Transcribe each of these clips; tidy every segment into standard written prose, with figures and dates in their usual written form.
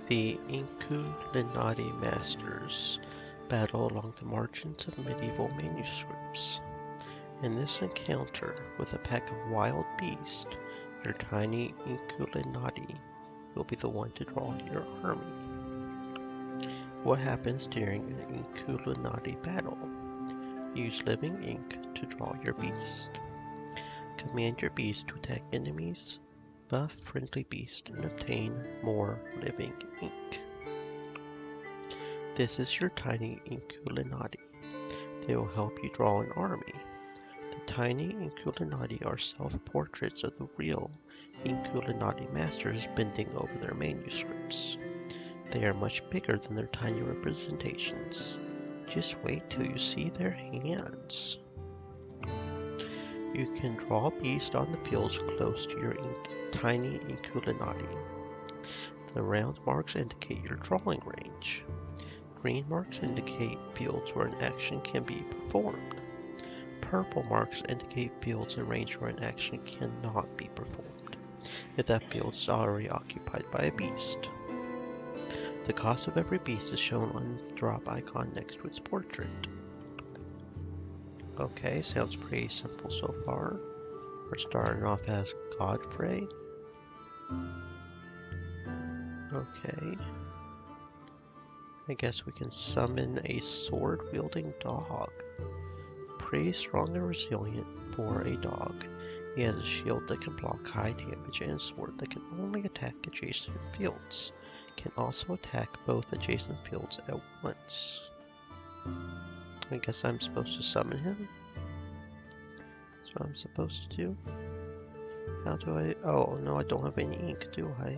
The Inkulinati masters battle along the margins of medieval manuscripts. In this encounter with a pack of wild beasts, your tiny Inkulinati will be the one to draw your army. What happens during an Inkulinati battle? Use living ink to draw your beast. Command your beast to attack enemies, buff friendly beast, and obtain more living ink. This is your tiny Inkulinati. They will help you draw an army. The tiny Inkulinati are self-portraits of the real Inkulinati masters bending over their manuscripts. They are much bigger than their tiny representations. Just wait till you see their hands. You can draw beasts on the fields close to your tiny Inkulinati. The round marks indicate your drawing range. Green marks indicate fields where an action can be performed. Purple marks indicate fields in range where an action cannot be performed, if that field is already occupied by a beast. The cost of every beast is shown on the drop icon next to its portrait. Okay, sounds pretty simple so far. We're starting off as Godfrey. Okay. I guess we can summon a sword-wielding dog. Pretty strong and resilient for a dog. He has a shield that can block high damage and a sword that can only attack adjacent fields. Can also attack both adjacent fields at once. I guess I'm supposed to summon him? That's what I'm supposed to do? How do I... Oh, no, I don't have any ink, do I?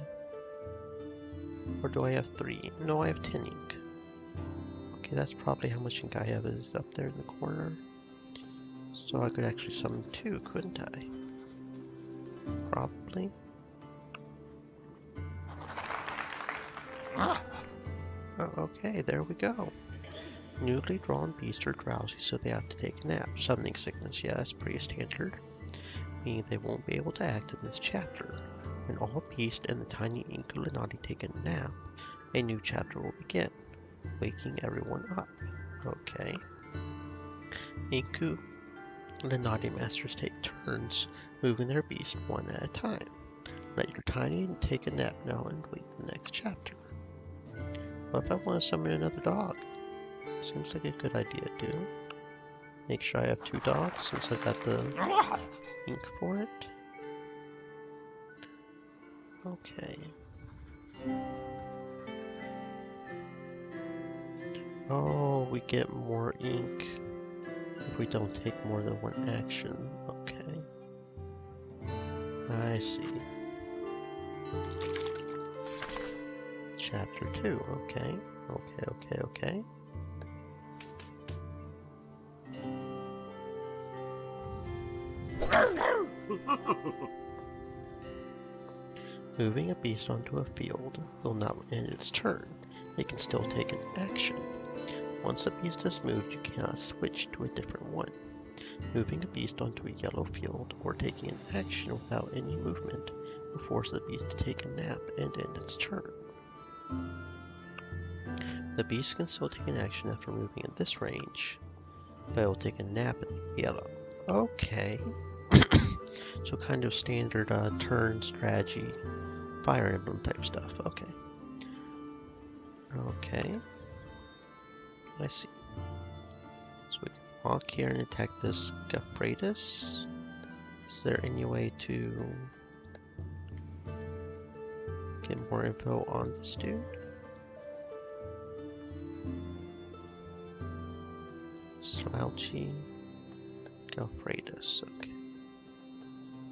Or do I have 3? No, I have 10 ink. Okay, that's probably how much ink I have is up there in the corner. So I could actually summon 2, couldn't I? Probably. Oh, okay, there we go. Newly drawn beasts are drowsy, so they have to take a nap. Summoning sickness, yeah, that's pretty standard. Meaning they won't be able to act in this chapter. When all beasts and the tiny Inkulinati take a nap, a new chapter will begin, waking everyone up. Okay. Inkulinati masters take turns moving their beast one at a time. Let your tiny take a nap now and wait the next chapter. What if I want to summon another dog? Seems like a good idea too. Make sure I have 2 dogs since I got the ink for it. Okay. Oh, we get more ink if we don't take more than one action. Okay. I see. Chapter 2. Okay. Okay. Moving a beast onto a field will not end its turn. It can still take an action. Once the beast has moved, you cannot switch to a different one. Moving a beast onto a yellow field or taking an action without any movement will force the beast to take a nap and end its turn. The beast can still take an action after moving in this range, but it will take a nap in yellow. Okay. So kind of standard turn strategy, Fire Emblem type stuff. Okay. Okay. I see. So we can walk here and attack this Gafratus. Is there any way to get more info on this dude? Slouchy Gafratus. Okay.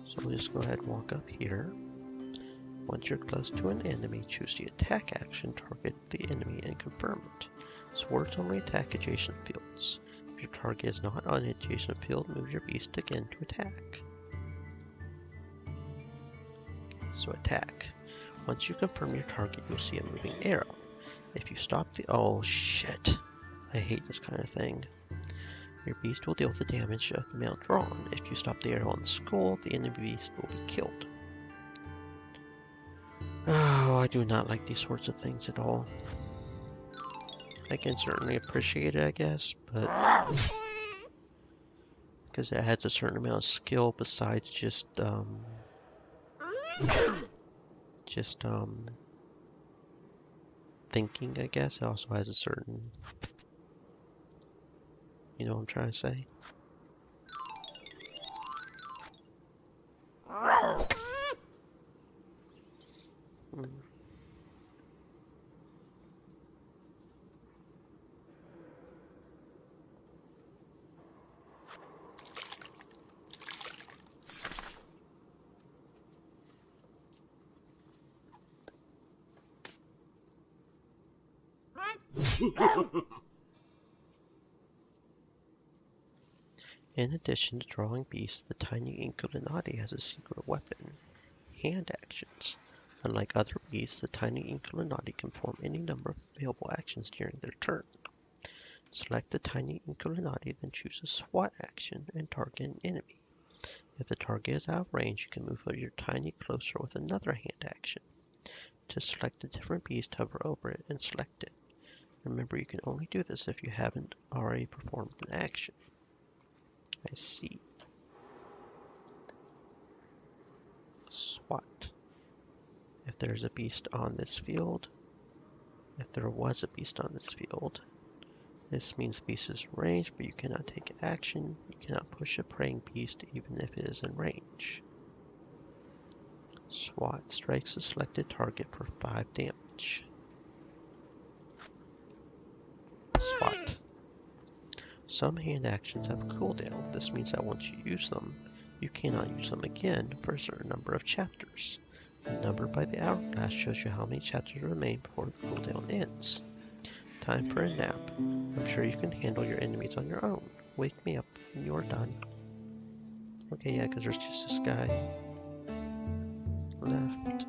So we'll just go ahead and walk up here. Once you're close to an enemy, choose the attack action, target the enemy, and confirm it. Swords only attack adjacent fields. If your target is not on an adjacent field, move your beast again to attack. Okay, so attack. Once you confirm your target, you'll see a moving arrow. If you stop the... Oh, shit. I hate this kind of thing. Your beast will deal the damage of the amount drawn. If you stop the arrow on the skull, the enemy beast will be killed. Oh, I do not like these sorts of things at all. I can certainly appreciate it, I guess, but because it adds a certain amount of skill besides just thinking, I guess. It also has a certain, you know what I'm trying to say? Mm. In addition to drawing beasts, the tiny Inkulinati has a secret weapon, hand actions. Unlike other beasts, the tiny Inkulinati can perform any number of available actions during their turn. Select the tiny Inkulinati, then choose a SWAT action and target an enemy. If the target is out of range, you can move your tiny closer with another hand action. To select a different beast, hover over it and select it. Remember, you can only do this if you haven't already performed an action. I see. SWAT. If there's a beast on this field, if there was a beast on this field, this means the beast is in range, but you cannot take action. You cannot push a preying beast even if it is in range. SWAT strikes a selected target for 5 damage. SWAT. Some hand actions have a cooldown. This means that once you use them, you cannot use them again for a certain number of chapters. The number by the hourglass shows you how many chapters remain before the cooldown ends. Time for a nap. I'm sure you can handle your enemies on your own. Wake me up when you're done. Okay, yeah, because there's just this guy left.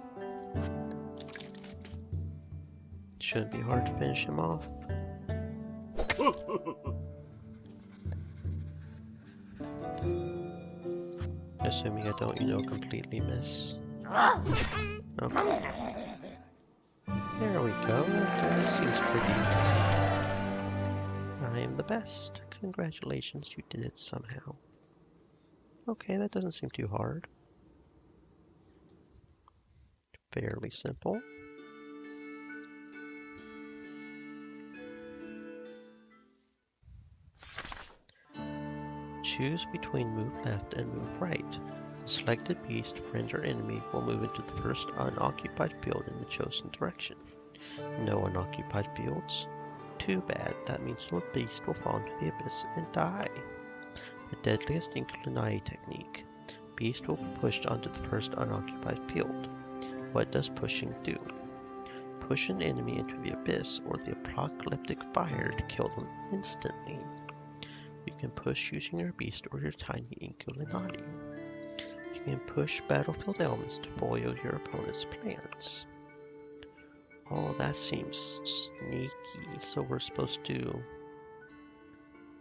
Shouldn't be hard to finish him off. Assuming I don't, completely miss. Okay. There we go. That seems pretty easy. I am the best. Congratulations, you did it somehow. Okay, that doesn't seem too hard. Fairly simple. Choose between move left and move right. The selected beast, friend, or enemy will move into the first unoccupied field in the chosen direction. No unoccupied fields? Too bad. That means the beast will fall into the abyss and die. The deadliest Inkulinati technique. Beast will be pushed onto the first unoccupied field. What does pushing do? Push an enemy into the abyss or the apocalyptic fire to kill them instantly. You can push using your beast or your tiny Inkulinati. You can push battlefield elements to foil your opponent's plans. Oh, that seems sneaky. So we're supposed to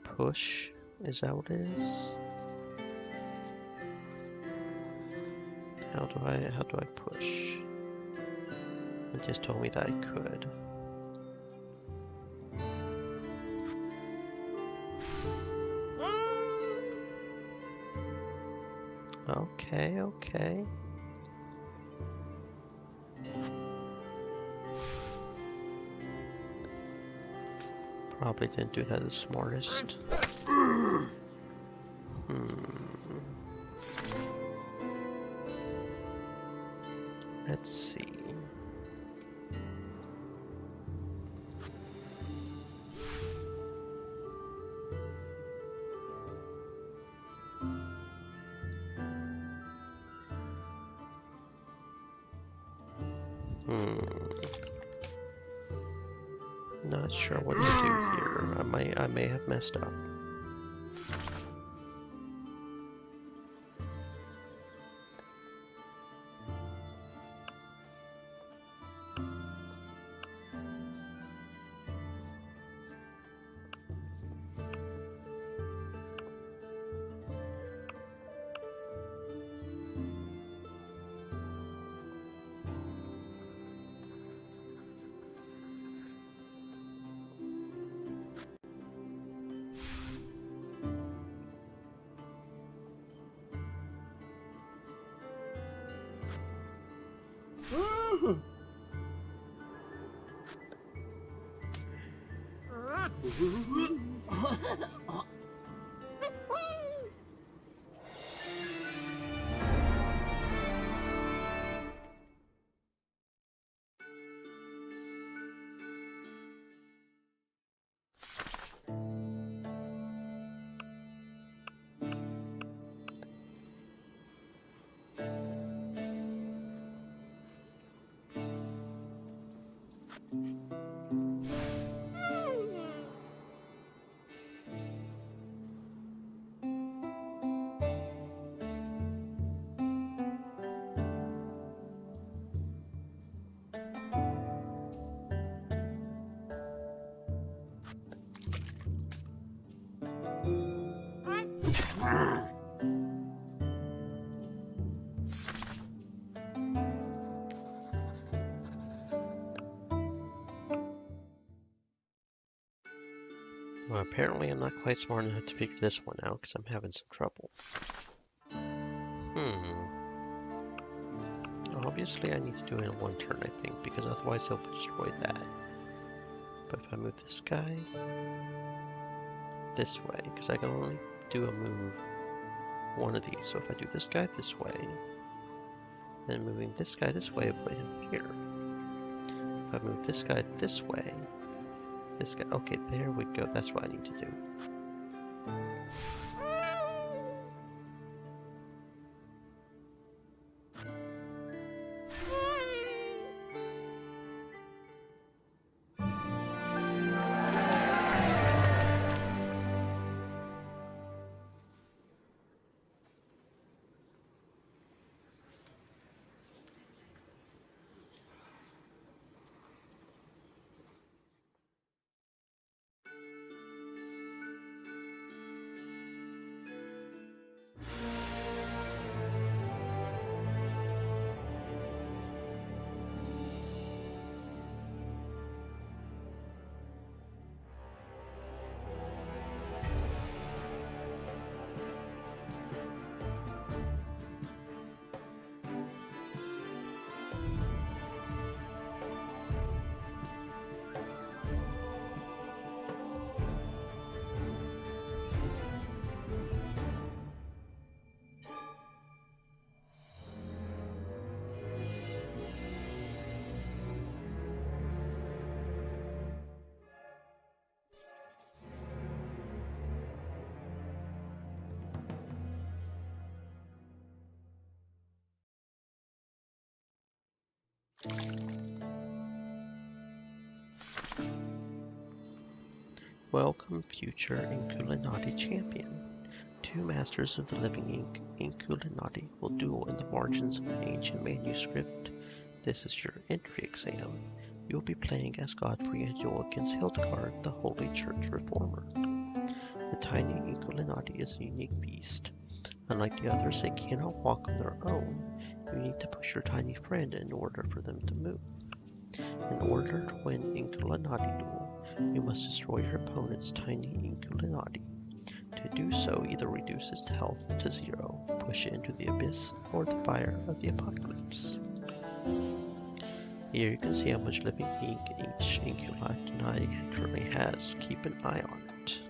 push? Is that what it is? How do I push? It just told me that I could. Okay. Probably didn't do that the smartest. Let's see. Not sure what to do here. I may have messed up. Well, apparently I'm not quite smart enough to figure this one out because I'm having some trouble. Obviously I need to do it in one turn, I think, because otherwise he'll destroy that. But if I move this guy this way, because I can only do a move one of these. So if I do this guy this way, then moving this guy this way, put him here. If I move this guy this way, this guy, okay, there we go. That's what I need to do. Welcome, future Inkulinati champion. Two masters of the living ink, Inkulinati, will duel in the margins of an ancient manuscript. This is your entry exam. You will be playing as Godfrey and duel against Hildegard, the Holy Church Reformer. The tiny Inkulinati is a unique beast. Unlike the others, they cannot walk on their own. You need to push your tiny friend in order for them to move. In order to win Inkulinati duel, you must destroy your opponent's tiny Inkulinati. To do so, either reduce its health to 0, push it into the abyss, or the fire of the apocalypse. Here you can see how much living ink each Inkulinati currently has. Keep an eye on it.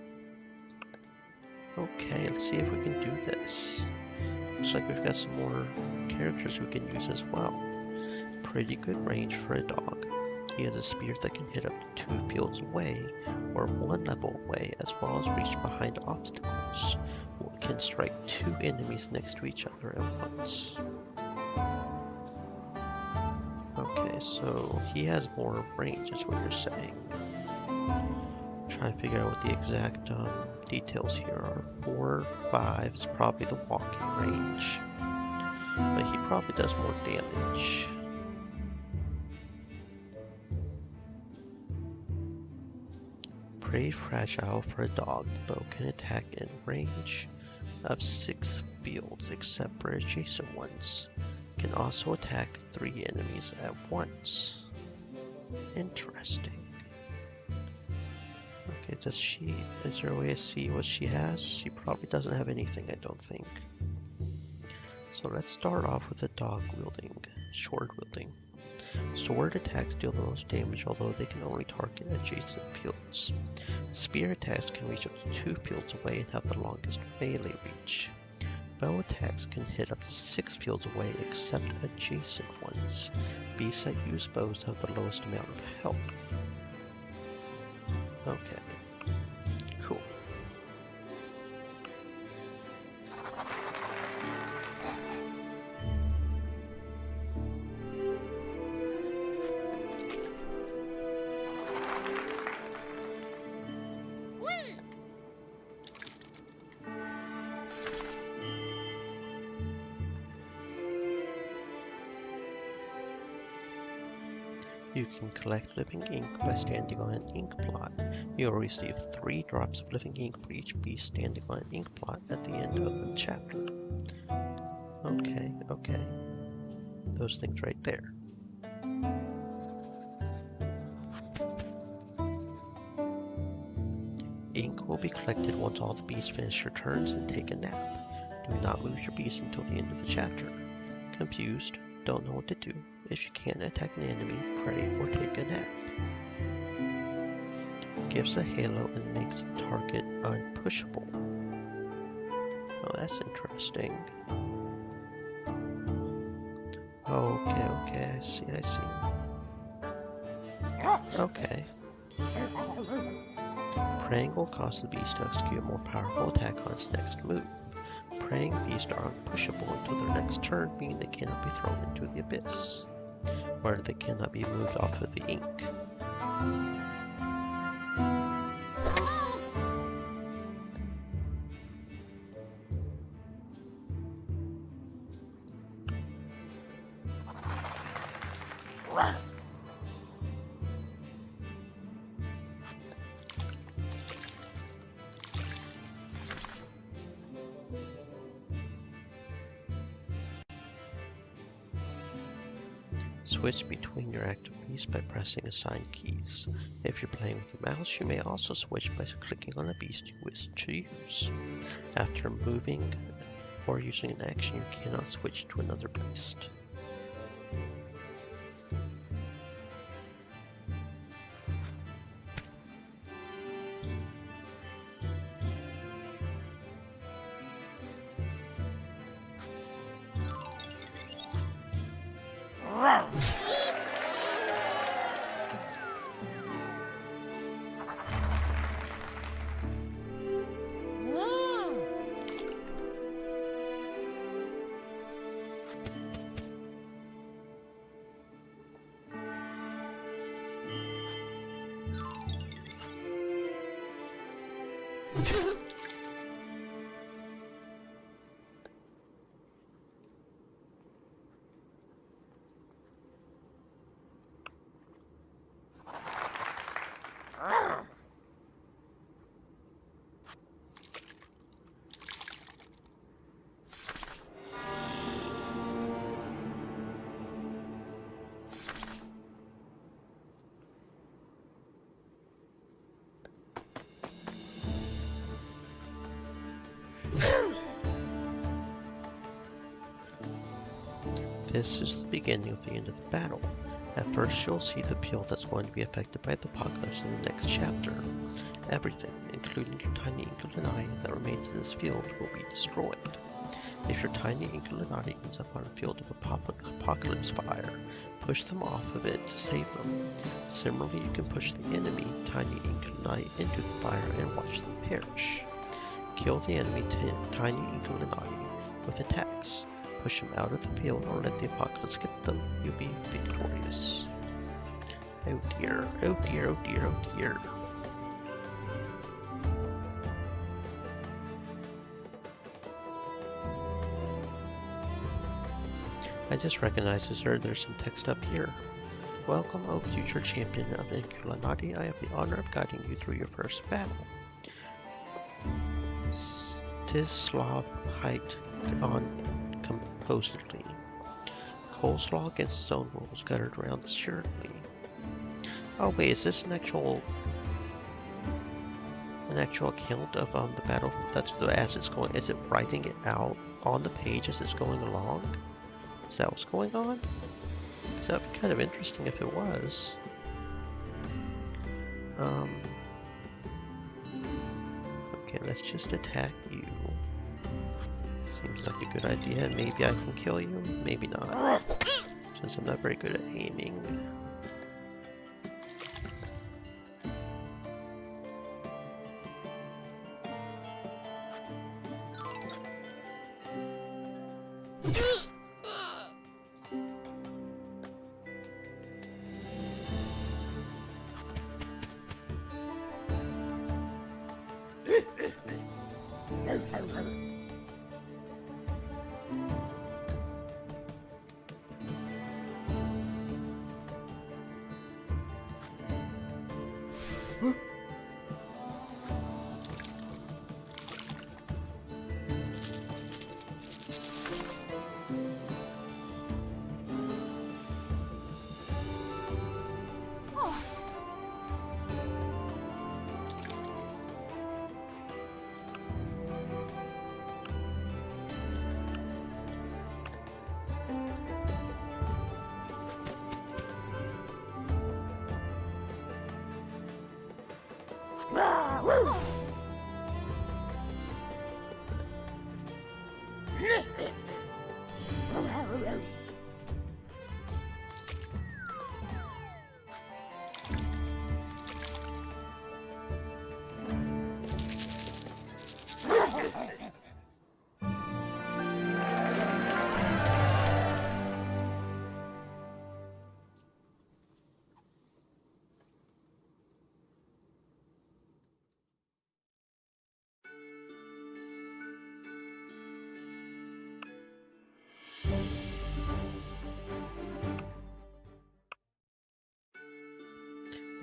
Okay, let's see if we can do this. Looks like we've got some more characters we can use as well. Pretty good range for a dog. He has a spear that can hit up to 2 fields away or 1 level away, as well as reach behind obstacles. It can strike 2 enemies next to each other at once. Okay, so he has more range, is what you're saying. Trying to figure out what the exact details here are. 4, 5 is probably the walking range, but he probably does more damage. Pretty fragile for a dog. The bow can attack in range of 6 fields except for adjacent ones. It can also attack 3 enemies at once. Interesting. Okay, is there a way to see what she has? She probably doesn't have anything, I don't think. So let's start off with the dog wielding, sword wielding. Sword attacks deal the most damage, although they can only target adjacent fields. Spear attacks can reach up to 2 fields away and have the longest melee reach. Bow attacks can hit up to 6 fields away except adjacent ones. Beasts that use bows have the lowest amount of health. Okay, cool. You can collect living ink by standing on an ink blot. You'll receive 3 drops of living ink for each beast standing on an ink blot at the end of the chapter. Okay. Those things right there. Ink will be collected once all the beasts finish their turns and take a nap. Do not move your beast until the end of the chapter. Confused? Don't know what to do? If you can't attack an enemy, pray or take a nap. Gives a halo and makes the target unpushable. Oh, that's interesting. Okay, I see. Okay. Praying will cause the beast to execute a more powerful attack on its next move. Praying beasts are unpushable until their next turn, meaning they cannot be thrown into the abyss, or they cannot be moved off of the ink. Switch between your active beasts by pressing assigned keys. If you're playing with a mouse, you may also switch by clicking on a beast you wish to use. After moving or using an action, you cannot switch to another beast. This is the beginning of the end of the battle. At first you'll see the field that's going to be affected by the apocalypse in the next chapter. Everything, including your tiny Inkulinati that remains in this field, will be destroyed. If your tiny Inkulinati ends up on a field of apocalypse fire, push them off of it to save them. Similarly, you can push the enemy tiny Inkulinati into the fire and watch them perish. Kill the enemy tiny Inkulinati with attacks. Push them out of the field or let the apocalypse get them. You'll be victorious. Oh dear. I just recognized there's some text up here. Welcome, O future champion of Inkulinati. I have the honor of guiding you through your first battle. Stislav height on composedly. Coleslaw against his own rules, guttered around assuredly. Oh wait, is this an actual account of the battle? That's as it's going. Is it writing it out on the page as it's going along? Is that what's going on? That'd be kind of interesting if it was. Okay, let's just attack you. Seems like a good idea. Maybe I can kill you, maybe not. Since I'm not very good at aiming.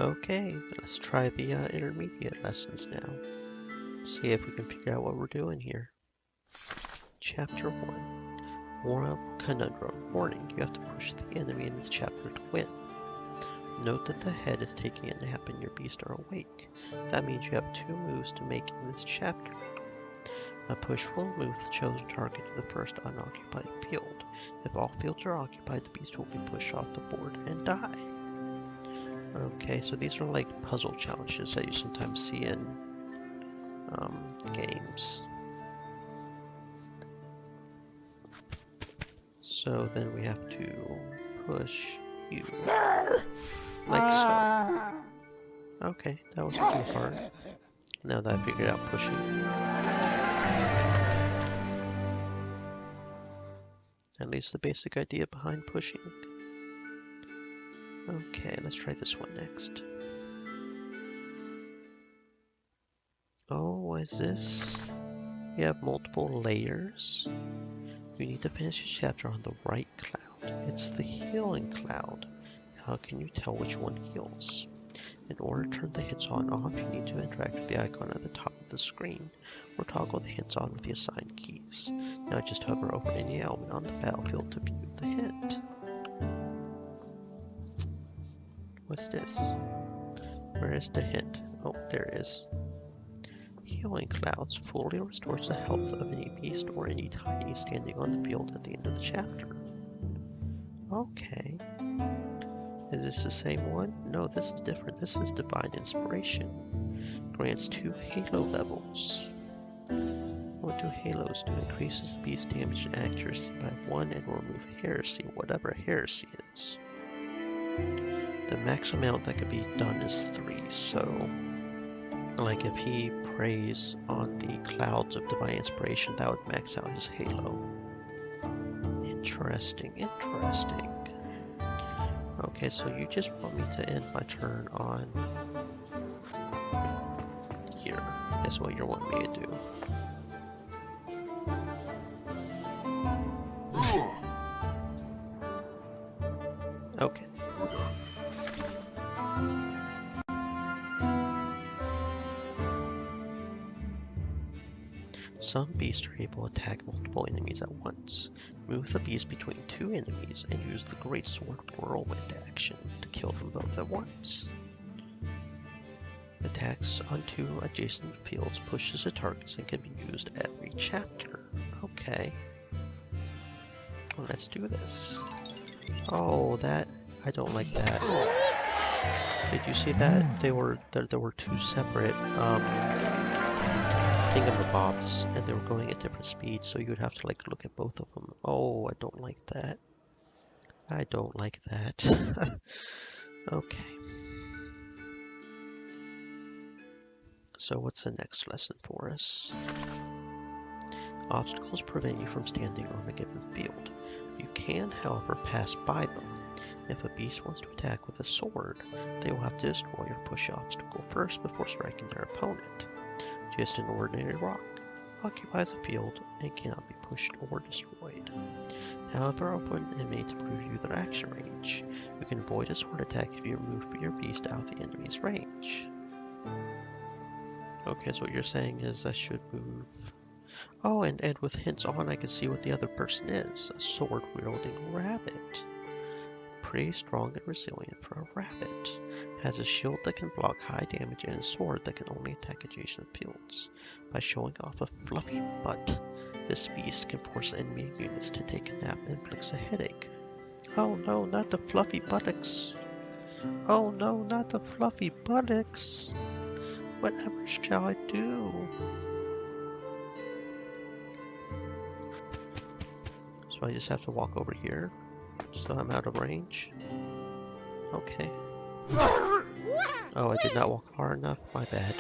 Okay, let's try the intermediate lessons now. See if we can figure out what we're doing here. Chapter 1. Moral Conundrum. Warning, you have to push the enemy in this chapter to win. Note that the head is taking a nap and your beast are awake. That means you have 2 moves to make in this chapter. A push will move the chosen target to the first unoccupied field. If all fields are occupied, the beast will be pushed off the board and die. Okay, so these are like puzzle challenges that you sometimes see in games. So then we have to push you. Like so. Okay, that wasn't too hard. Now that I figured out pushing. At least the basic idea behind pushing. Okay, let's try this one next. Oh, what is this? We have multiple layers. You need to finish the chapter on the right cloud. It's the healing cloud. How can you tell which one heals? In order to turn the hits on or off, you need to interact with the icon at the top of the screen, or toggle the hits on with the assigned keys. Now just hover over any element on the battlefield to view the hit. What's this? Where is the hint? Oh, there it is. Healing Clouds fully restores the health of any beast or any tiny standing on the field at the end of the chapter. Okay. Is this the same one? No, this is different. This is Divine Inspiration. Grants 2 Halo levels. What do halos do? Increases beast damage and accuracy by 1 and will remove heresy, whatever heresy is. The max amount that could be done is 3, so like if he prays on the clouds of Divine Inspiration, that would max out his halo. Interesting, interesting. Okay, so you just want me to end my turn on here. That's what you're wanting me to do. Okay. Some beasts are able to attack multiple enemies at once. Move the beast between 2 enemies and use the Greatsword Whirlwind action to kill them both at once. Attacks on 2 adjacent fields pushes the targets and can be used every chapter. Okay. Well, let's do this. Oh, that... I don't like that. Did you see that? There were two separate thingamabobs, and they were going at different speeds, so you would have to like look at both of them. Oh, I don't like that. I don't like that. Okay. So what's the next lesson for us? Obstacles prevent you from standing on a given field. You can, however, pass by them. If a beast wants to attack with a sword, they will have to destroy or push the obstacle first before striking their opponent. Just an ordinary rock occupies a field and cannot be pushed or destroyed. However, opponent inmates preview their action range. You can avoid a sword attack if you move your beast out of the enemy's range. Okay, so what you're saying is I should move... Oh, and with hints on, I can see what the other person is. A sword-wielding rabbit. Pretty strong and resilient for a rabbit. Has a shield that can block high damage and a sword that can only attack adjacent fields. By showing off a fluffy butt, this beast can force enemy units to take a nap and inflicts a headache. Oh no, not the fluffy buttocks! Oh no, not the fluffy buttocks! Whatever shall I do? So I just have to walk over here, so I'm out of range. Okay. Oh, I did not walk far enough, my bad.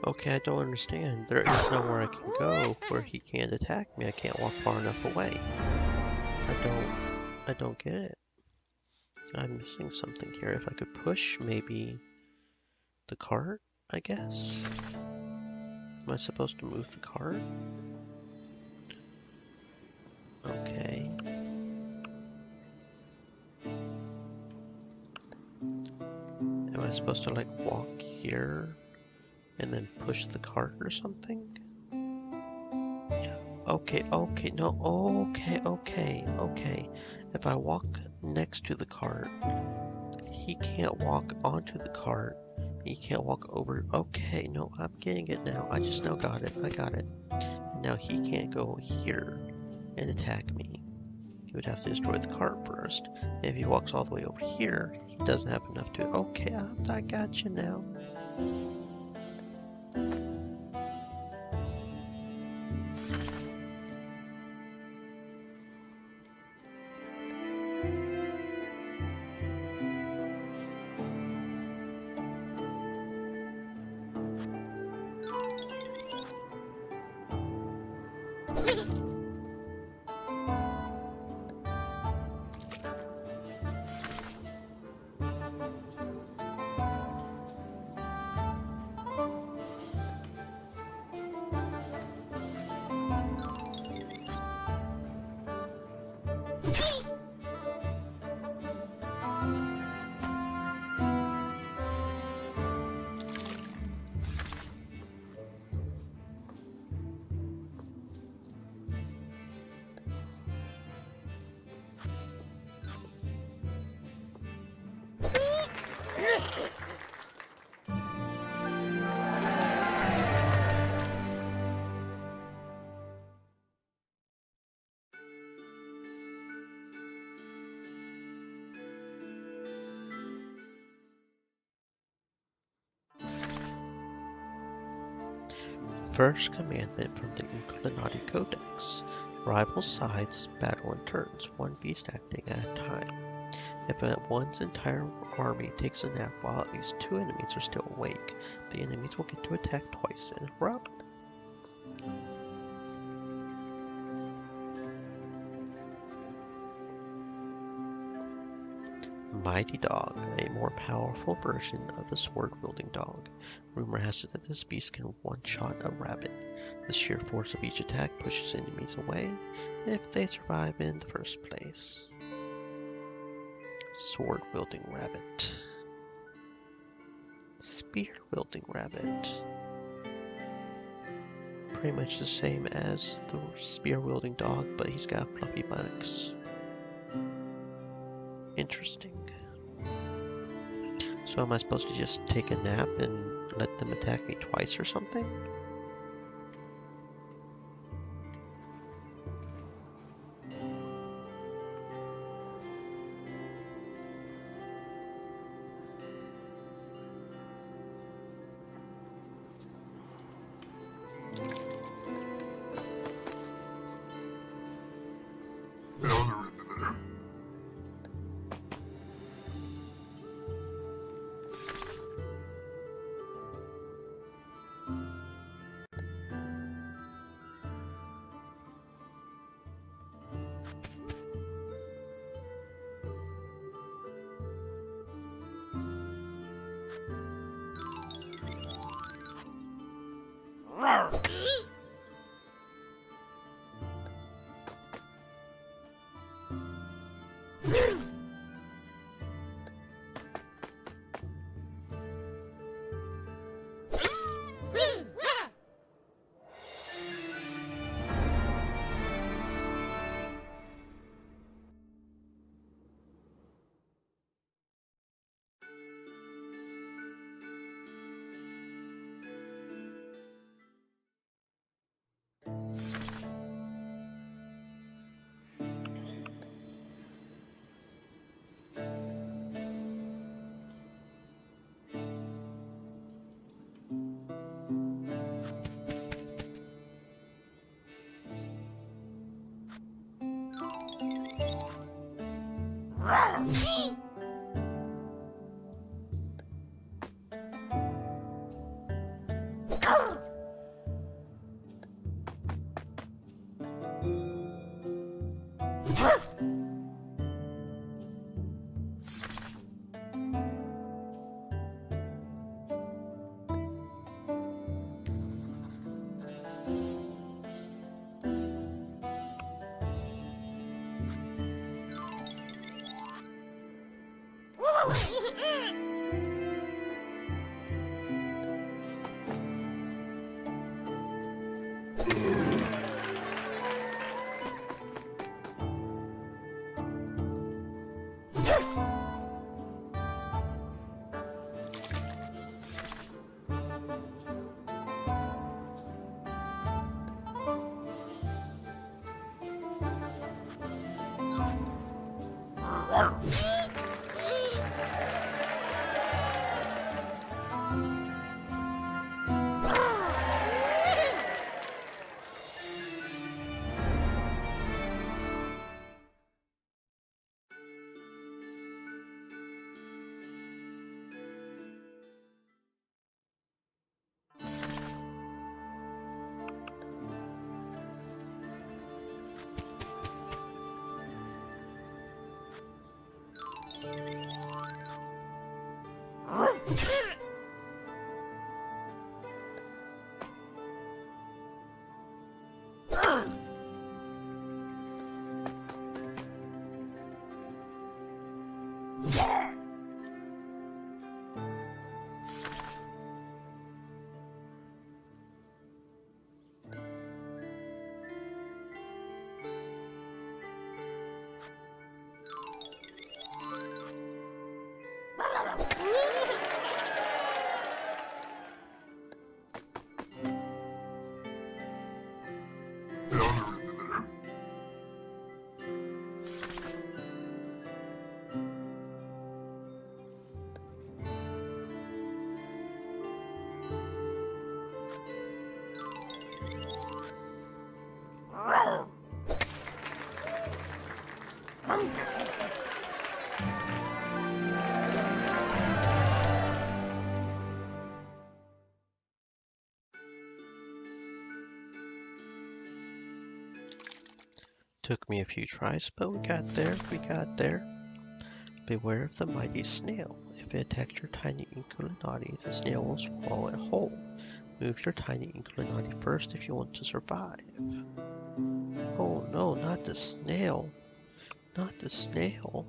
Okay, I don't understand. There is nowhere I can go where he can't attack me. I can't walk far enough away. I don't get it. I'm missing something here. If I could push maybe the cart, I guess? Am I supposed to move the cart? Okay. Am I supposed to like walk here and then push the cart or something? Okay, okay. If I walk next to the cart, he can't walk onto the cart. He can't walk over. Okay, no, I'm getting it now. I just now got it. I got it. And now he can't go here and attack me. He would have to destroy the cart first. And if he walks all the way over here, he doesn't have enough to... Okay, I got you now. First commandment from the Inkulinati Codex. Rival sides battle in turns, one beast acting at a time. If one's entire army takes a nap while at least two enemies are still awake, the enemies will get to attack twice in a row. Mighty Dog, a more powerful version of the sword-wielding dog. Rumor has it that this beast can one-shot a rabbit. The sheer force of each attack pushes enemies away if they survive in the first place. Sword-wielding rabbit. Spear-wielding rabbit. Pretty much the same as the spear-wielding dog, but he's got fluffy buttocks. Interesting. So am I supposed to just take a nap and let them attack me twice or something? Took me a few tries, but we got there. Beware of the mighty snail. If it attacks your tiny Inkulinati, the snail will swallow it whole. Move your tiny Inkulinati first if you want to survive. Oh no, not the snail. Not the snail.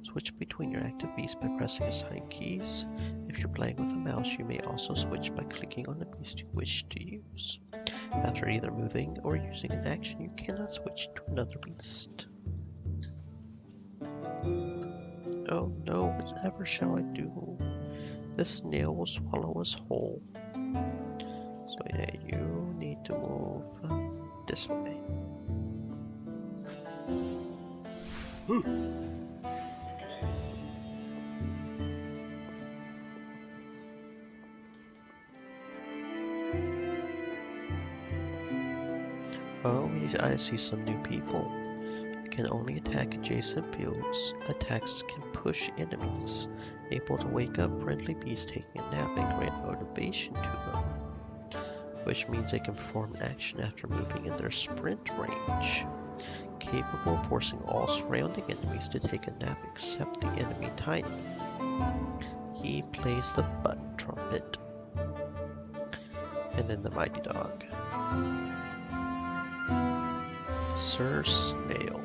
Switch between your active beast by pressing assigned keys. If you're playing with a mouse, you may also switch by clicking on the beast you wish to use. After either moving or using an action, you cannot switch to another beast. Oh no, whatever shall I do? The snail will swallow us whole. So yeah, you need to move this way. Oh, I see some new people. You can only attack adjacent fields. Attacks can push enemies. Able to wake up friendly beasts taking a nap and grant motivation to them, which means they can perform action after moving in their sprint range. Capable of forcing all surrounding enemies to take a nap except the enemy Tiny. He plays the butt trumpet. And then the mighty dog. Sir Snail.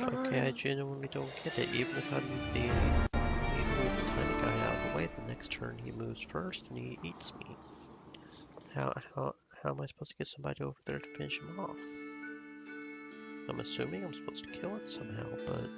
Okay, I genuinely don't get it. Even if I move the tiny guy out of the way, the next turn he moves first and he eats me. How am I supposed to get somebody over there to finish him off? I'm assuming I'm supposed to kill it somehow, but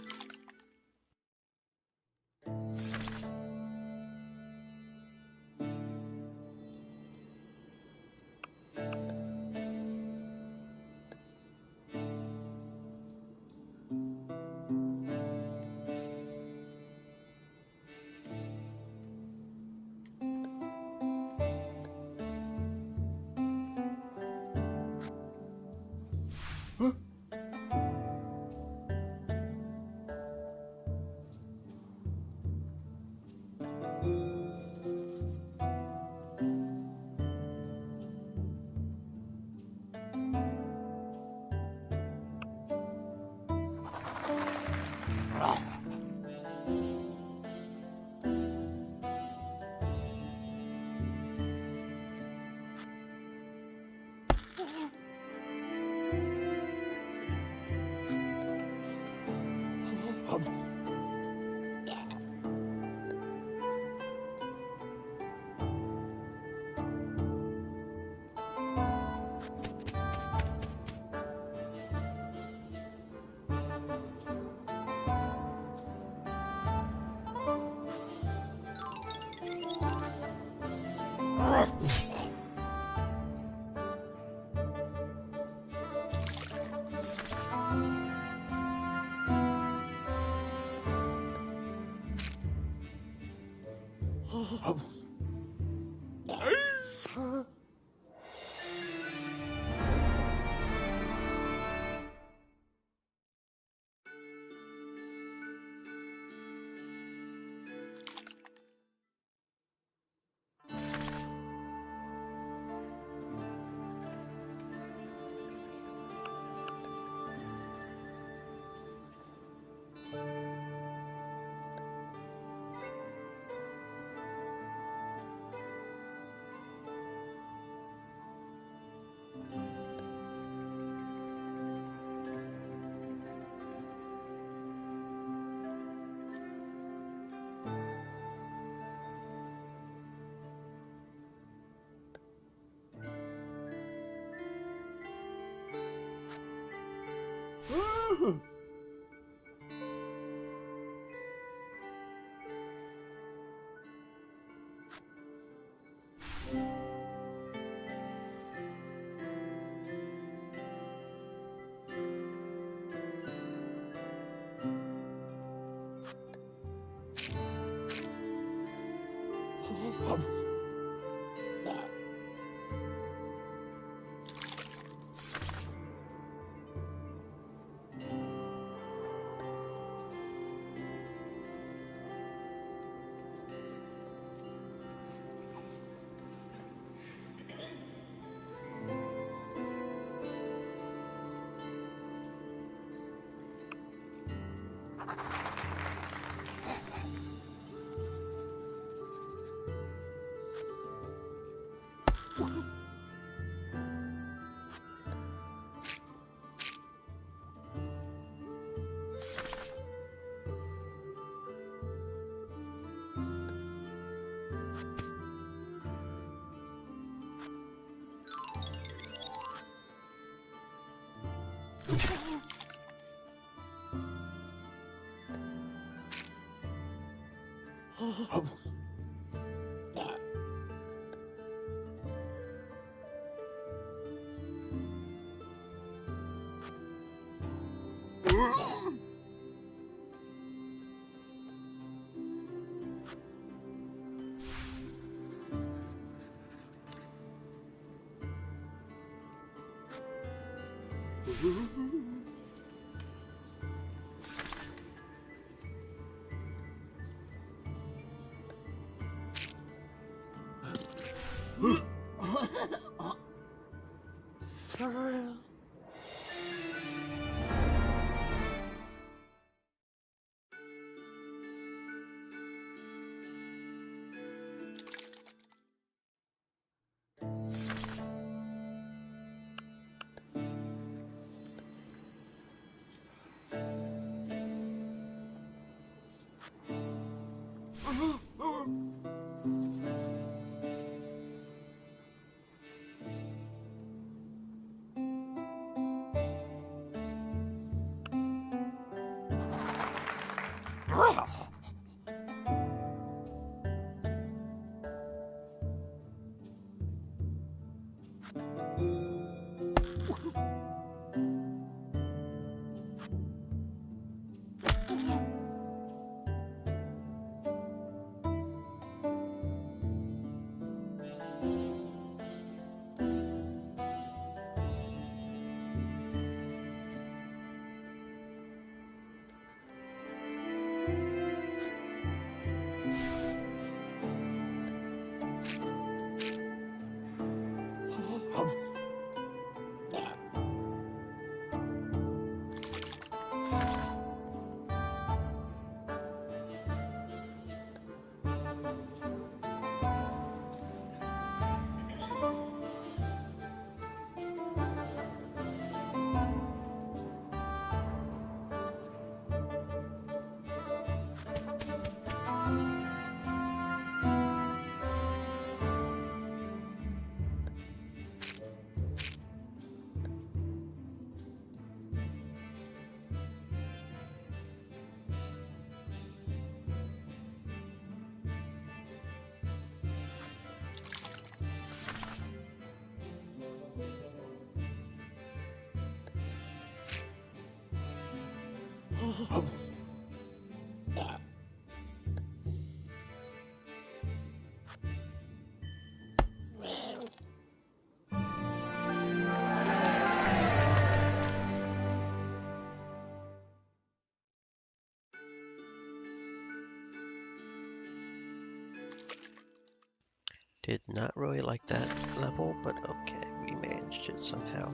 did not really like that level, but okay, we managed it somehow.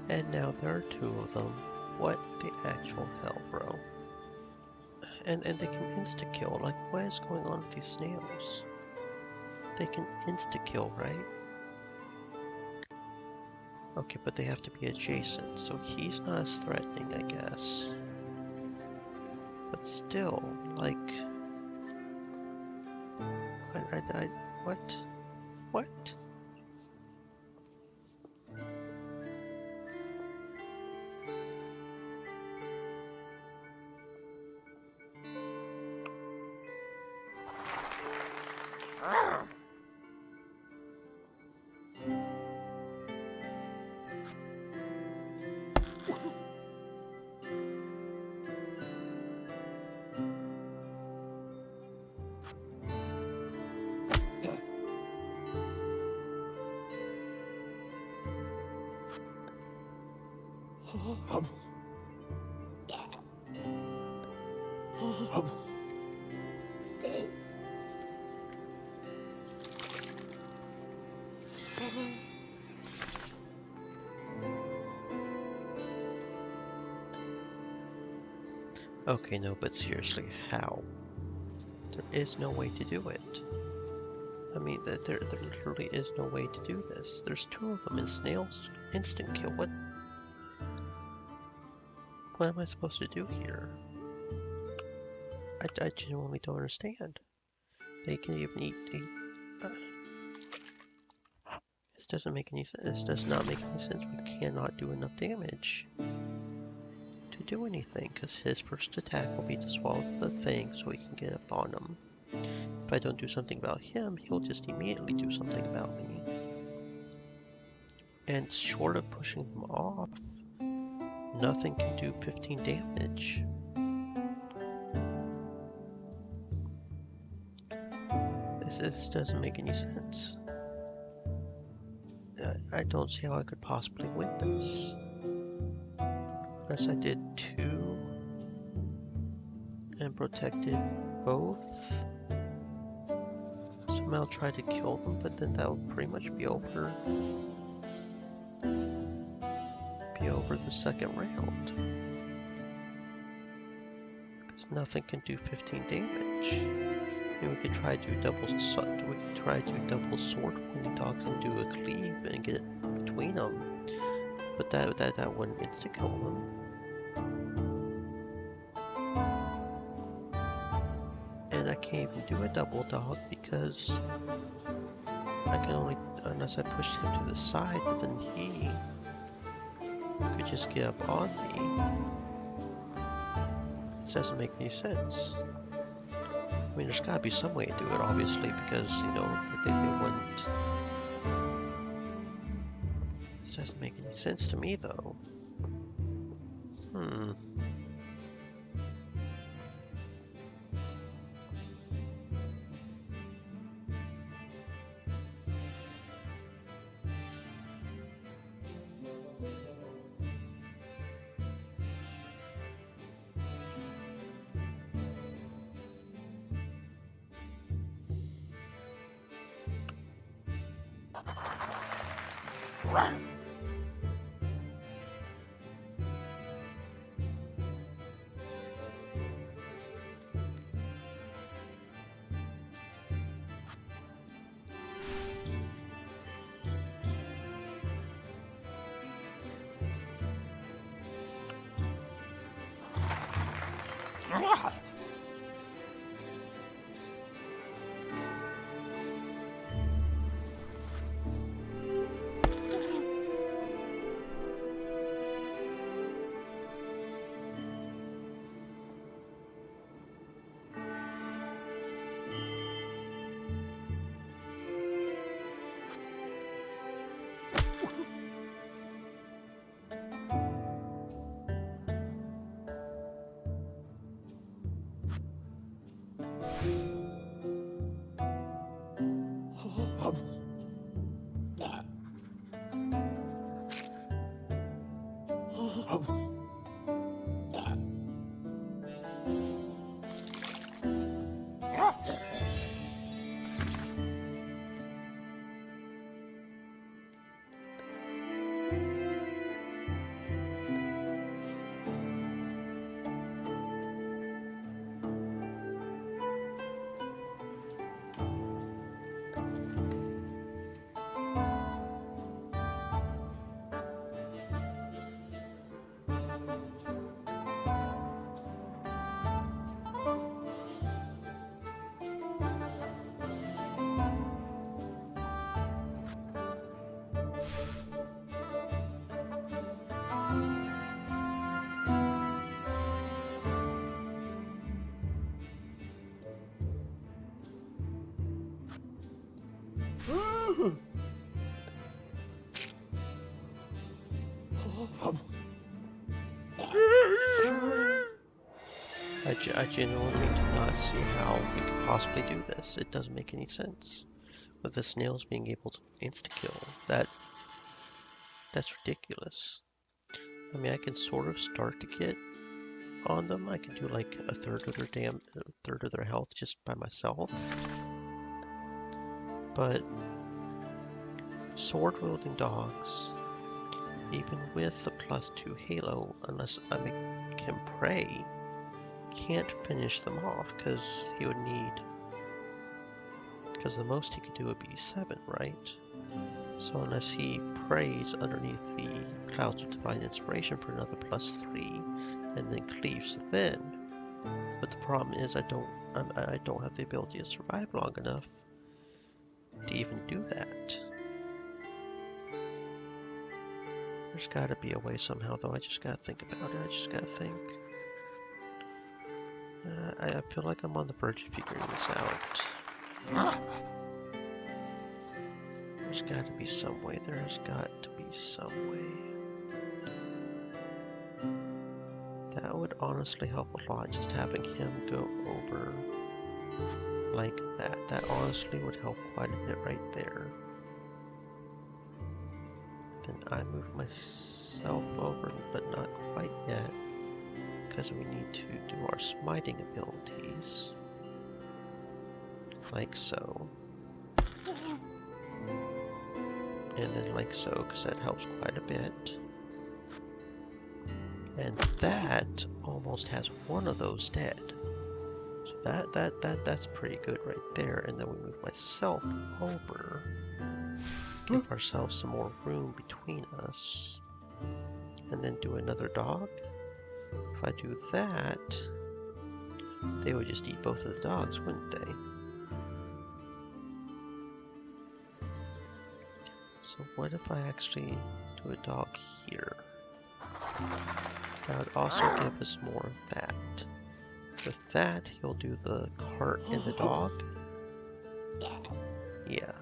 And now there are two of them. What the actual hell, bro? And they can insta-kill. Like, what is going on with these snails? They can insta-kill, right? Okay, but they have to be adjacent, so he's not as threatening, I guess. But still, like... what? What? Okay, no, but seriously, how? There is no way to do it. I mean, there literally is no way to do this. There's two of them in snails. Instant kill. What am I supposed to do here? I genuinely don't understand. They can even eat. This doesn't make any sense. This does not make any sense. We cannot do enough damage to do anything, because his first attack will be to swallow the thing so we can get up on him. If I don't do something about him, he'll just immediately do something about me. And short of pushing them off, nothing can do 15 damage. This doesn't make any sense. I don't see how I could possibly win this. Unless I did two and protected both. Somehow try to kill them, but then that would pretty much be over. The second round. Because nothing can do 15 damage. I mean, we could try to double sword winging dogs and do a cleave and get it between them. But that wouldn't insta kill them. And I can't even do a double dog because I can only, unless I push him to the side, but then he could just get up on me. This doesn't make any sense. I mean, there's gotta be some way to do it, obviously, because, you know, they wouldn't. This doesn't make any sense to me, though. I genuinely do not see how we could possibly do this. It doesn't make any sense. With the snails being able to insta-kill, that's ridiculous. I mean, I can sort of start to get on them. I can do like a third of their health just by myself. But sword wielding dogs, even with the +2 halo, unless I make him pray, can't finish them off because he would need. Because the most he could do would be 7, right? So unless he prays underneath the clouds of divine inspiration for another +3, and then cleaves then. But the problem is I don't have the ability to survive long enough to even do that. There's gotta be a way somehow though, I just gotta think about it, I just gotta think. I feel like I'm on the verge of figuring this out. There's gotta be some way, there's got to be some way. That would honestly help a lot, just having him go over like that. That honestly would help quite a bit right there. Then I move myself over, but not quite yet, because we need to do our smiting abilities. Like so. And then like so, because that helps quite a bit. And that almost has one of those dead. So that's pretty good right there. And then we move myself over. Give ourselves some more room between us. And then do another dog. If I do that, they would just eat both of the dogs, wouldn't they? So what if I actually do a dog here? That would also give us more of that. With that, he'll do the cart and the dog. Yeah.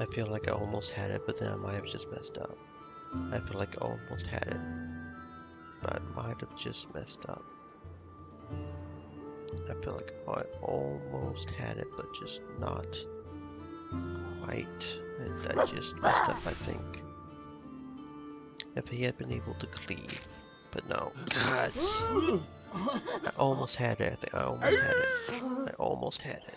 I feel like I almost had it, but then I might have just messed up. I feel like I almost had it, but I might have just messed up. I feel like I almost had it, but just not quite. I just messed up, I think. If he had been able to cleave, but no. God, I almost had it. I think I almost had it. I almost had it.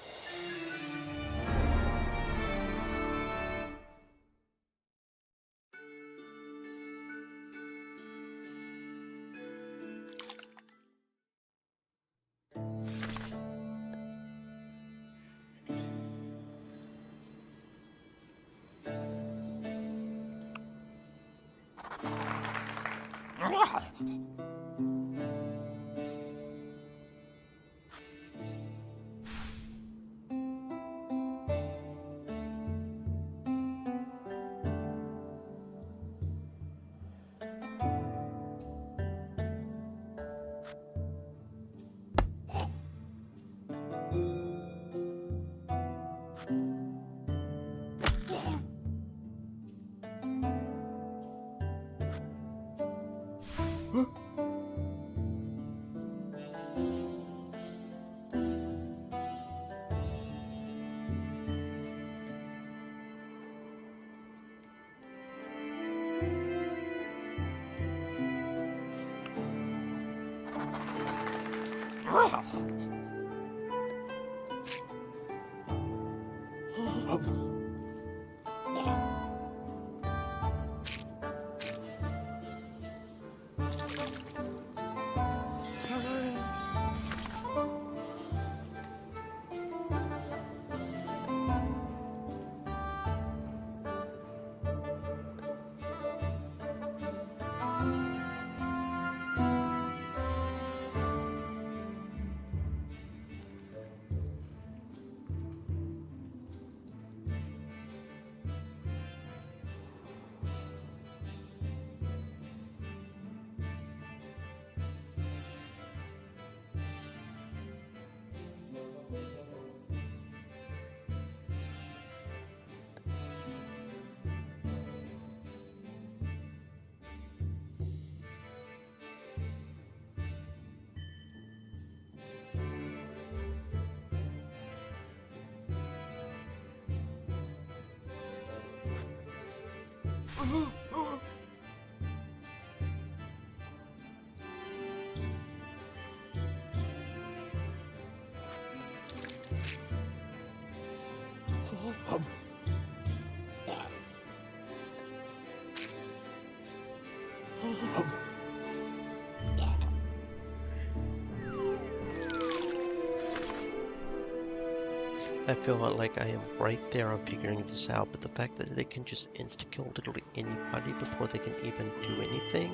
I feel like I am right there on figuring this out, but the fact that it can just insta-kill literally anybody before they can even do anything,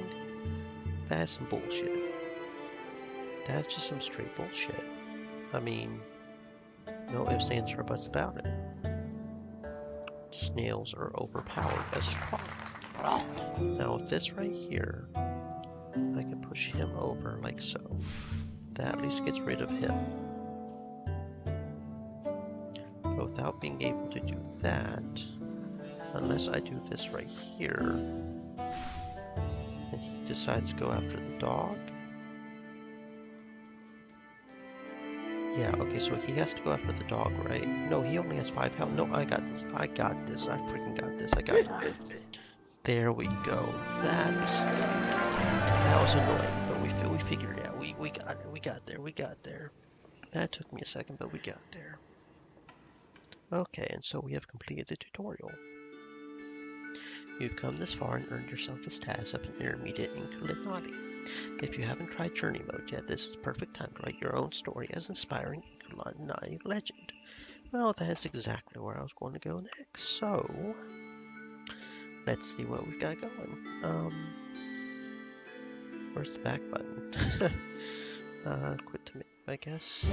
that's some bullshit. That's just some straight bullshit. I mean, no ifs, ands, or buts about it. Snails are overpowered as fuck. Now with this right here, I can push him over like so. That at least gets rid of him. But without being able to do that, unless I do this right here, and he decides to go after the dog. Yeah, okay, so he has to go after the dog, right? No, he only has 5 health. No, I got this. I got this. I freaking got this. I got it. There we go. That was annoying, but we figured it out. We got it. We got there. We got there. That took me a second, but we got there. Okay, and so we have completed the tutorial. You've come this far and earned yourself the status of an intermediate Inkulinati. If you haven't tried Journey Mode yet, this is the perfect time to write your own story as an inspiring Inkulinati legend. Well, that's exactly where I was going to go next, so let's see what we've got going. Where's the back button? Quit to menu, I guess.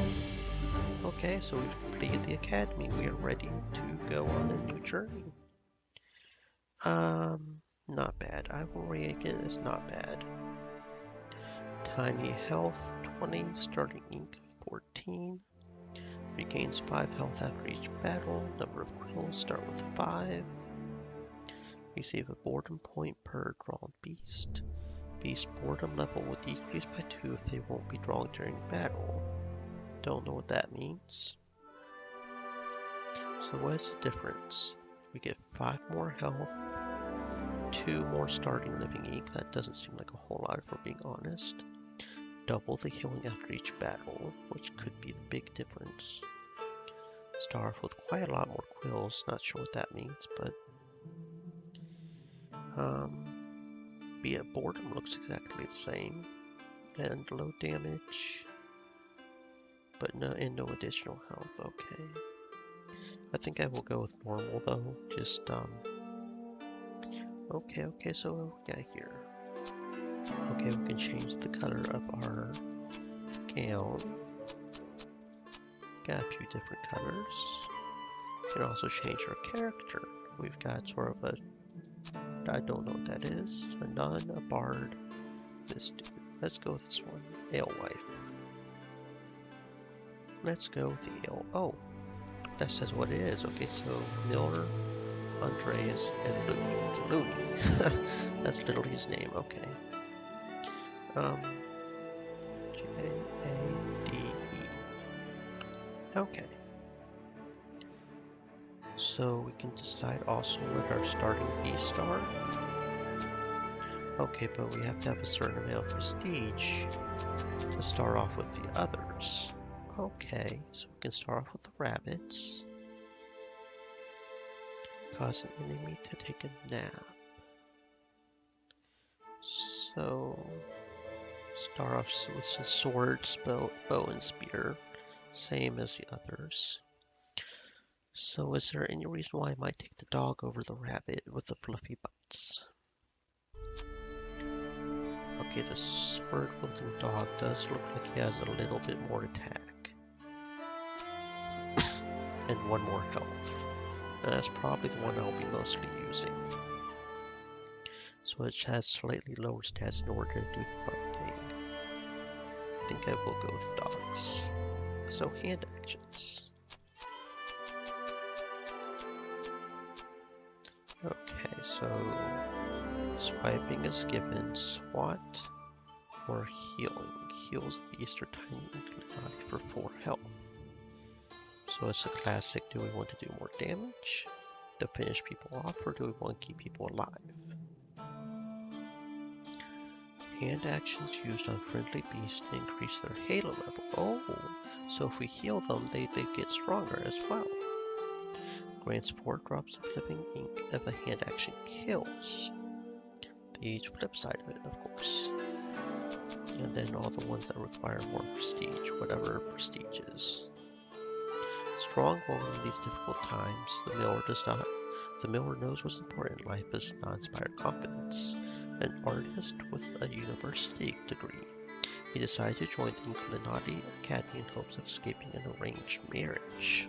Okay, so we've completed the academy. We are ready to go on a new journey. Not bad. I will rate again. It's not bad. Tiny health 20, starting ink 14. Regains 5 health after each battle. Number of quills start with 5. Receive a boredom point per drawn beast. Beast boredom level will decrease by 2 if they won't be drawn during battle. Don't know what that means. So what is the difference? We get 5 more health, 2 more starting living ink. That doesn't seem like a whole lot if we're being honest. Double the healing after each battle, which could be the big difference. Start off with quite a lot more quills. Not sure what that means, but be it boredom looks exactly the same, and low damage, but no additional health. Okay, I think I will go with normal though. Just okay. So what we got here? Okay, we can change the color of our gown. Got a few different colors. We can also change our character. We've got sort of a, I don't know what that is, a nun, a bard, this dude. Let's go with this one, alewife. Let's go with the ale. Oh, that says what it is. Okay, so Miller, Andreas, and Looney. Looney. That's literally his name. Okay. J-A-D-E. Okay. So we can decide also what our starting beasts are. Okay, but we have to have a certain amount of prestige to start off with the others. Okay, so we can start off with the rabbits. Cause an enemy to take a nap. So, start off with some swords, bow and spear. Same as the others. So is there any reason why I might take the dog over the rabbit with the fluffy butts? Okay, the sword-wielding dog does look like he has a little bit more attack. And one more health. And that's probably the one I'll be mostly using. So it has slightly lower stats in order to do the butt thing. I think I will go with dogs. So hand actions. Okay, so swiping is given SWAT or healing. Heals beast or tiny Inkulinati for 4 health. So it's a classic, do we want to do more damage to finish people off, or do we want to keep people alive? Hand actions used on friendly beasts to increase their halo level. Oh, so if we heal them, they get stronger as well. Grants 4 drops of living ink if a hand action kills. The flip side of it, of course. And then all the ones that require more prestige, whatever prestige is. Strong-willed in these difficult times, the miller knows what's important in life does not inspire confidence. An artist with a university degree, he decided to join the Inkulinati Academy in hopes of escaping an arranged marriage.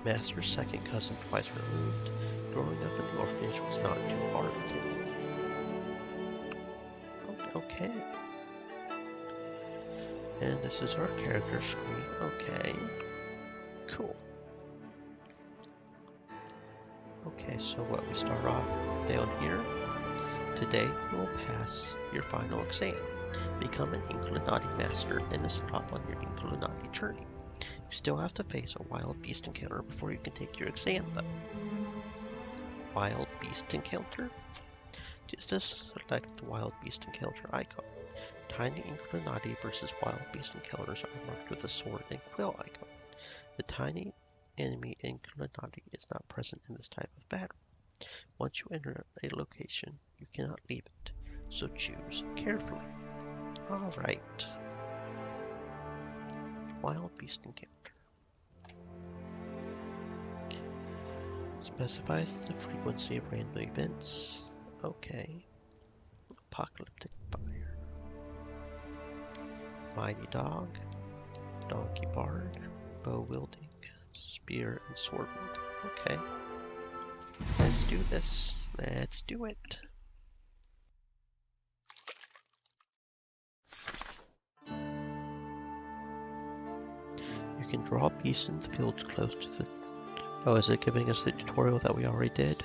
Master's second cousin twice removed, growing up in the orphanage was not too hard for him. Okay. And this is our character screen. Okay. Cool. Okay, so what we start off down here. Today you will pass your final exam. Become an Inkulinati master and a stop on your Inkulinati journey. You still have to face a wild beast encounter before you can take your exam though. Wild beast encounter? Just select the wild beast encounter icon. Tiny Inkulinati versus wild beast encounters are marked with a sword and quill icon. The tiny enemy Inkulinati is not present in this type of battle. Once you enter a location, you cannot leave it, so choose carefully. Alright. Wild beast encounter. Specifies the frequency of random events. Okay. Apocalyptic fire. Mighty dog. Donkey bard. Bow wielding. Spear and sword wielding. Okay. Let's do this. Let's do it. You can draw beasts in the fields close to the... Oh, is it giving us the tutorial that we already did?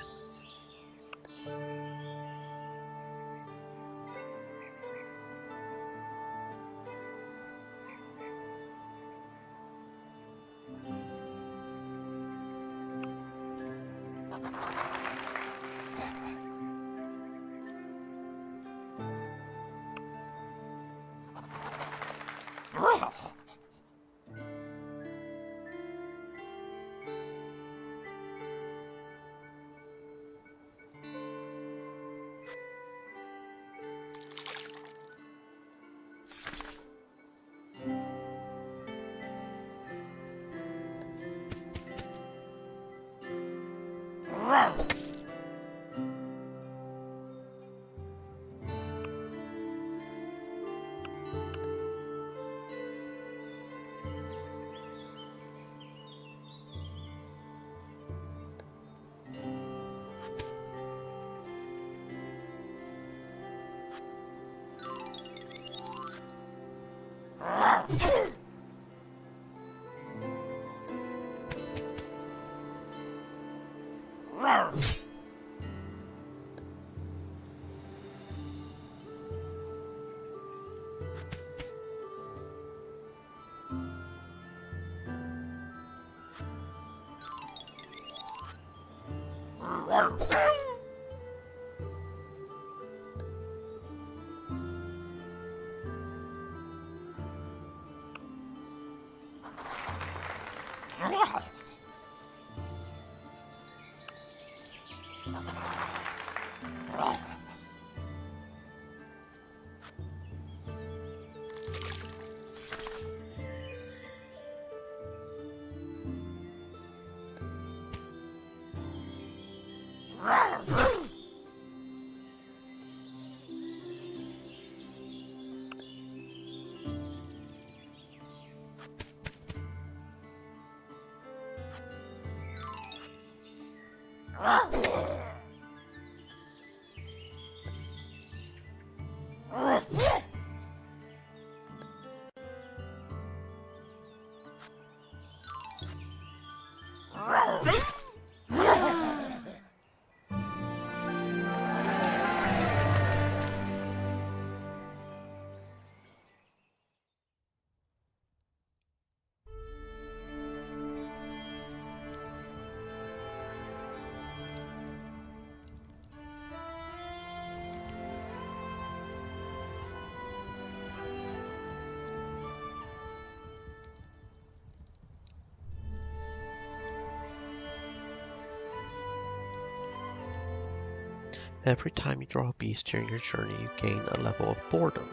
Every time you draw a beast during your journey, you gain a level of boredom.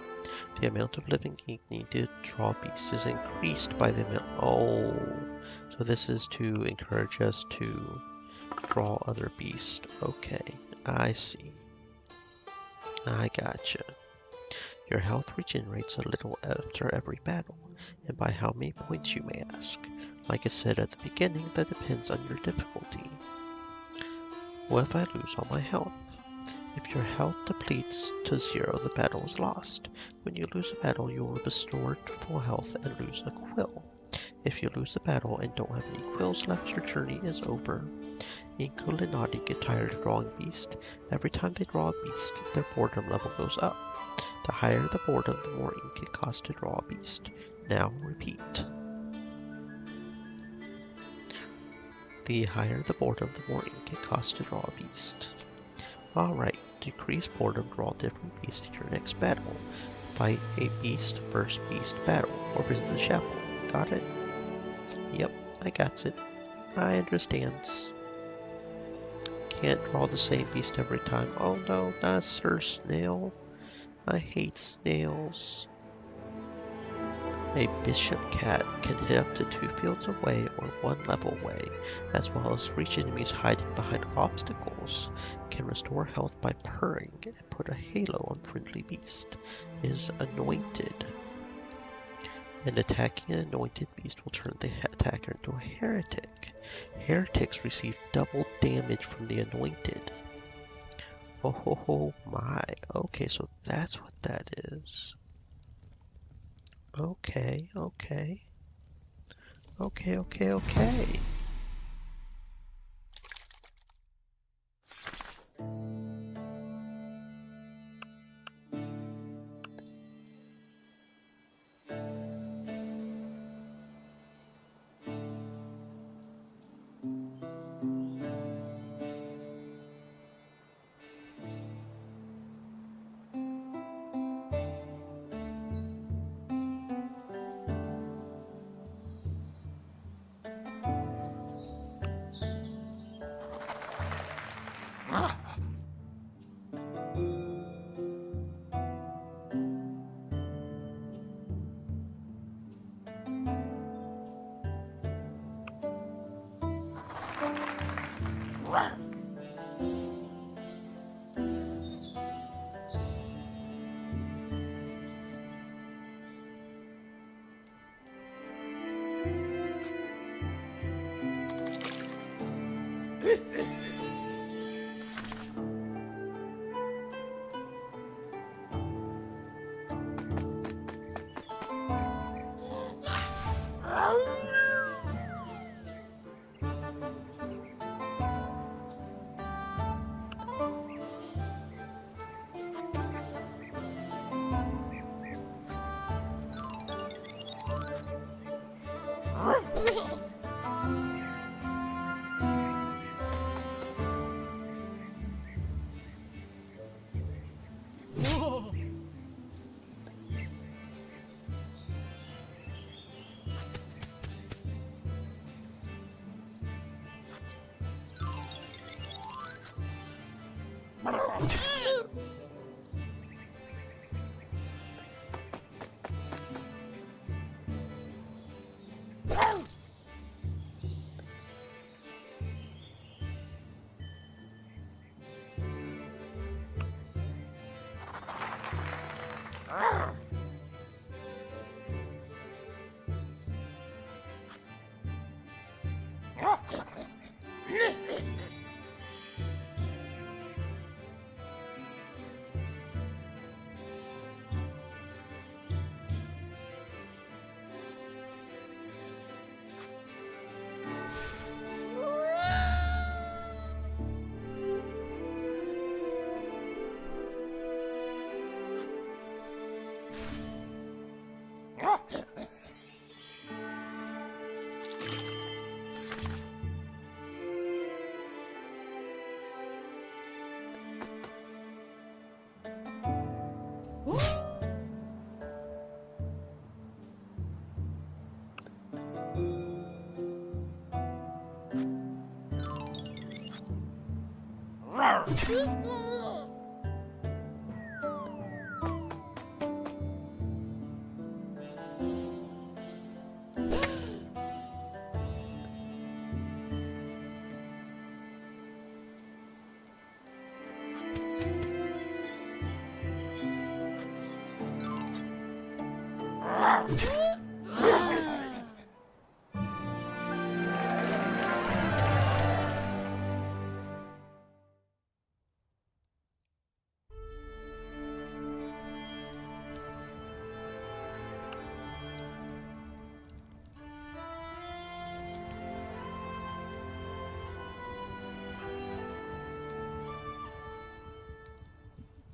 The amount of living ink needed to draw a beast is increased by the amount. Oh, so this is to encourage us to draw other beasts. Okay, I see. I gotcha. Your health regenerates a little after every battle, and by how many points you may ask. Like I said at the beginning, that depends on your difficulty. What if I lose all my health? If your health depletes to 0, the battle is lost. When you lose a battle, you will restore to full health and lose a quill. If you lose the battle and don't have any quills left, your journey is over. Inkulinati get tired of drawing beasts. Every time they draw a beast, their boredom level goes up. The higher the boredom, the more ink it costs to draw a beast. Now repeat. The higher the boredom, the more ink it costs to draw a beast. Alright, decrease boredom, draw different beasts in your next battle. Fight a beast versus beast battle, or visit the chapel. Got it? Yep, I got it. I understands. Can't draw the same beast every time. Oh no, not Sir Snail. I hate snails. A bishop cat can hit up to 2 fields away or 1 level away, as well as reach enemies hiding behind obstacles. Can restore health by purring and put a halo on friendly beast. Is anointed. And attacking an anointed beast will turn the attacker into a heretic. Heretics receive double damage from the anointed. Oh ho ho my. Okay, so that's what that is. Okay.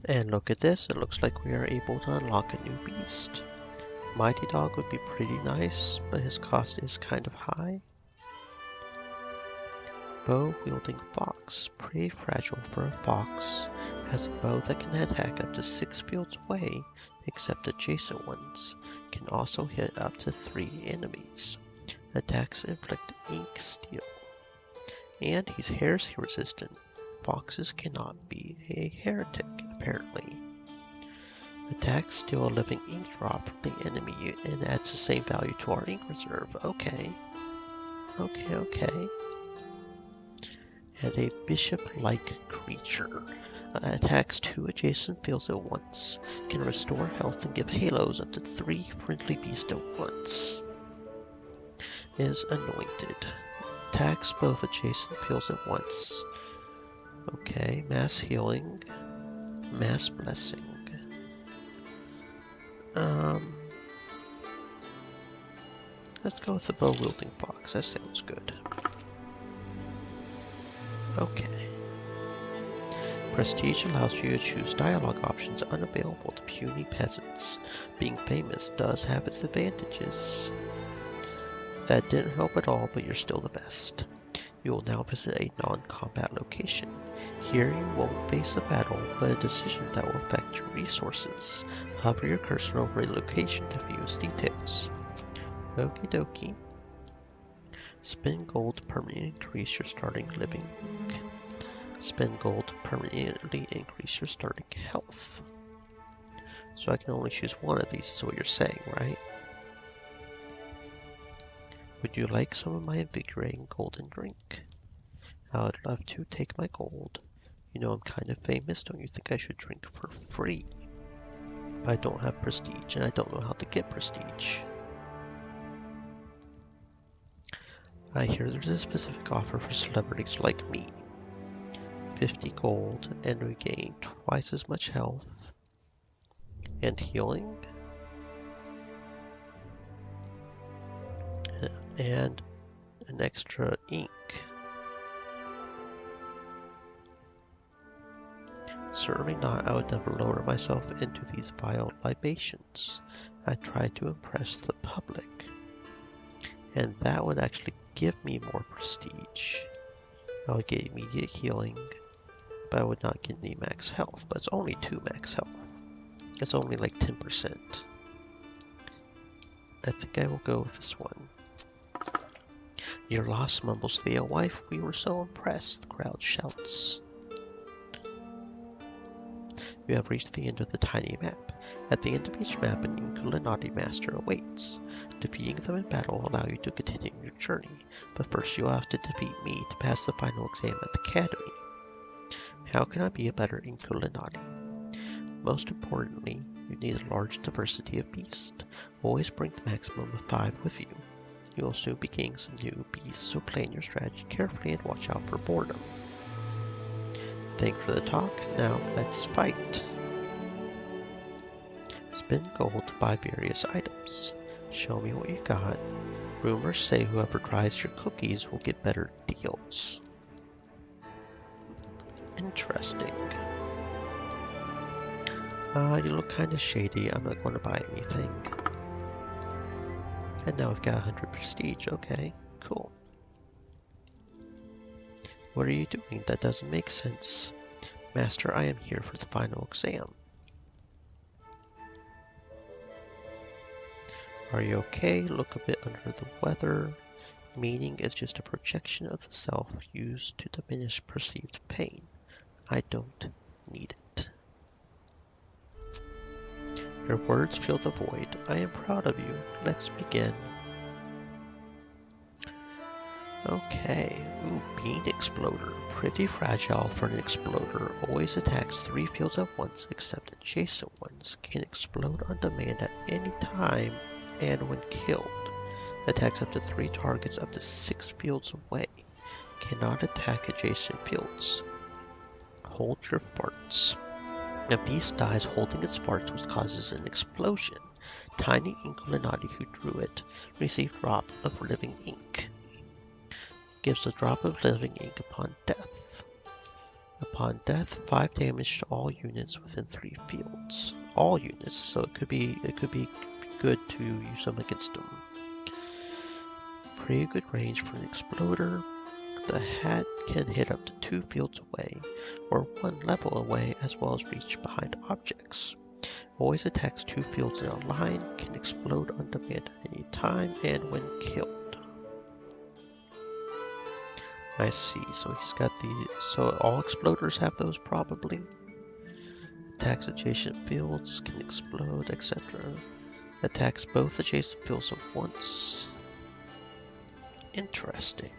And look at this, it looks like we are able to unlock a new beast. Mighty Dog would be pretty nice, but his cost is kind of high. Bow-wielding Fox, pretty fragile for a fox, has a bow that can attack up to 6 fields away, except adjacent ones, can also hit up to 3 enemies. Attacks inflict ink steel. And he's heresy resistant. Foxes cannot be a heretic, apparently. Attacks steal a living ink drop from the enemy and adds the same value to our ink reserve. Okay. Okay. And a bishop-like creature. Attacks 2 adjacent fields at once. Can restore health and give halos up to 3 friendly beasts at once. Is anointed. Attacks both adjacent fields at once. Okay, mass healing, mass blessing. Let's go with the bow-wielding fox. That sounds good. Okay. Prestige allows you to choose dialogue options unavailable to puny peasants. Being famous does have its advantages. That didn't help at all, but you're still the best. You will now visit a non-combat location. Here you won't face a battle, but a decision that will affect your resources. Hover your cursor over a location to view its details. Okie dokie. Spend gold to permanently increase your starting living week. Spend gold to permanently increase your starting health. So I can only choose one of these, is what you're saying, right? Would you like some of my invigorating golden drink? I would love to take my gold. You know I'm kind of famous, don't you think I should drink for free? But I don't have prestige, and I don't know how to get prestige. I hear there's a specific offer for celebrities like me. 50 gold, and we gain twice as much health. And healing. And an extra ink. Certainly not, I would never lower myself into these vile libations. I try to impress the public. And that would actually give me more prestige. I would get immediate healing, but I would not get any max health. But it's only 2 max health. It's only like 10%. I think I will go with this one. You're lost, mumbles the alewife. We were so impressed, the crowd shouts. You have reached the end of the tiny map. At the end of each map, an Inkulinati master awaits. Defeating them in battle will allow you to continue your journey, but first you'll have to defeat me to pass the final exam at the academy. How can I be a better Inkulinati? Most importantly, you need a large diversity of beasts. Always bring the maximum of 5 with you. You will soon be getting some new beasts, so plan your strategy carefully and watch out for boredom. Thanks for the talk, now let's fight. Spend gold to buy various items. Show me what you got. Rumors say whoever tries your cookies will get better deals. Interesting. You look kinda shady, I'm not going to buy anything. And now we've got 100 prestige, okay, cool. What are you doing? That doesn't make sense. Master, I am here for the final exam. Are you okay? Look a bit under the weather. Meaning is just a projection of the self used to diminish perceived pain. I don't need it. Your words fill the void. I am proud of you. Let's begin. Okay. Ooh, Bean Exploder. Pretty fragile for an exploder. Always attacks 3 fields at once except adjacent ones. Can explode on demand at any time and when killed. Attacks up to 3 targets up to 6 fields away. Cannot attack adjacent fields. Hold your farts. A beast dies holding its farts, which causes an explosion. Tiny Inkulinati who drew it received drop of living ink. Gives a drop of living ink upon death. Upon death, 5 damage to all units within 3 fields. All units, so it could be good to use them against them. Pretty good range for an exploder. The hat can hit up to 2 fields away, or 1 level away, as well as reach behind objects. Always attacks 2 fields in a line, can explode on demand at any time, and when killed. I see, so he's got these, so all exploders have those probably. Attacks adjacent fields, can explode, etc. Attacks both adjacent fields at once. Interesting.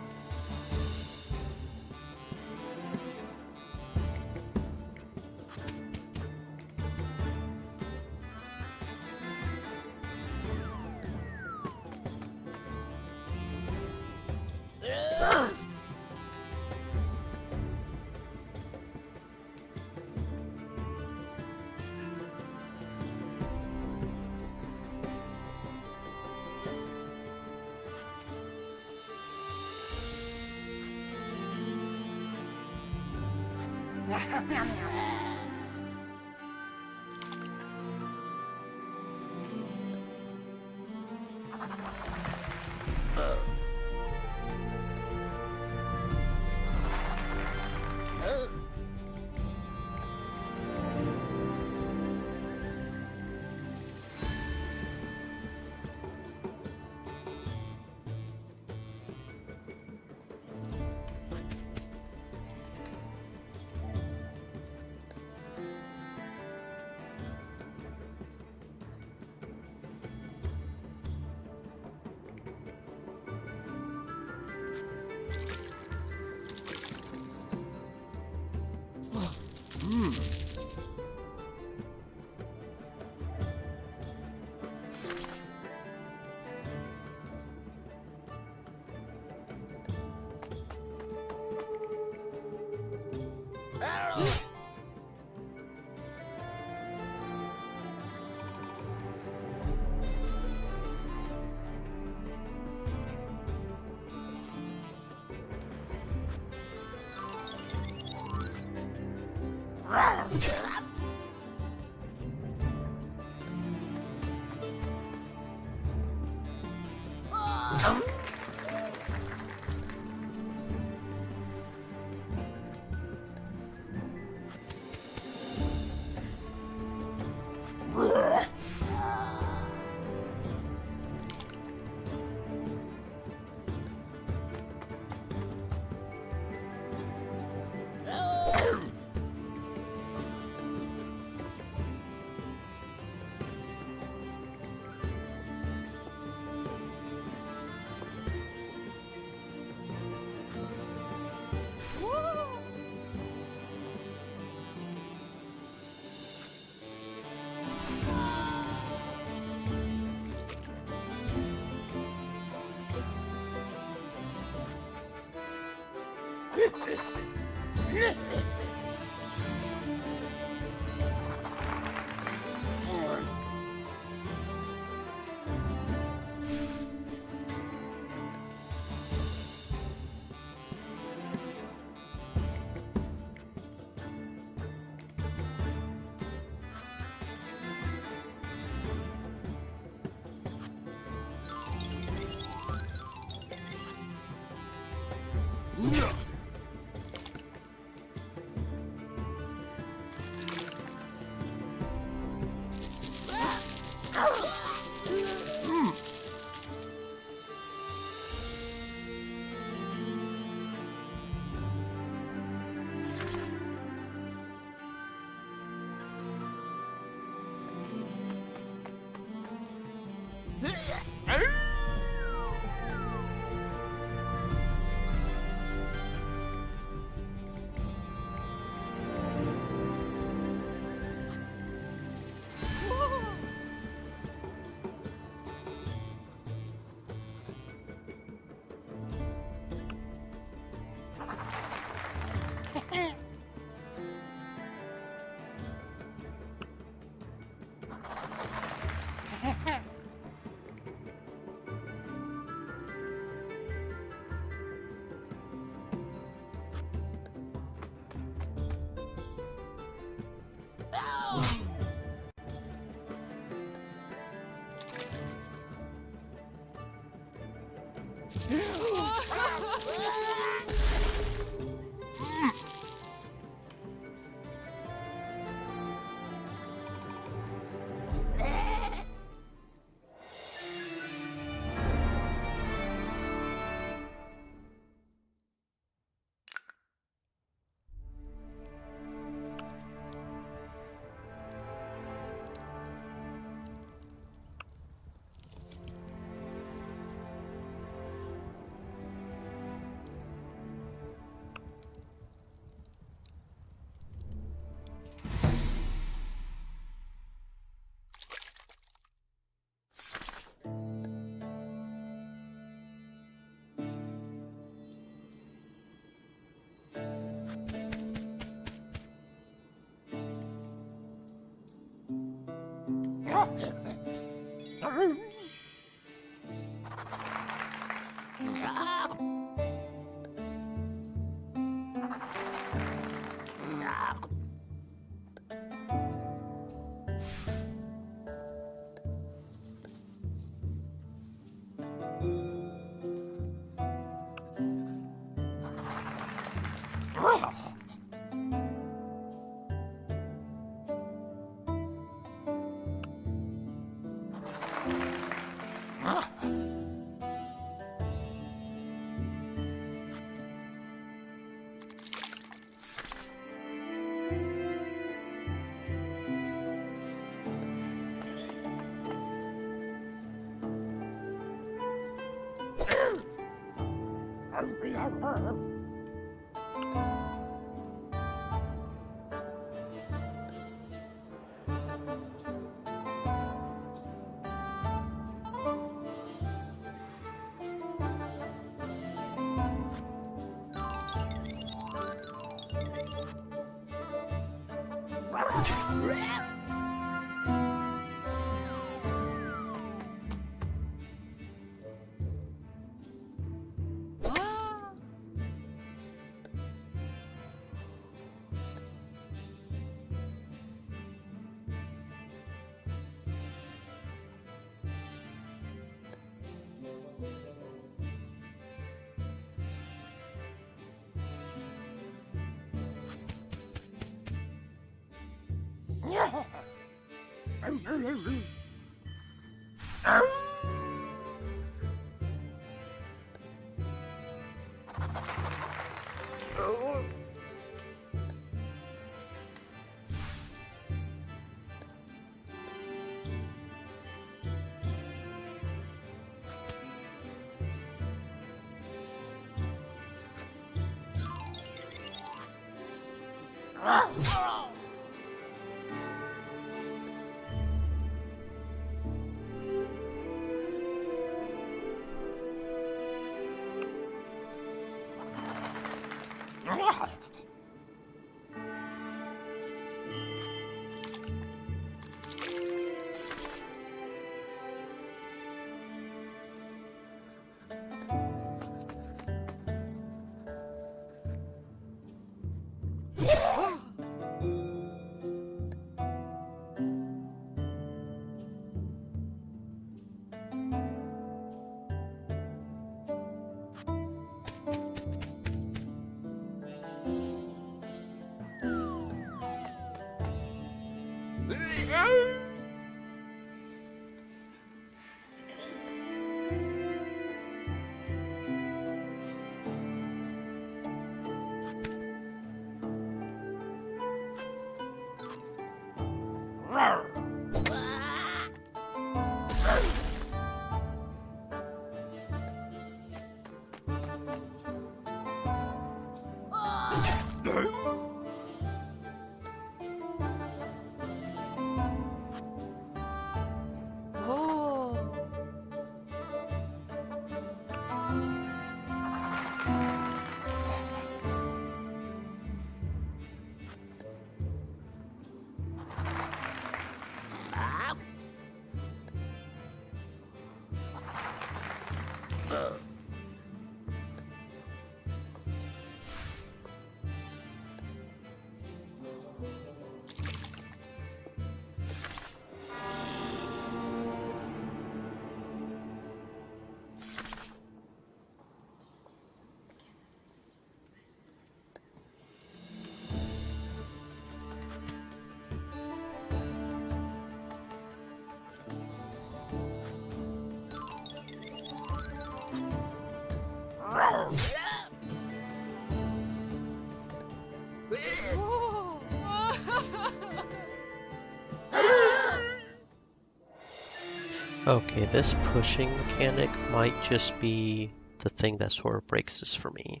Okay, this pushing mechanic might just be the thing that sort of breaks this for me.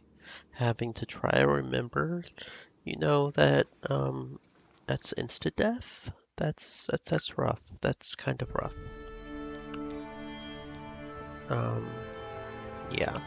Having to try to remember, that that's insta-death. That's rough. That's kind of rough. Yeah.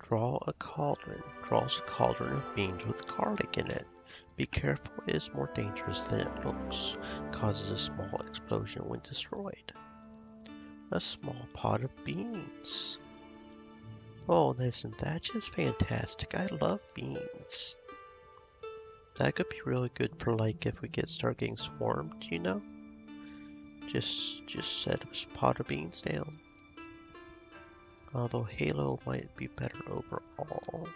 Draw a cauldron. Draws a cauldron of beans with garlic in it. Be careful, it is more dangerous than it looks. Causes a small explosion when destroyed. A small pot of beans. Oh, isn't that just fantastic? I love beans. That could be really good for like if we start getting swarmed, you know? Just set a pot of beans down. Although Halo might be better overall.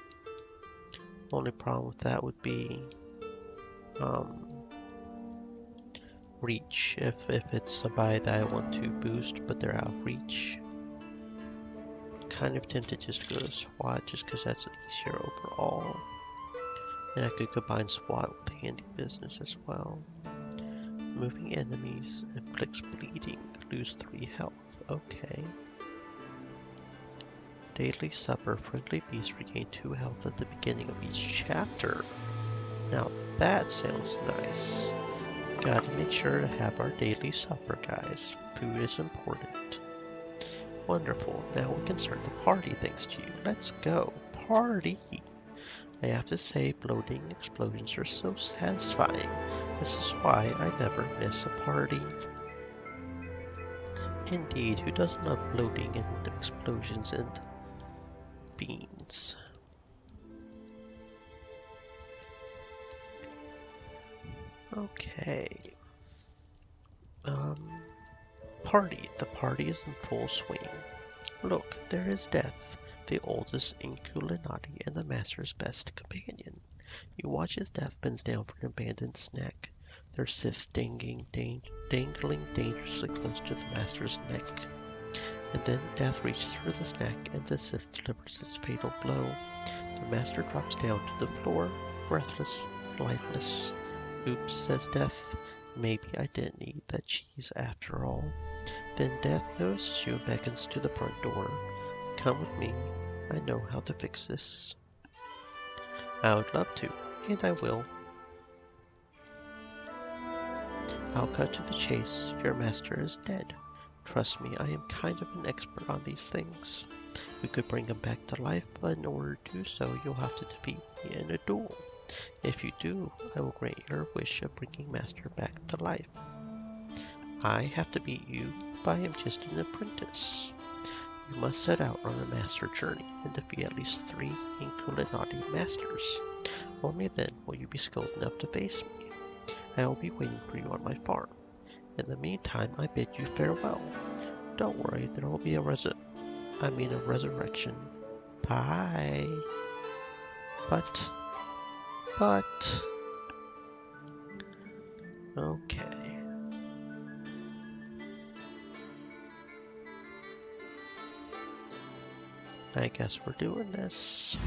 Only problem with that would be reach. If it's somebody that I want to boost but they're out of reach. Kind of tempted just to go to SWAT just because that's easier overall. And I could combine SWAT with handy business as well. Moving enemies inflicts bleeding. Lose 3 health. Okay. Daily supper. Friendly beasts regain 2 health at the beginning of each chapter. Now that sounds nice. Gotta make sure to have our daily supper, guys. Food is important. Wonderful. Now we can start the party thanks to you. Let's go. Party! I have to say, bloating explosions are so satisfying. This is why I never miss a party. Indeed, who doesn't love bloating and explosions and beans? Okay. Party. The party is in full swing. Look, there is Death, the oldest Inkulinati and the Master's best companion. You watch as Death bends down for an abandoned snack, their scythes dangling dangerously close to the Master's neck. And then Death reaches for the snack, and the scythe delivers its fatal blow. The master drops down to the floor, breathless, lifeless. Oops, says Death. Maybe I didn't need that cheese after all. Then Death notices you and beckons to the front door. Come with me. I know how to fix this. I would love to, and I will. I'll cut to the chase. Your master is dead. Trust me, I am kind of an expert on these things. We could bring him back to life, but in order to do so, you'll have to defeat me in a duel. If you do, I will grant your wish of bringing Master back to life. I have to beat you, but I am just an apprentice. You must set out on a master journey and defeat at least 3 Inkulinati masters. Only then will you be skilled enough to face me. I will be waiting for you on my farm. In the meantime, I bid you farewell. Don't worry, there will be a resurrection. Bye. But... Okay. I guess we're doing this.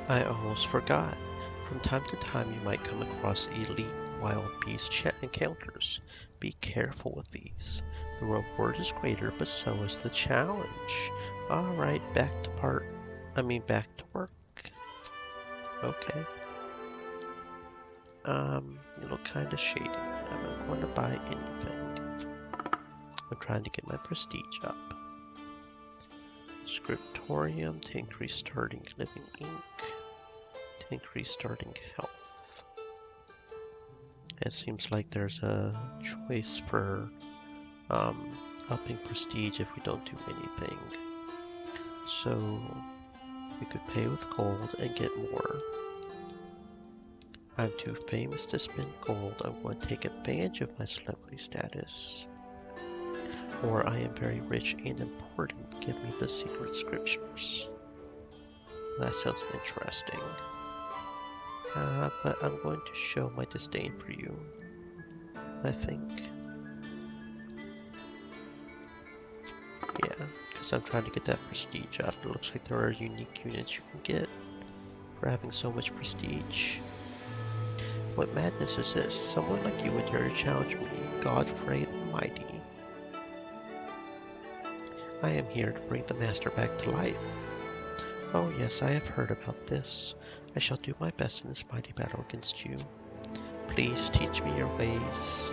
I almost forgot. From time to time you might come across elite wild beast encounters. Be careful with these. The reward is greater, but so is the challenge. Alright, back to work. Okay. You look kinda shady. I'm not going to buy anything. I'm trying to get my prestige up. Scriptorium to increase starting living ink. To increase starting health. It seems like there's a choice for upping prestige if we don't do anything. So we could pay with gold and get more. I'm too famous to spend gold. I'm going to take advantage of my celebrity status. Or I am very rich and important. Give me the secret scriptures. That sounds interesting. But I'm going to show my disdain for you, I think. Yeah, because I'm trying to get that prestige up. It looks like there are unique units you can get for having so much prestige. What madness is this? Someone like you would dare to challenge me, Godfrey Almighty. I am here to bring the Master back to life. Oh yes, I have heard about this. I shall do my best in this mighty battle against you. Please teach me your ways.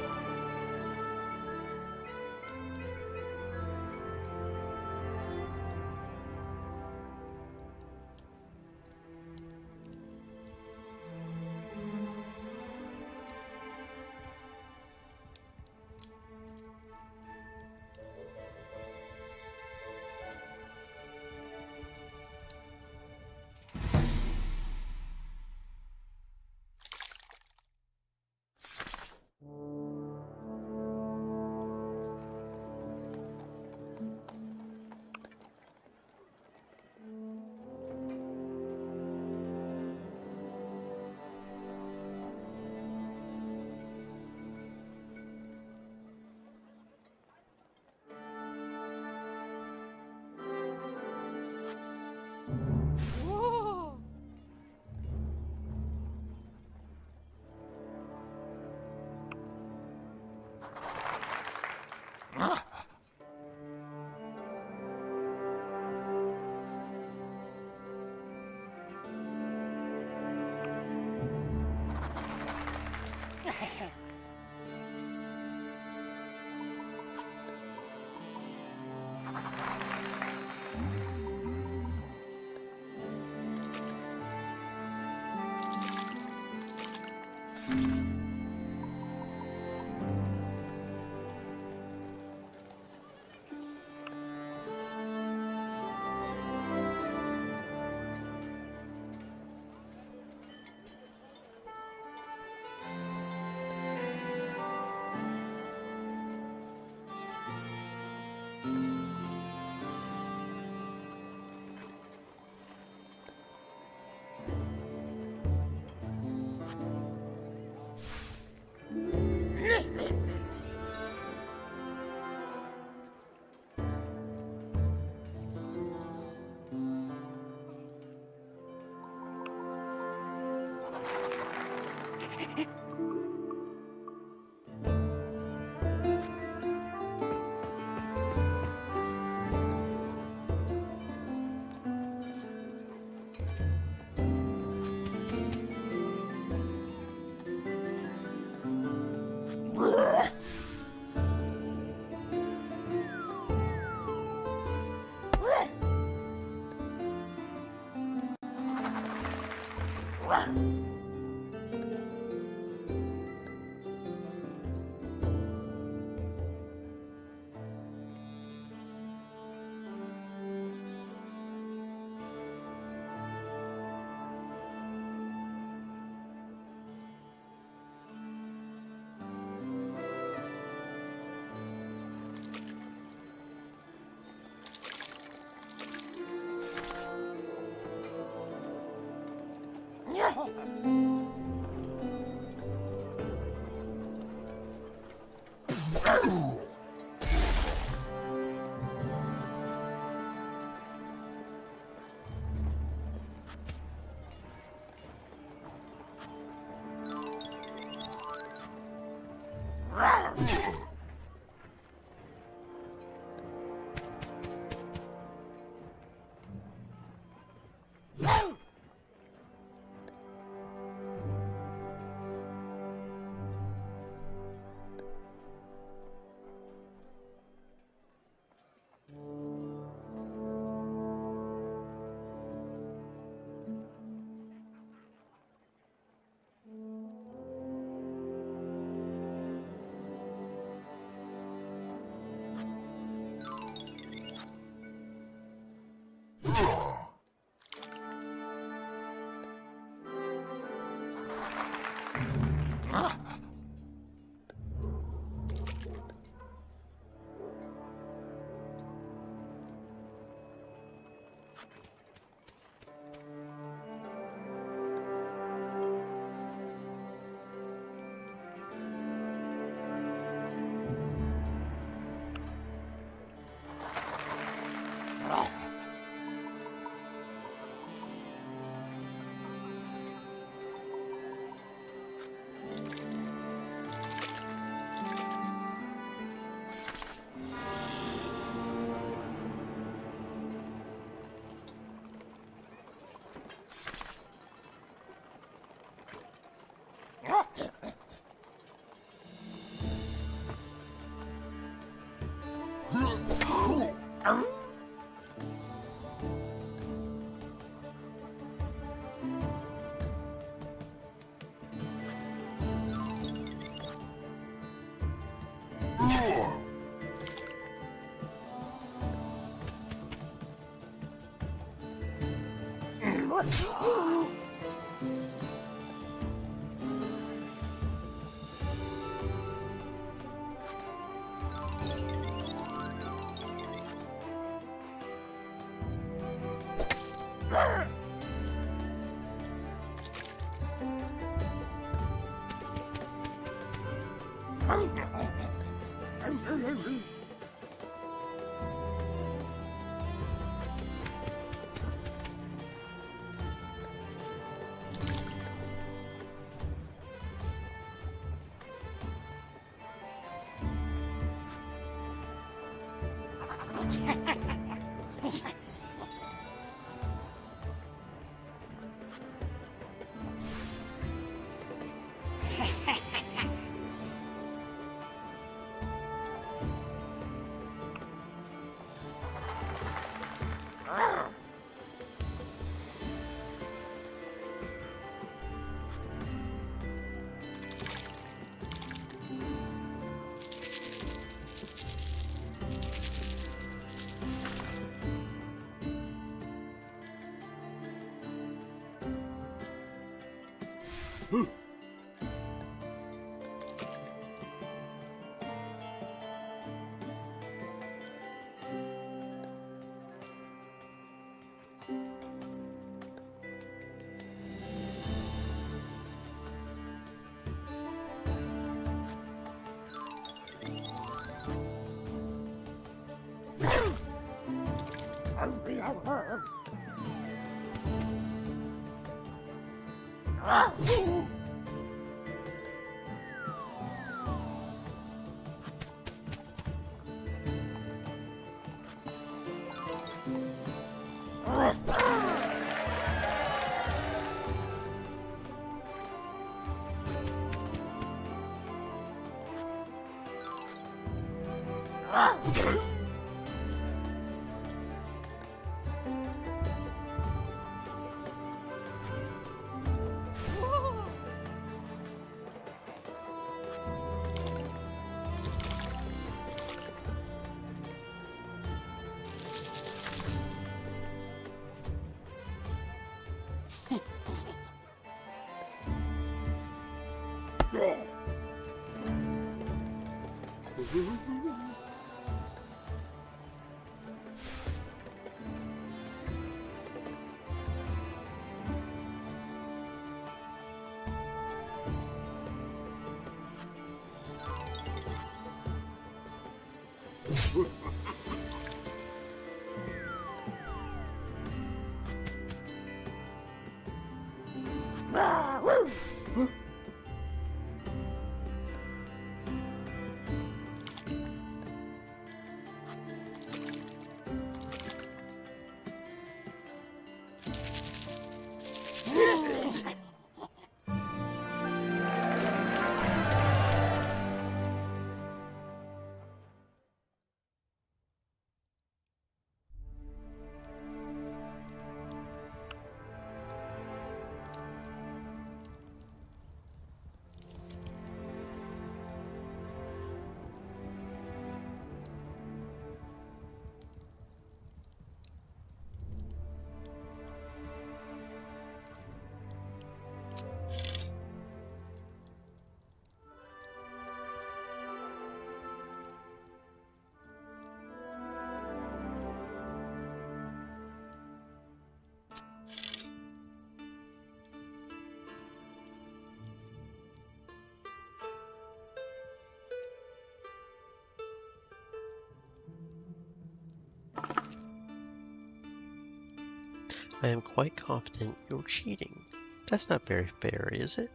I am quite confident you're cheating. That's not very fair, is it?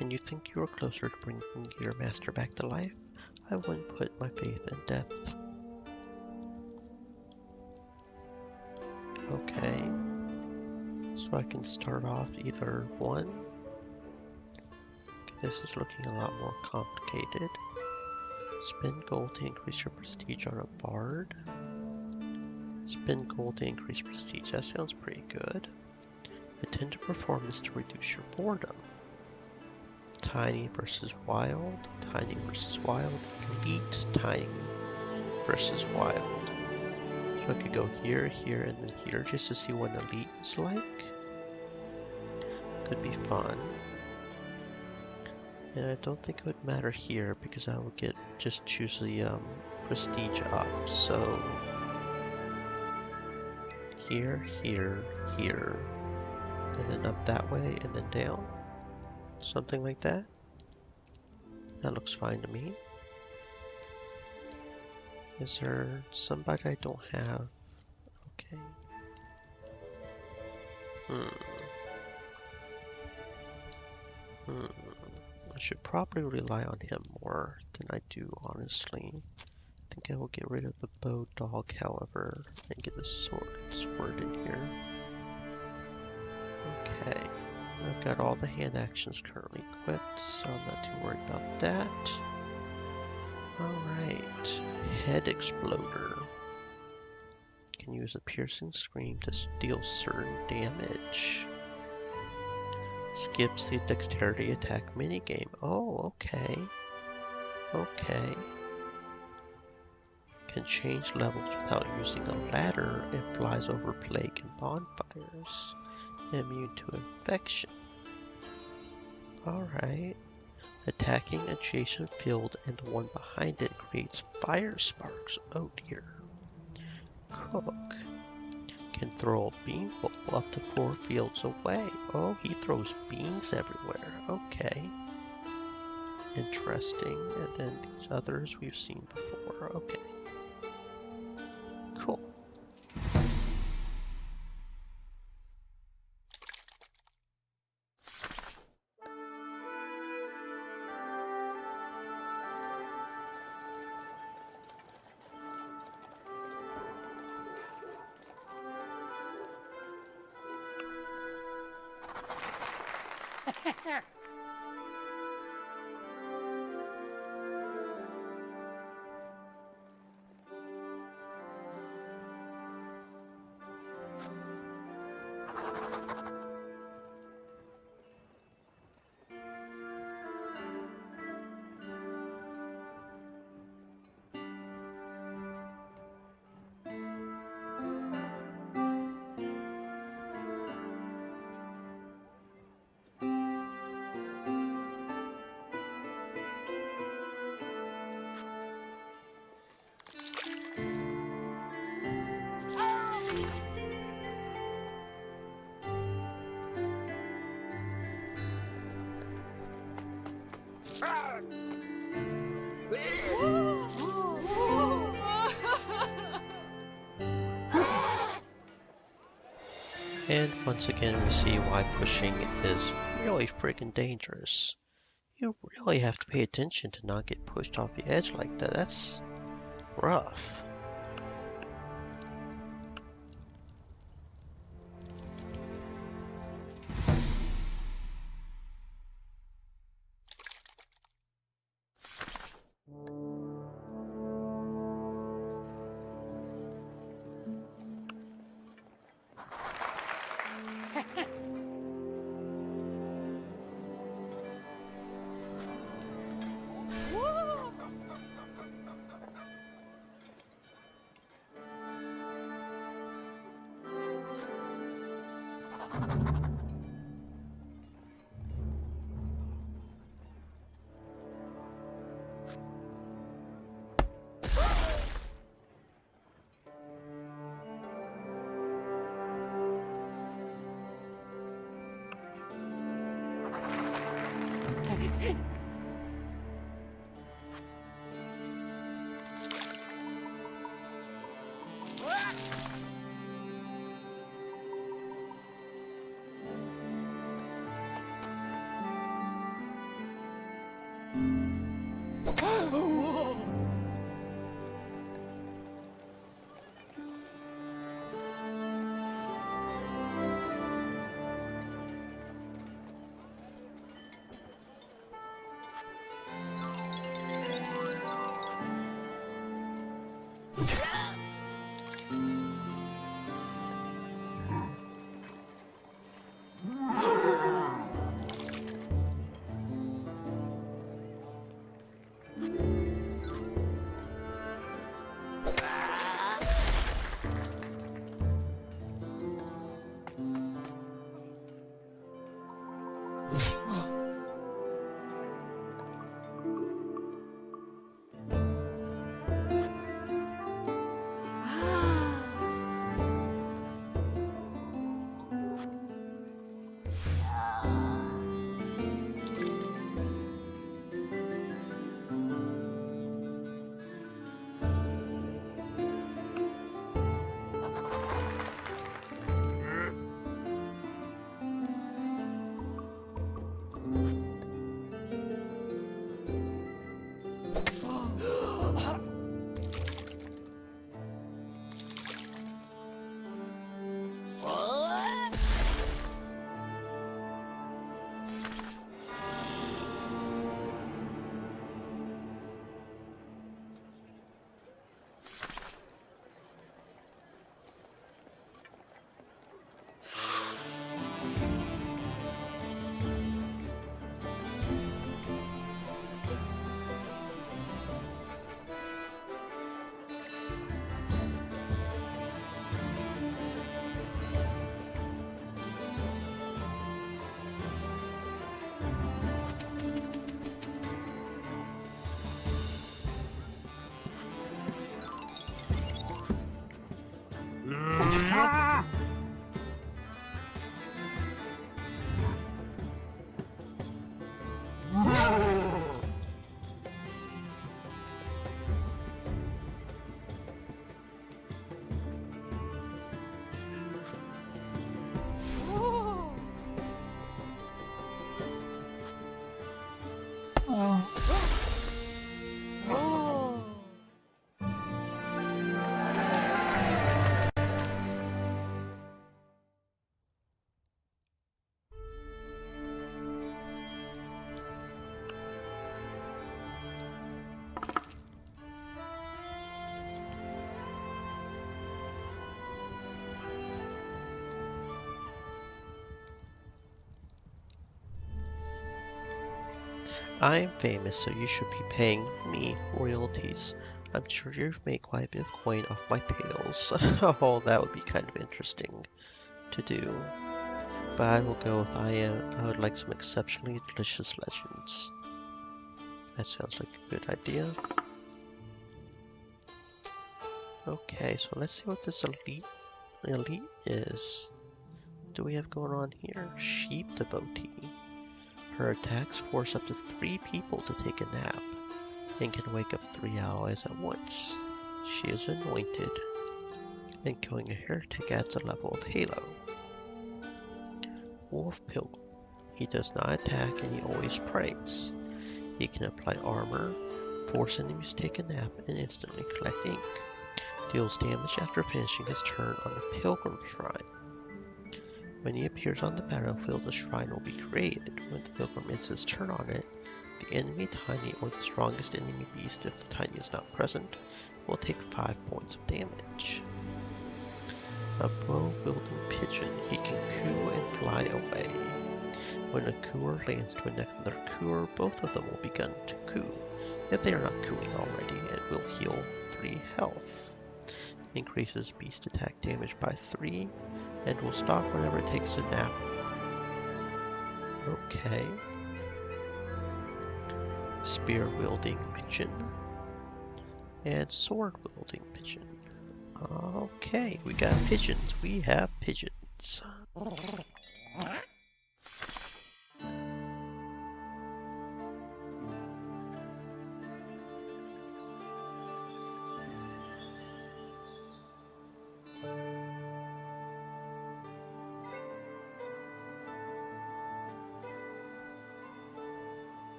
And you think you're closer to bringing your master back to life? I wouldn't put my faith in death. Okay. So I can start off either one. Okay, this is looking a lot more complicated. Spend gold to increase your prestige on a bard. Spend gold to increase prestige. That sounds pretty good. Attend to performance to reduce your boredom. Tiny versus wild. Tiny versus wild. Elite. Tiny versus wild. So I could go here, here, and then here just to see what an elite is like. Could be fun. And I don't think it would matter here because I would just choose the prestige up. So here, here, here, and then up that way and then down. Something like that. That looks fine to me. Is there somebody I don't have? Okay. I should probably rely on him more than I do, honestly. I think I will get rid of the bow dog, however, and get the sword in here. Okay. I've got all the hand actions currently equipped, so I'm not too worried about that. Alright. Head Exploder. Can use a piercing scream to deal certain damage. Skips the dexterity attack minigame. Oh, okay. Okay. Can change levels without using a ladder and flies over plague and bonfires. Immune to infection. Alright. Attacking adjacent field and the one behind it creates fire sparks. Oh dear. Cook. Can throw a bean up to 4 fields away. Oh, he throws beans everywhere. Okay. Interesting. And then these others we've seen before. Okay. Cool. And once again we see why pushing is really friggin' dangerous. You really have to pay attention to not get pushed off the edge like that. That's rough. I'm famous, so you should be paying me royalties. I'm sure you've made quite a bit of coin off my tales. Oh, that would be kind of interesting to do. But I will go with I would like some exceptionally delicious legends. That sounds like a good idea. Okay, so let's see what this elite is. What do we have going on here? Sheep devotee. Her attacks force up to 3 people to take a nap and can wake up 3 allies at once. She is anointed, and killing a heretic adds a level of halo. Wolf Pilgrim. He does not attack and he always prays. He can apply armor, force enemies to take a nap, and instantly collect ink. Deals damage after finishing his turn on the Pilgrim Shrine. When he appears on the battlefield, the shrine will be created. When the pilgrim ends his turn on it, the enemy tiny or the strongest enemy beast, if the tiny is not present, will take 5 points of damage. A bow-wielding pigeon, he can coo and fly away. When a cooer lands to another cooer, both of them will begin to coo. If they are not cooing already, it will heal 3 health. Increases beast attack damage by 3, and will stop whenever it takes a nap. Okay. Spear-wielding pigeon. And sword-wielding pigeon. Okay, we got pigeons. We have pigeons.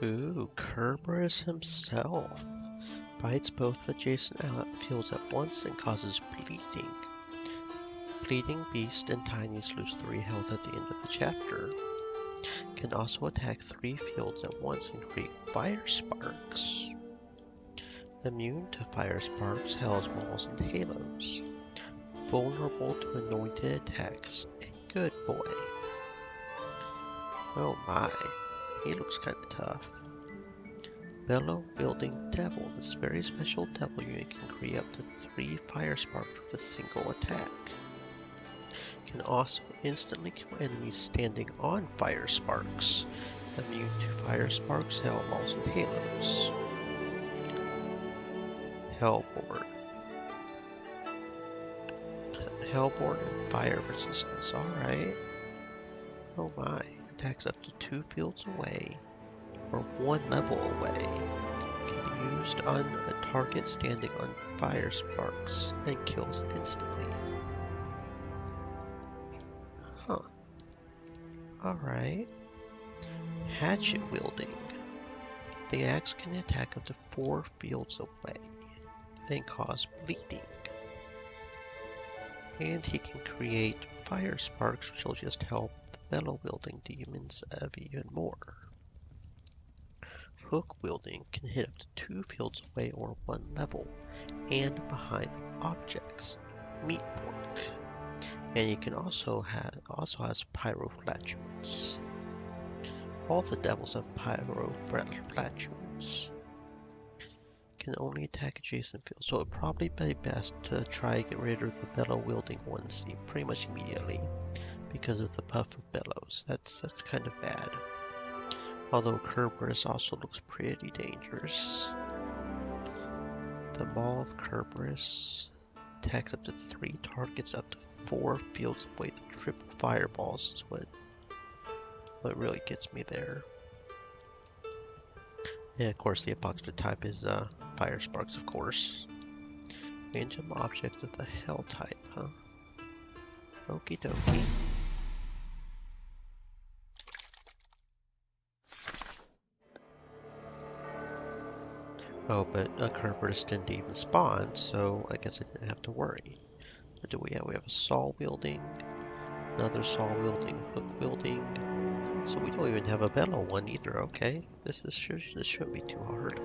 Ooh, Kerberos himself bites both adjacent fields at once and causes bleeding. Bleeding Beast and Tinies lose 3 health at the end of the chapter. Can also attack 3 fields at once and create fire sparks. Immune to fire sparks, hells balls, and halos. Vulnerable to anointed attacks. A good boy. Oh my, he looks kinda tough. Bellow Wielding Devil. This very special devil unit can create up to 3 fire sparks with a single attack. Can also instantly kill enemies standing on fire sparks. Immune to fire sparks, hell balls, and halos. Hellboard. Hellboard and fire resistance. Alright. Oh my. Attacks up to 2 fields away, or 1 level away. Can be used on a target standing on fire sparks and kills instantly. Huh. Alright. Hatchet wielding. The axe can attack up to 4 fields away and cause bleeding. And he can create fire sparks, which will just help the bellow wielding demons even more. Hook wielding can hit up to 2 fields away or 1 level and behind objects. Meat fork. And he can also has pyroflatulence. All the devils have pyroflatulence. Can only attack adjacent fields, so it would probably be best to try and get rid of the bellow wielding ones pretty much immediately because of the puff of bellows. That's kind of bad. Although Kerberos also looks pretty dangerous. The Maw of Kerberos attacks up to 3 targets up to 4 fields away. The triple fireballs is what really gets me there. And of course the apocalyptic type is fire sparks, of course. Random object with the hell type, huh? Okie dokie. Oh, but a Kerberos didn't even spawn, so I guess I didn't have to worry. What do we have? We have a saw wielding, another saw wielding, hook wielding. So we don't even have a bellow one either. Okay, this shouldn't be too hard.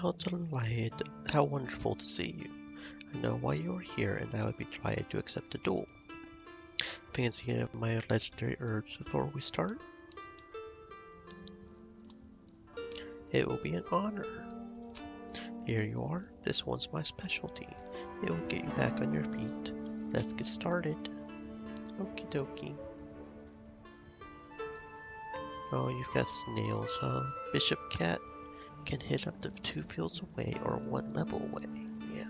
How delighted, how wonderful to see you. I know why you are here, and I would be delighted to accept a duel. Fancy any of my legendary herbs before we start? It will be an honor. Here you are. This one's my specialty. It will get you back on your feet. Let's get started. Okie dokie. Oh, you've got snails, huh? Bishop Cat can hit up to 2 fields away or 1 level away. Yeah,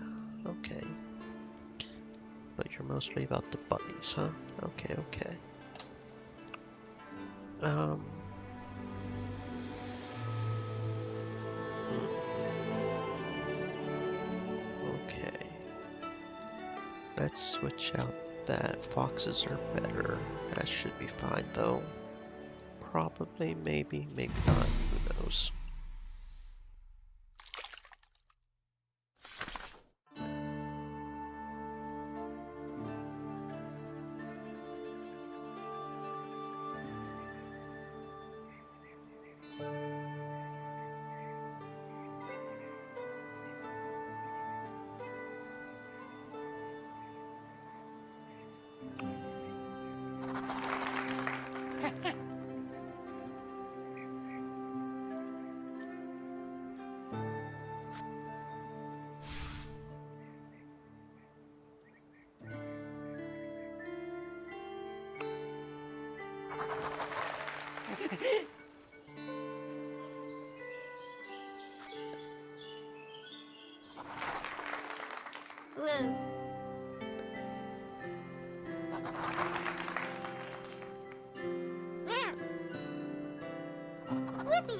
okay. But you're mostly about the bunnies, huh? Okay, okay. Okay. Let's switch out that. Foxes are better. That should be fine, though. Probably, maybe, maybe not. Who knows? Woo. Whoopee.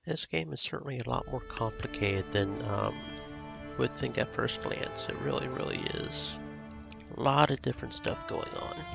This game is certainly a lot more complicated than you would think at first glance. It really, really is. A lot of different stuff going on.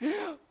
Oh.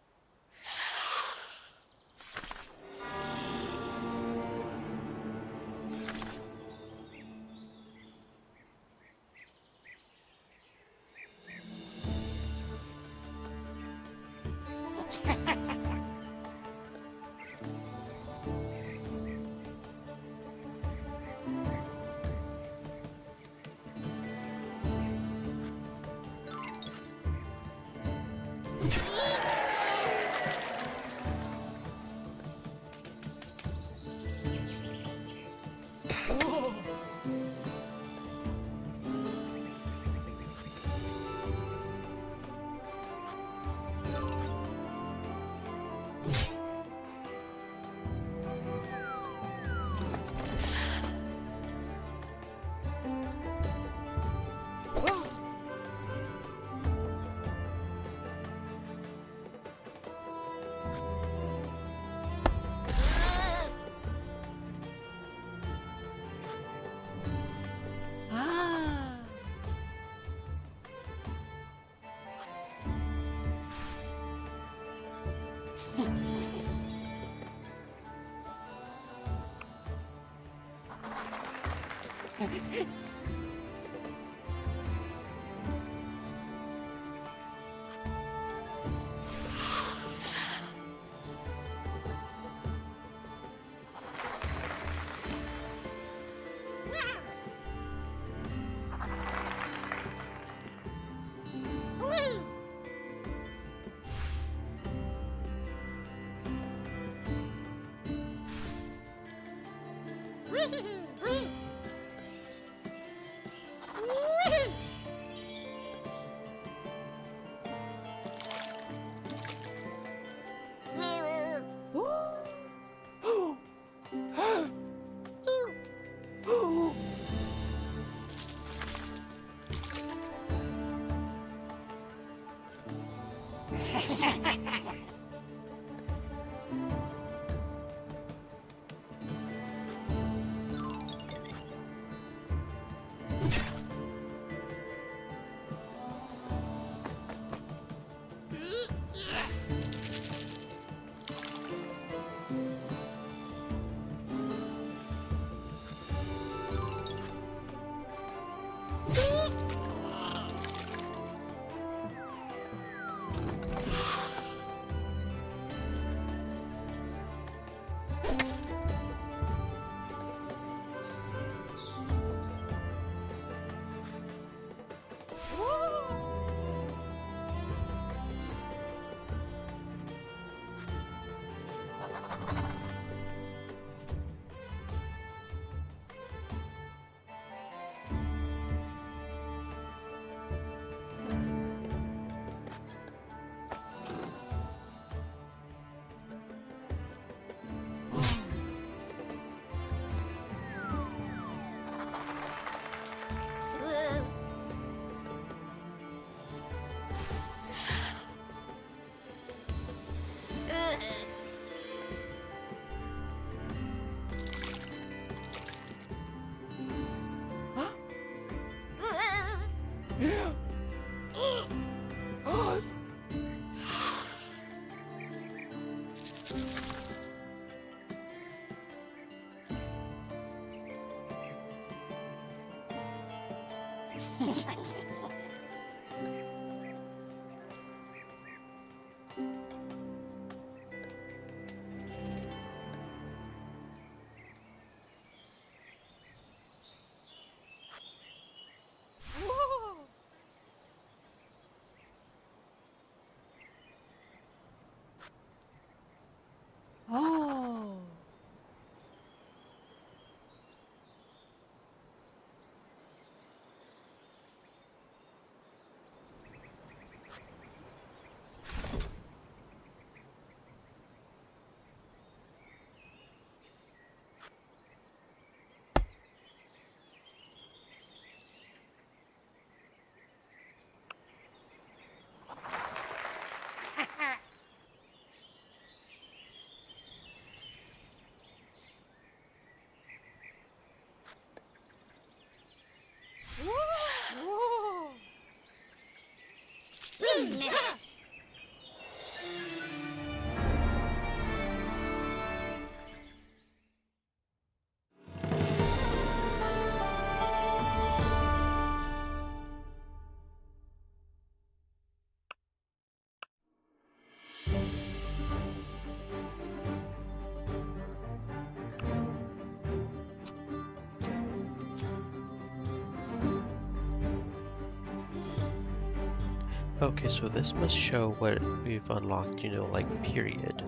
Okay, so this must show what we've unlocked, you know, like period.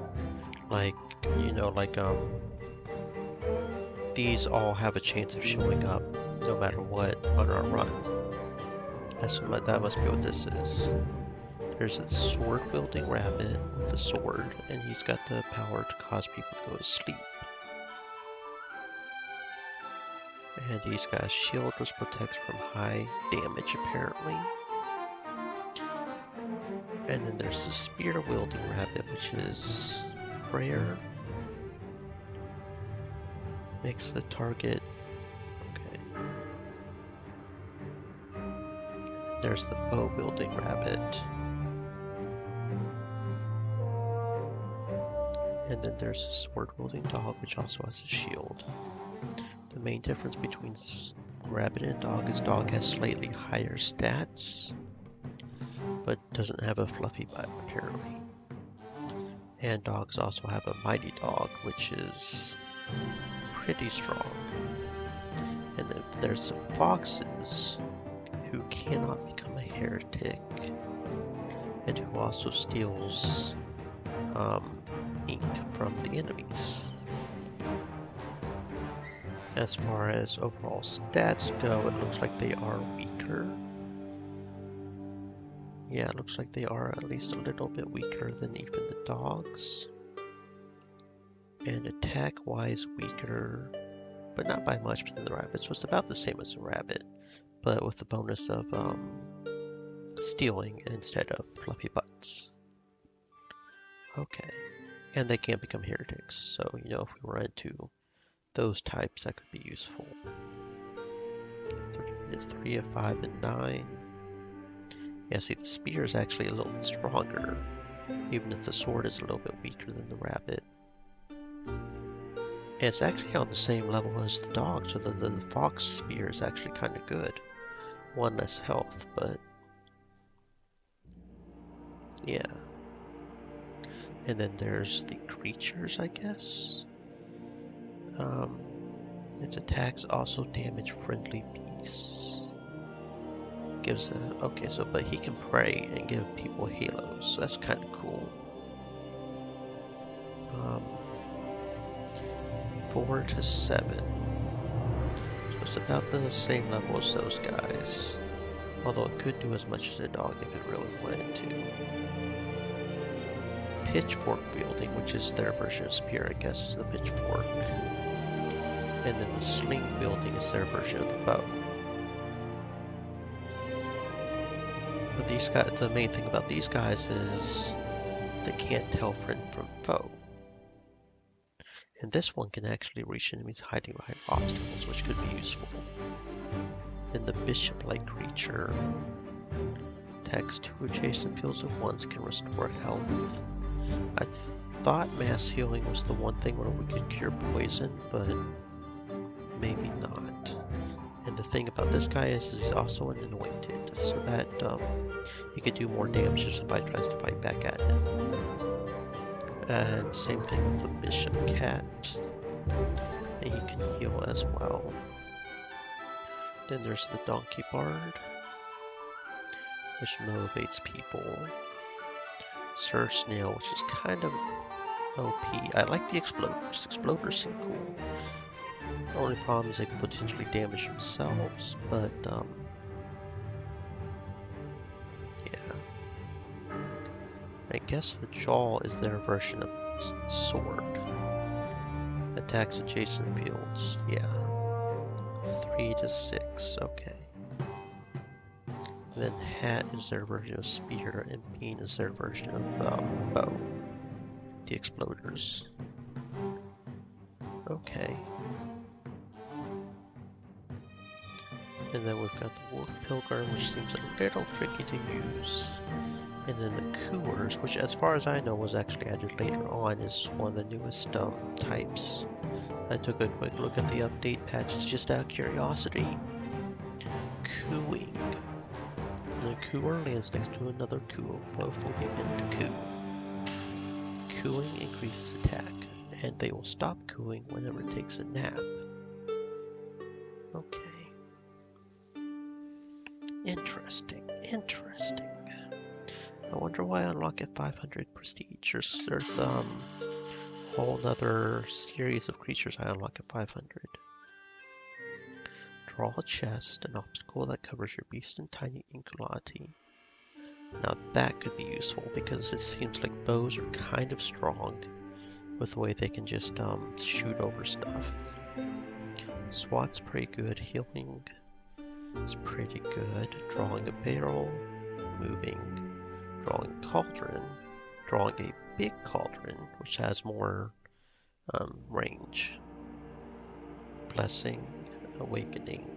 Like, you know, like these all have a chance of showing up no matter what on our run. That must be what this is. There's a sword wielding rabbit with a sword, and he's got the power to cause people to go to sleep. And he's got a shield which protects from high damage apparently. And then there's the spear wielding rabbit, which is prayer. Makes the target. Okay. There's the bow wielding rabbit. And then there's the sword wielding dog, which also has a shield. The main difference between rabbit and dog has slightly higher stats, but doesn't have a fluffy butt apparently. And dogs also have a mighty dog, which is pretty strong. And then there's the foxes, who cannot become a heretic, and who also steals ink from the enemies. As far as overall stats go, it looks like they are weaker. Yeah, it looks like they are at least a little bit weaker than even the dogs. And attack-wise weaker, but not by much than the rabbit. So it's about the same as the rabbit, but with the bonus of stealing instead of fluffy butts. Okay. And they can't become heretics, so, you know, if we run into those types, that could be useful. 3 of 5 and 9. Yeah, see, the spear is actually a little bit stronger, even if the sword is a little bit weaker than the rabbit. And it's actually on the same level as the dog, so the fox spear is actually kind of good. 1 less health, but yeah. And then there's the creatures, I guess. Its attacks also damage friendly beasts. Gives a, okay, so but he can pray and give people halos, so that's kind of cool. 4 to 7. So it's about the same level as those guys. Although it could do as much as a dog if it really wanted to. Pitchfork wielding, which is their version of spear, I guess, is the pitchfork. And then the sling wielding is their version of the bow. But these guys, the main thing about these guys is they can't tell friend from foe. And this one can actually reach enemies hiding behind obstacles, which could be useful. Then the bishop-like creature attacks 2 adjacent fields at once, can restore health. I thought mass healing was the one thing where we could cure poison, but maybe not. And the thing about this guy is he's also an anointed, so that he could do more damage if somebody tries to fight back at him. And same thing with the bishop cat. And he can heal as well. Then there's the donkey bard, which motivates people. Sir Snail, which is kind of OP. I like the exploders. Exploders seem cool. The only problem is they can potentially damage themselves, but yeah. I guess the jaw is their version of sword. Attacks adjacent fields, yeah. 3 to 6, okay. And then hat is their version of spear, and bean is their version of bow. The exploders. Okay. And then we've got the wolf pilgrim, which seems a little tricky to use. And then the cooers, which as far as I know was actually added later on, is one of the newest types. I took a quick look at the update patches just out of curiosity. Cooing. When a cooer lands next to another cooer, both will begin to coo. Cooing increases attack, and they will stop cooing whenever it takes a nap. Okay. Interesting, interesting. I wonder why I unlock at 500 prestige. There's a whole nother series of creatures I unlock at 500. Draw a chest, an obstacle that covers your beast and tiny Inkulinati. Now that could be useful because it seems like bows are kind of strong with the way they can just shoot over stuff. SWAT's pretty good. Healing is pretty good. Drawing a barrel, moving, drawing cauldron, drawing a big cauldron, which has more range. Blessing, awakening,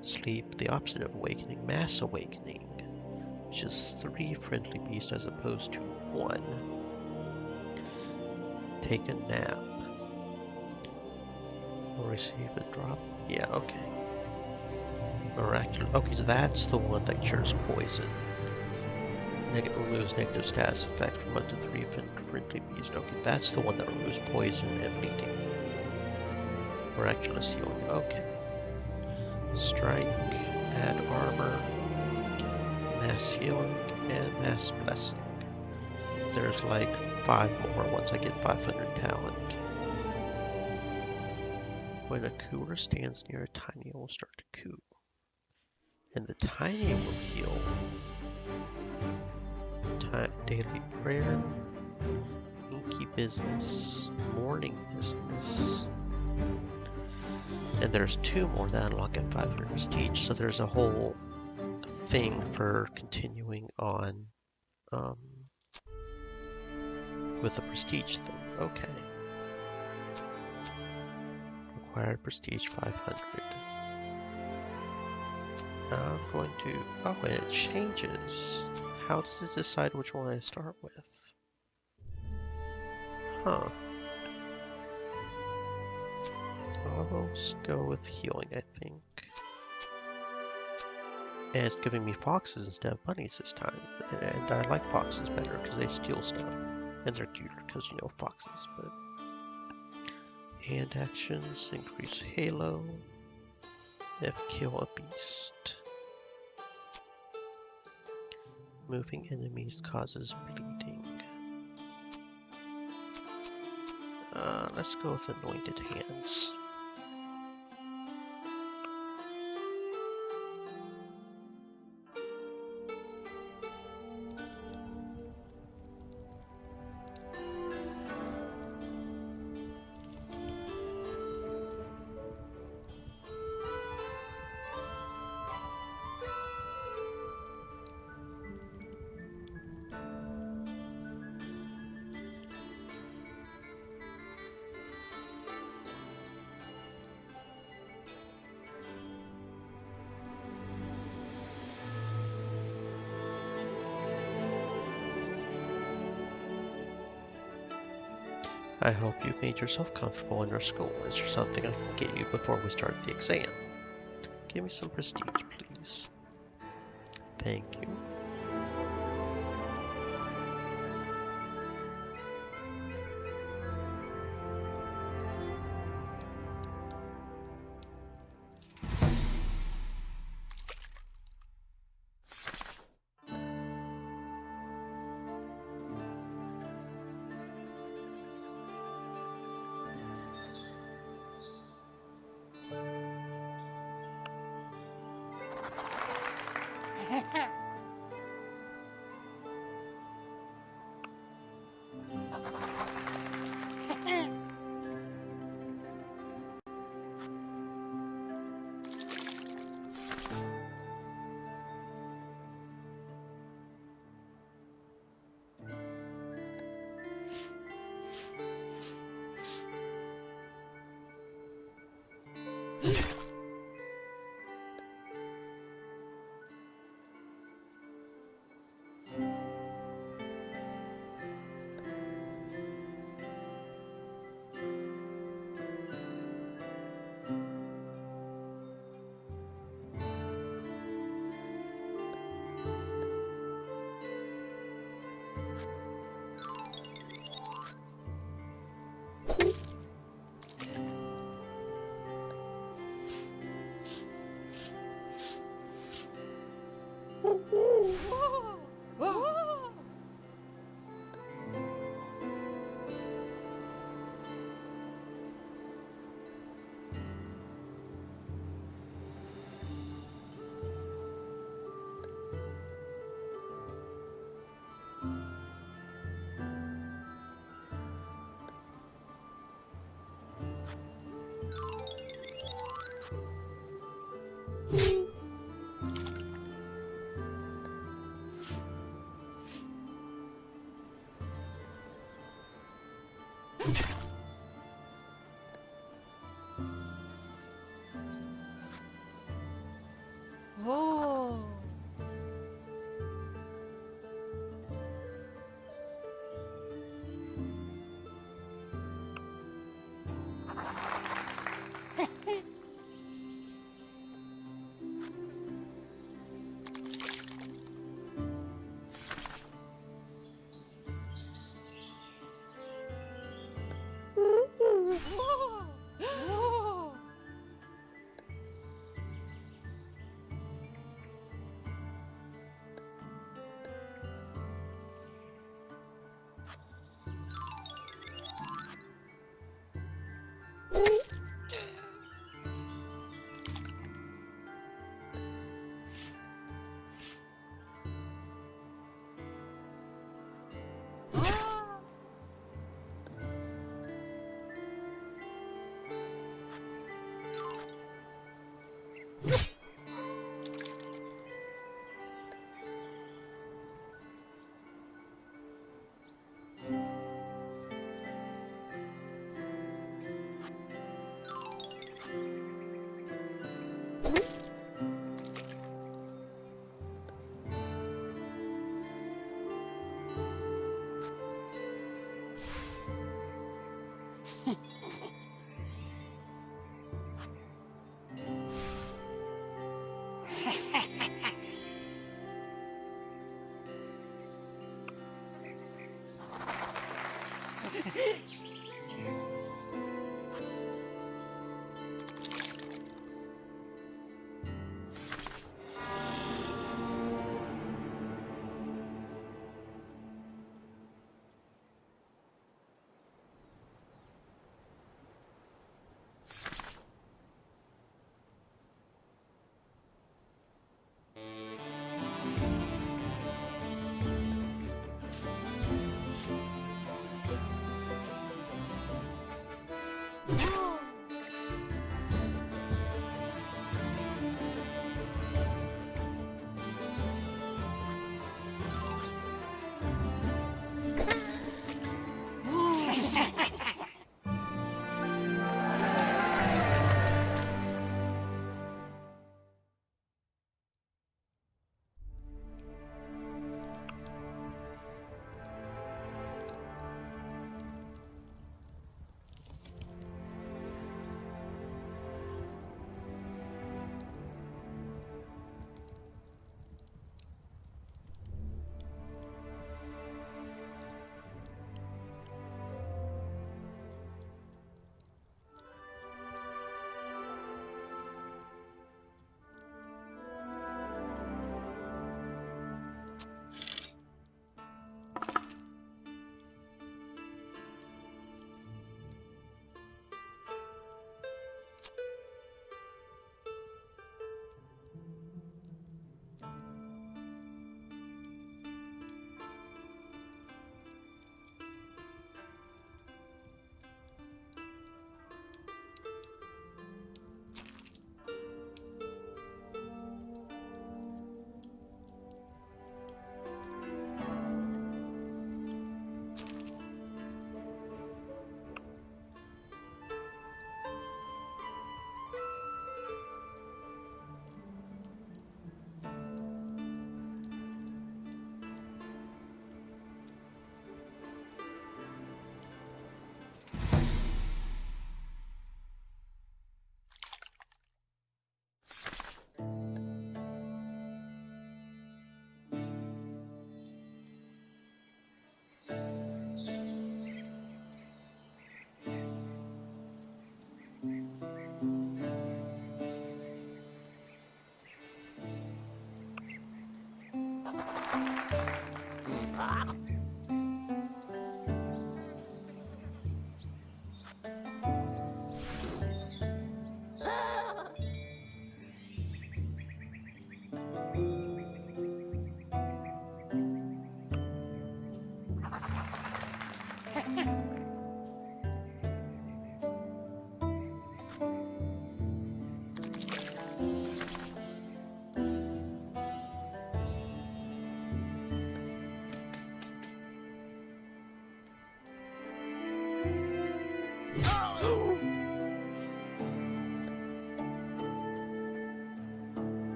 sleep, the opposite of awakening, mass awakening, which is 3 friendly beasts as opposed to 1. Take a nap. Or receive a drop. Yeah, okay. Miraculous. Okay, so that's the one that cures poison. Removes negative status effect from up to 3 friendly beasts. Okay, that's the one that removes poison and bleeding. Miraculous healing. Okay. Strike, add armor, mass healing, and mass blessing. There's like 5 more once I get 500 talent. When a cooler stands near a tiny, it will start to coo. And the tiny will heal. Daily prayer, inky business, morning business. And there's 2 more that unlock at 500 prestige, so there's a whole thing for continuing on with the prestige thing. Okay. Required prestige 500. Now I'm going to... Oh, and it changes. How does it decide which one I start with? Huh. I'll just go with healing, I think. And it's giving me foxes instead of bunnies this time. And I like foxes better because they steal stuff. And they're cuter because, you know, foxes. But hand actions, increase halo. F kill a beast. Moving enemies causes bleeding. Let's go with anointed hands. I hope you've made yourself comfortable in your school. Is there something I can get you before we start the exam? Give me some prestige, please. Thank you. Oh. Oh.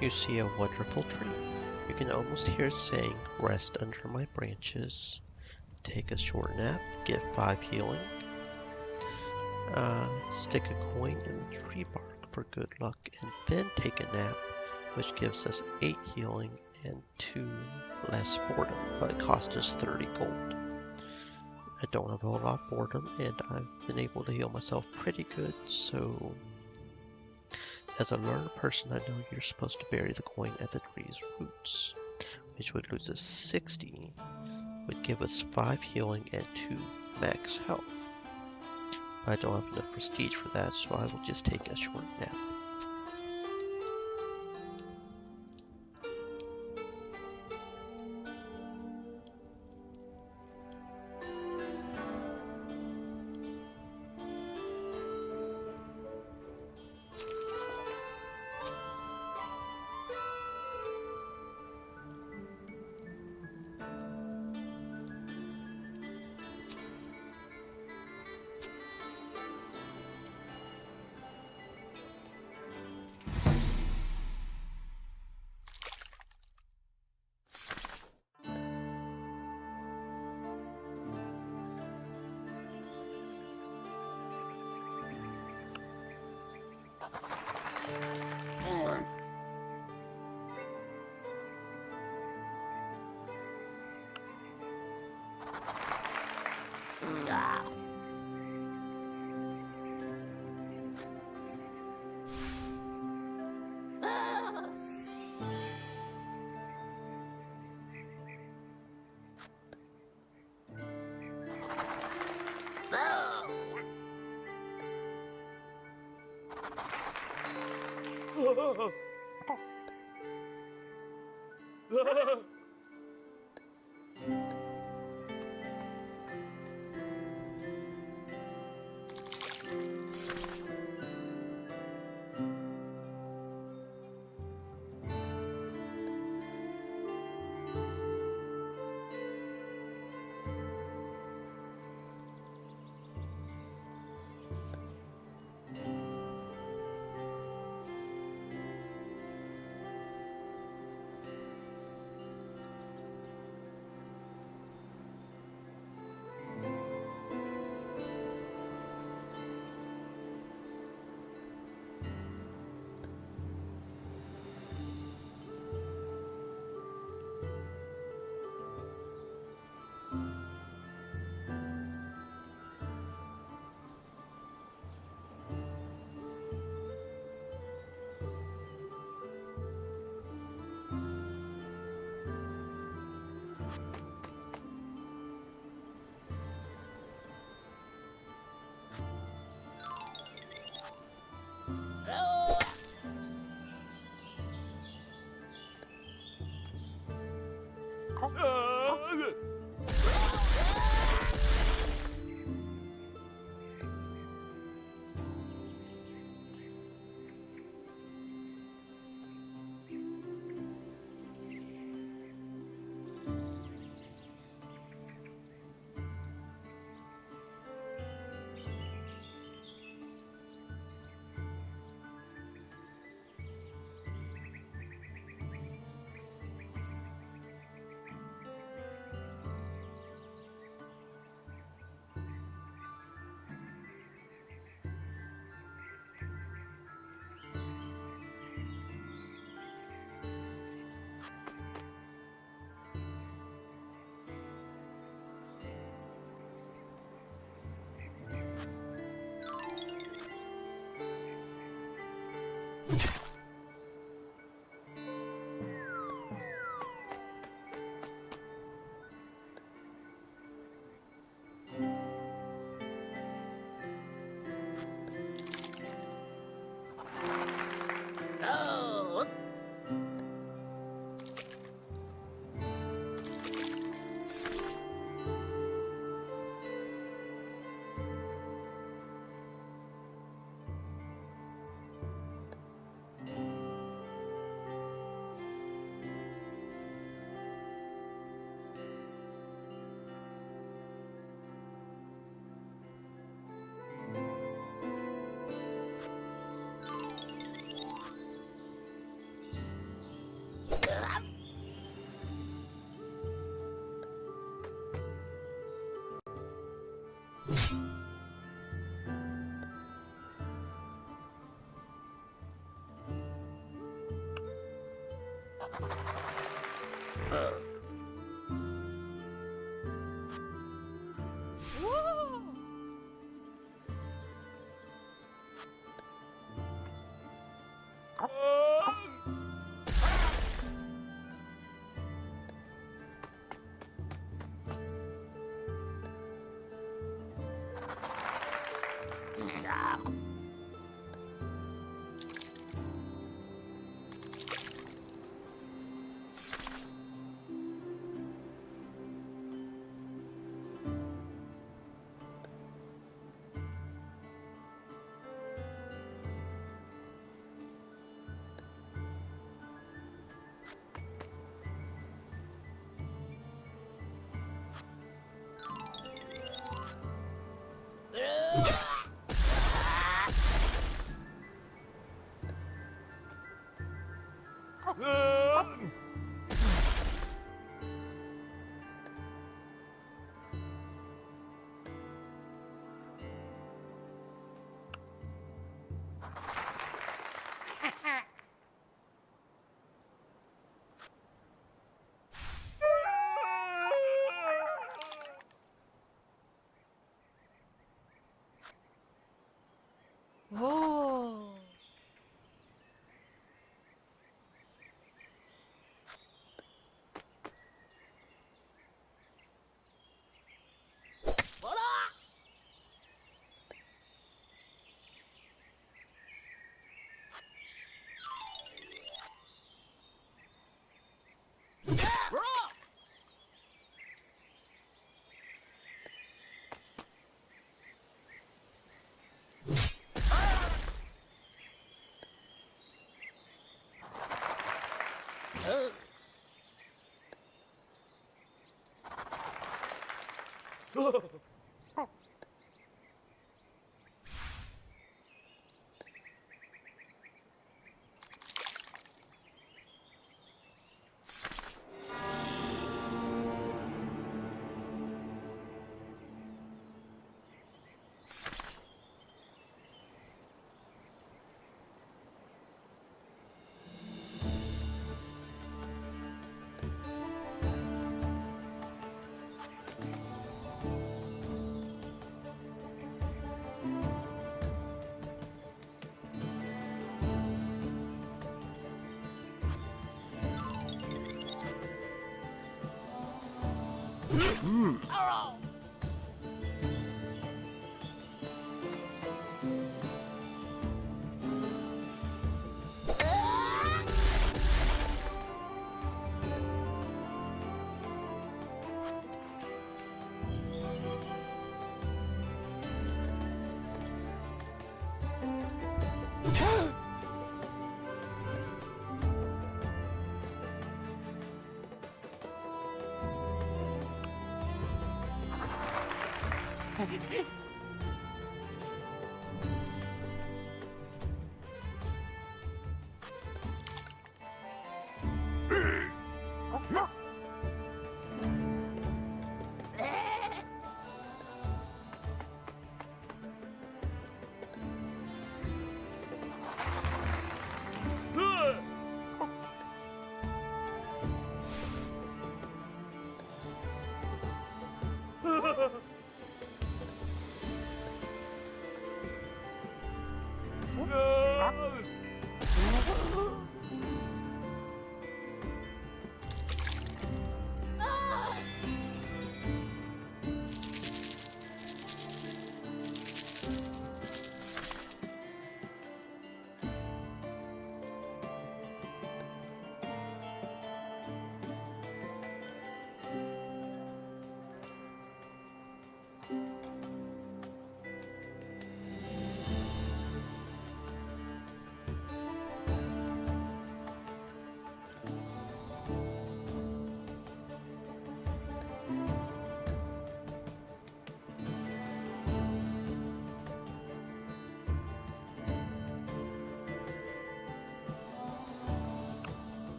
You see a wonderful tree. You can almost hear it saying, "Rest under my branches." Take a short nap, get 5 healing. Stick a coin in the tree bark for good luck, and then take a nap, which gives us 8 healing and 2 less boredom, but it costs us 30 gold. I don't have a whole lot of boredom, and I've been able to heal myself pretty good, so as a learned person, I know you're supposed to bury the coin at the tree's roots, which would lose us 60, would give us 5 healing and 2 max health. But I don't have enough prestige for that, so I will just take a short nap. Whoa! Whoa!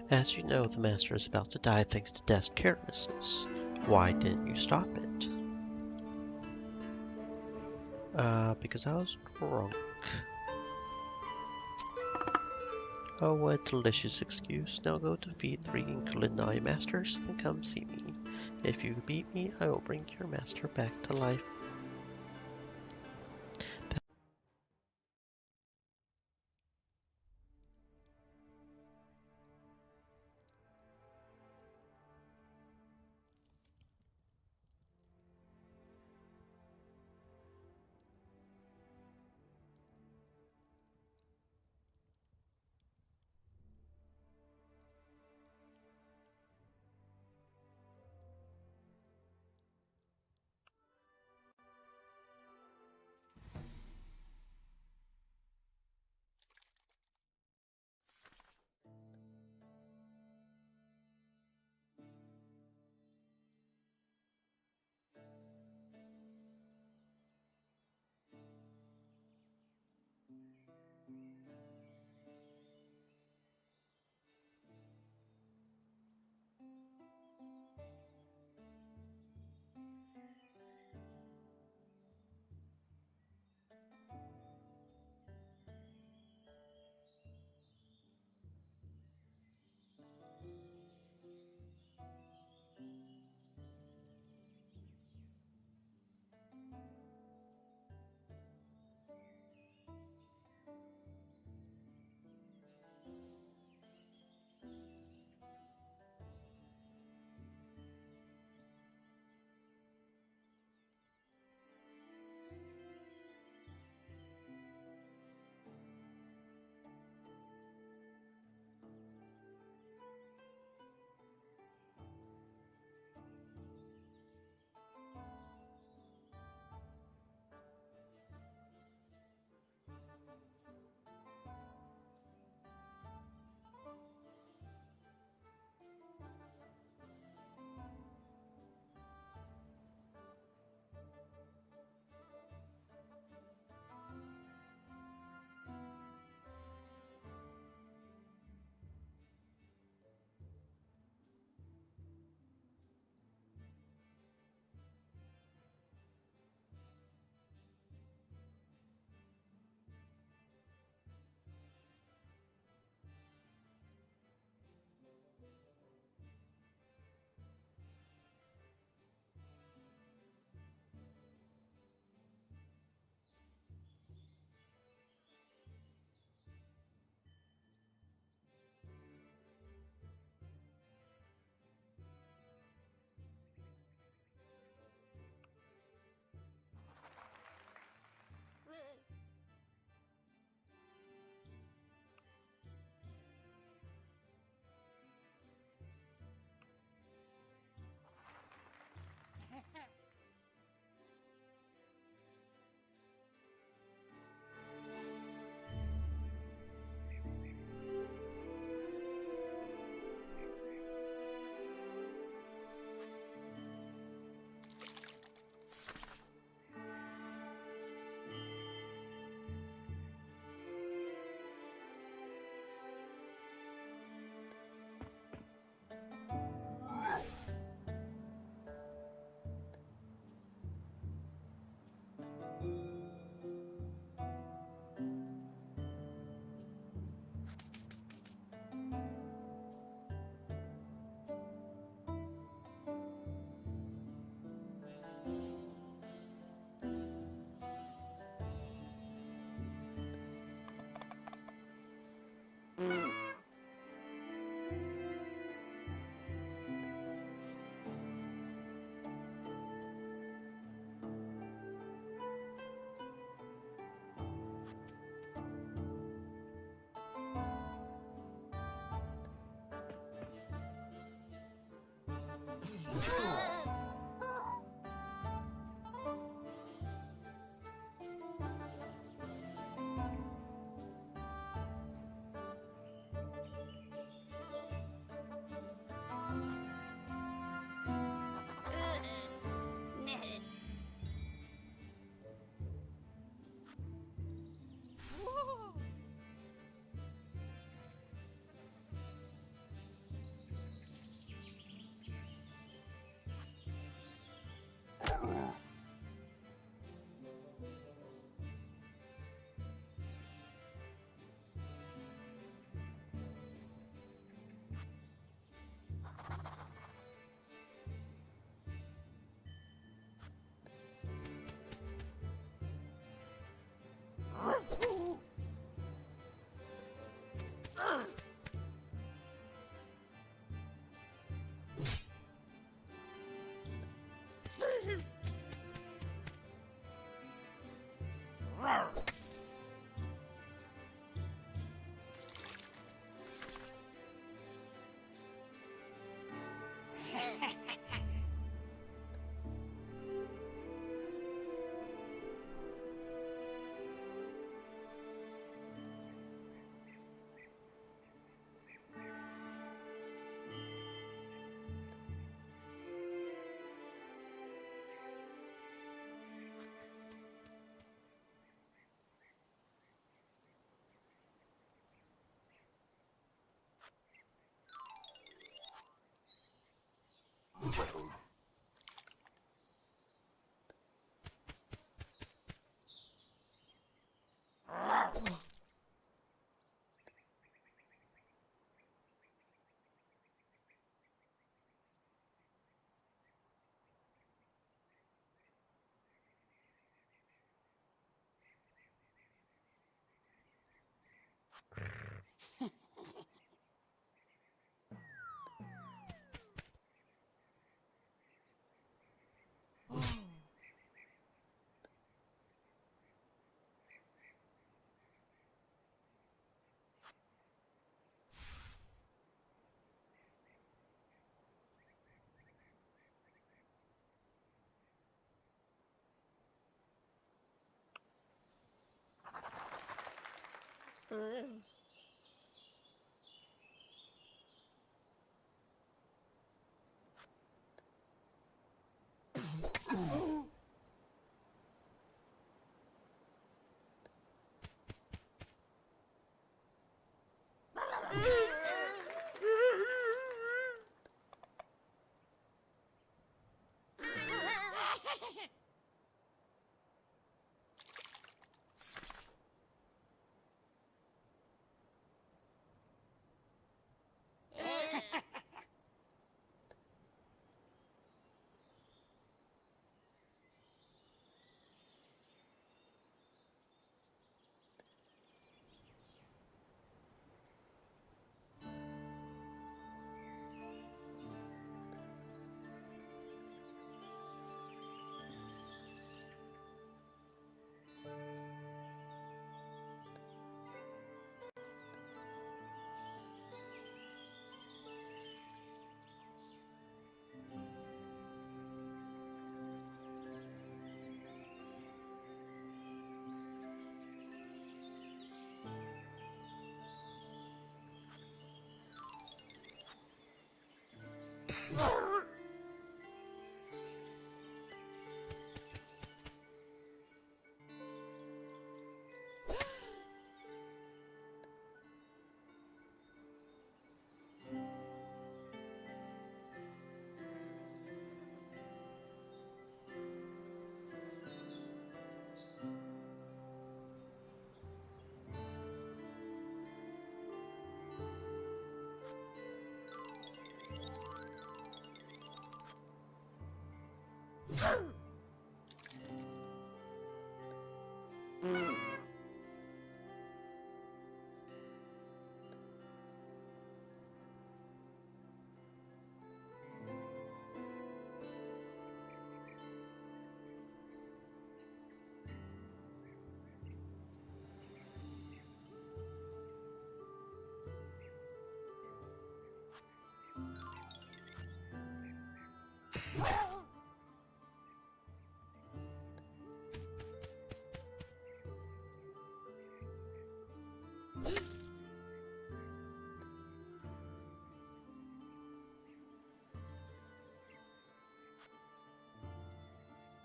As you know, the master is about to die thanks to Death's carelessness. Why didn't you stop it? Because I was drunk. Oh, what a delicious excuse. Now go defeat 3 Inkulinati masters, then come see me. If you beat me, I will bring your master back to life.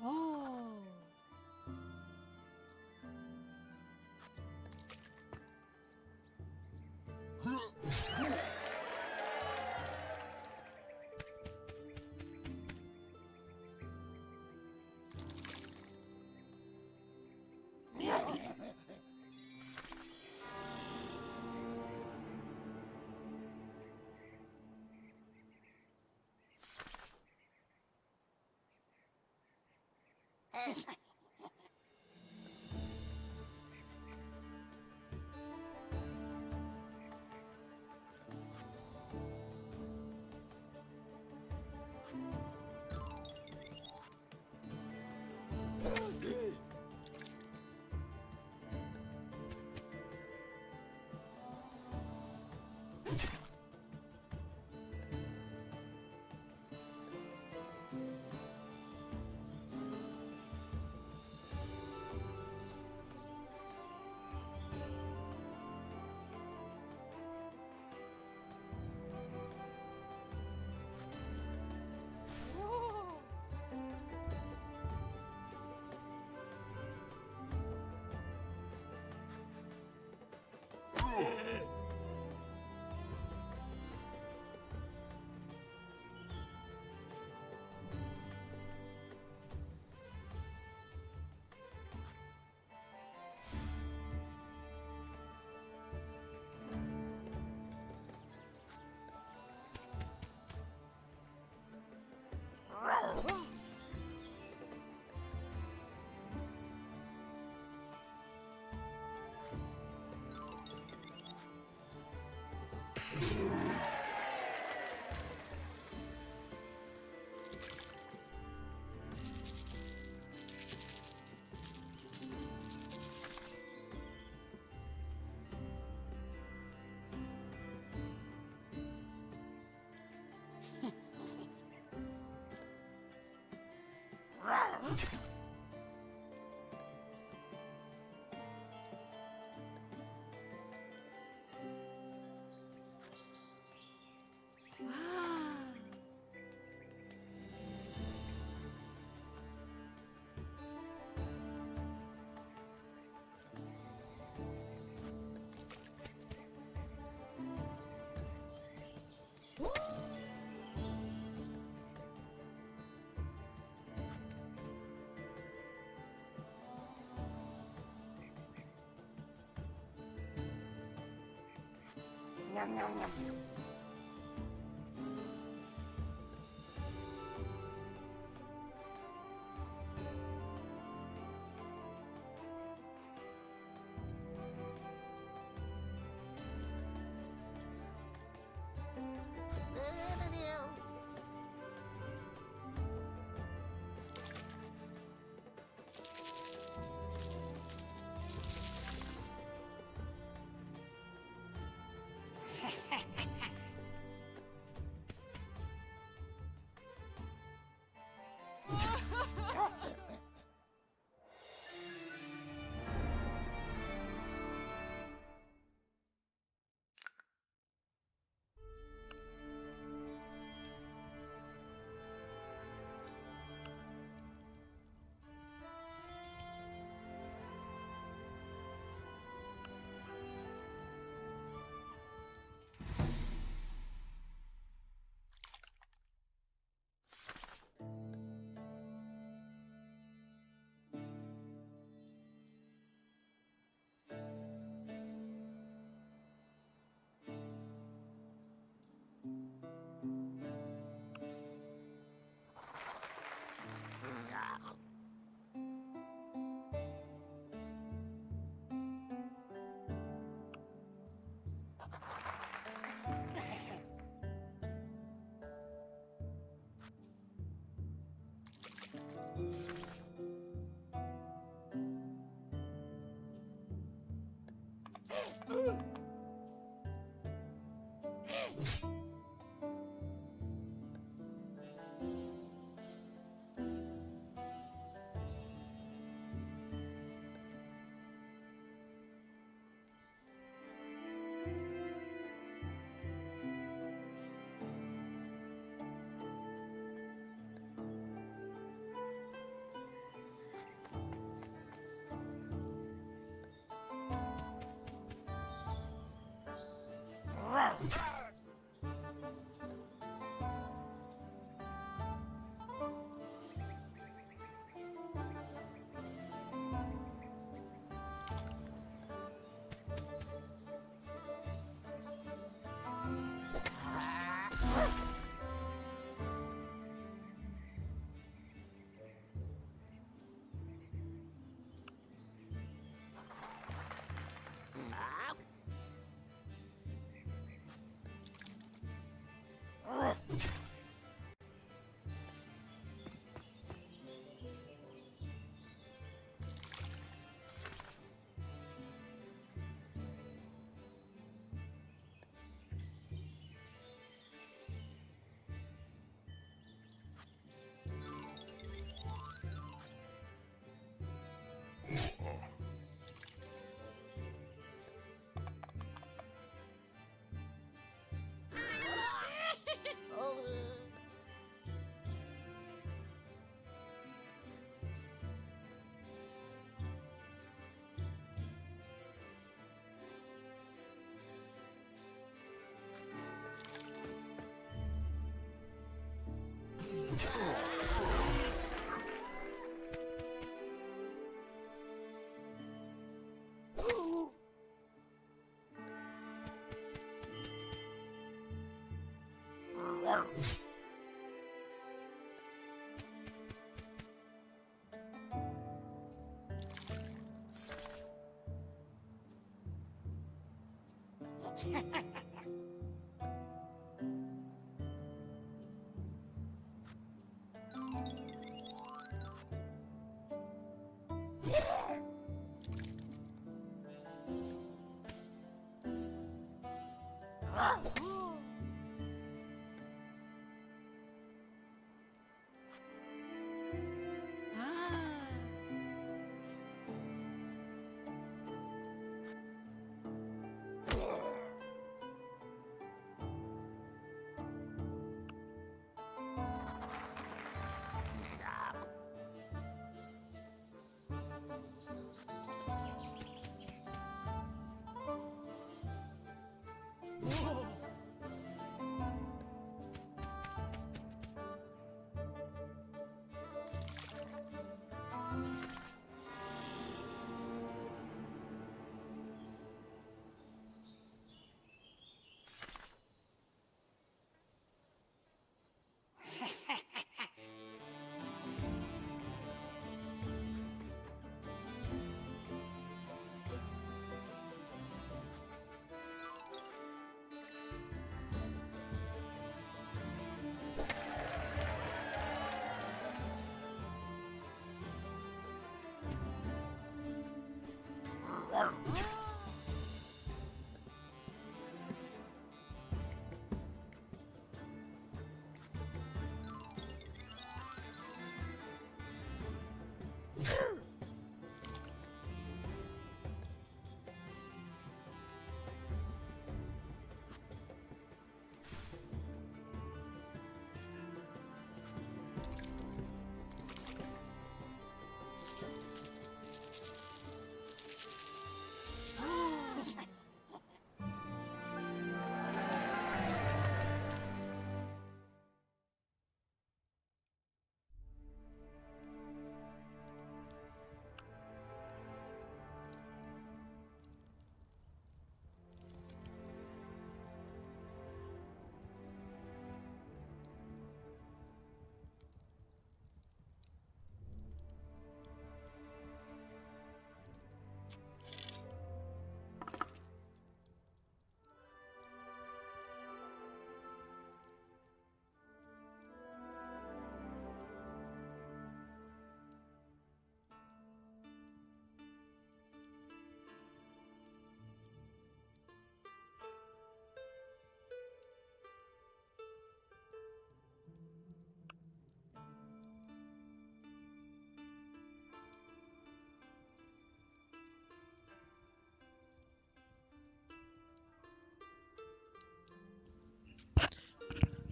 Oh. Nham nham nham.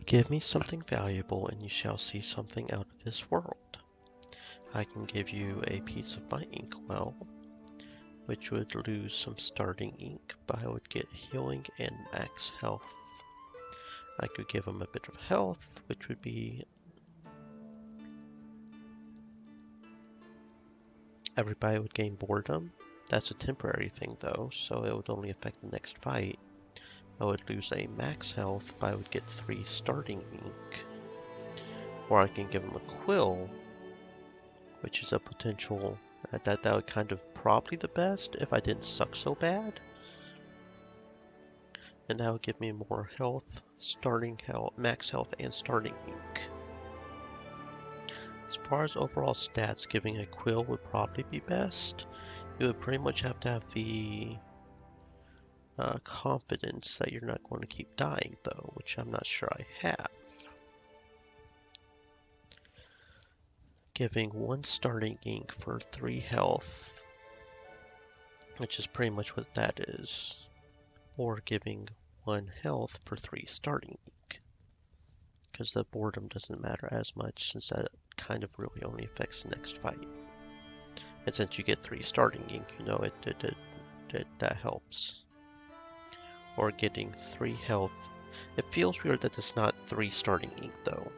Give me something valuable and you shall see something out of this world. I can give you a piece of my inkwell, which would lose some starting ink, but I would get healing and max health. I could give him a bit of health, which would be... Everybody would gain boredom. That's a temporary thing though, so it would only affect the next fight. I would lose a max health, but I would get 3 starting ink. Or I can give him a quill, which is a potential... That would kind of probably the best if I didn't suck so bad. And that would give me more health, starting health, max health, and starting ink. As far as overall stats, giving a quill would probably be best. You would pretty much have to have the confidence that you're not going to keep dying though, which I'm not sure I have. Giving 1 starting ink for 3 health, which is pretty much what that is. Or giving 1 health for 3 starting ink. Because the boredom doesn't matter as much since that kind of really only affects the next fight. And since you get 3 starting ink, you know, that helps. Or getting 3 health. It feels weird that it's not 3 starting ink though,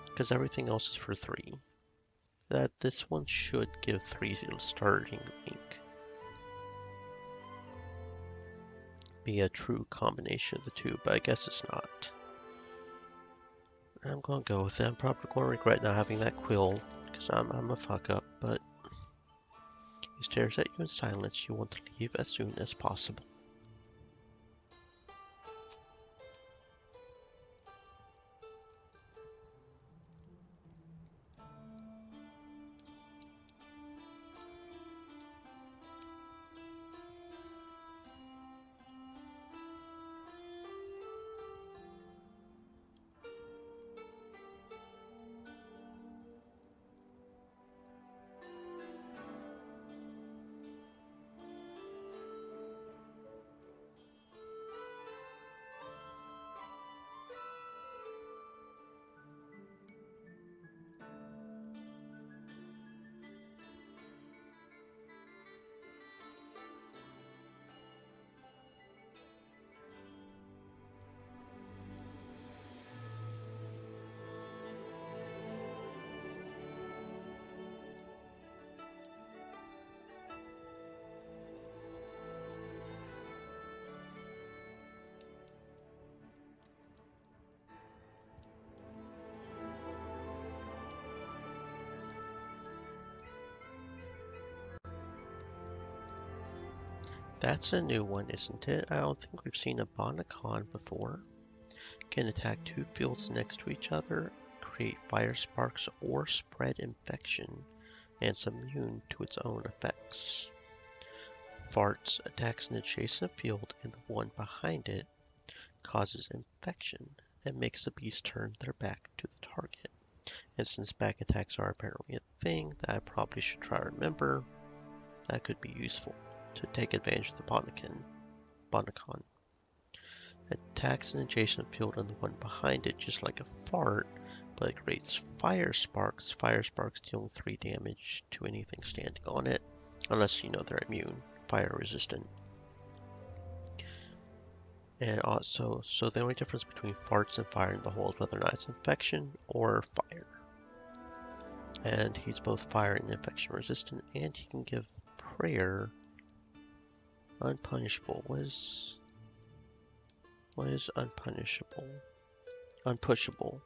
because everything else is for 3. That this one should give 3 starting ink. Be a true combination of the two, but I guess it's not. I'm gonna go with it. I'm probably gonna regret not having that quill, because I'm a fuck up, but he stares at you in silence. You want to leave as soon as possible. That's a new one, isn't it? I don't think we've seen a Bonacon before. Can attack 2 fields next to each other, create fire sparks, or spread infection, and is immune to its own effects. Farts attacks an adjacent field and the one behind it, causes infection, and makes the beast turn their back to the target. And since back attacks are apparently a thing that I probably should try to remember, that could be useful to take advantage of the Bonacon. Attacks an adjacent field and the one behind it just like a fart, but it creates fire sparks. Fire sparks deal 3 damage to anything standing on it, unless you know they're immune, fire resistant. And also, so the only difference between farts and fire in the hole is whether or not it's infection or fire. And he's both fire and infection resistant, and he can give prayer unpunishable. What is unpunishable? Unpushable.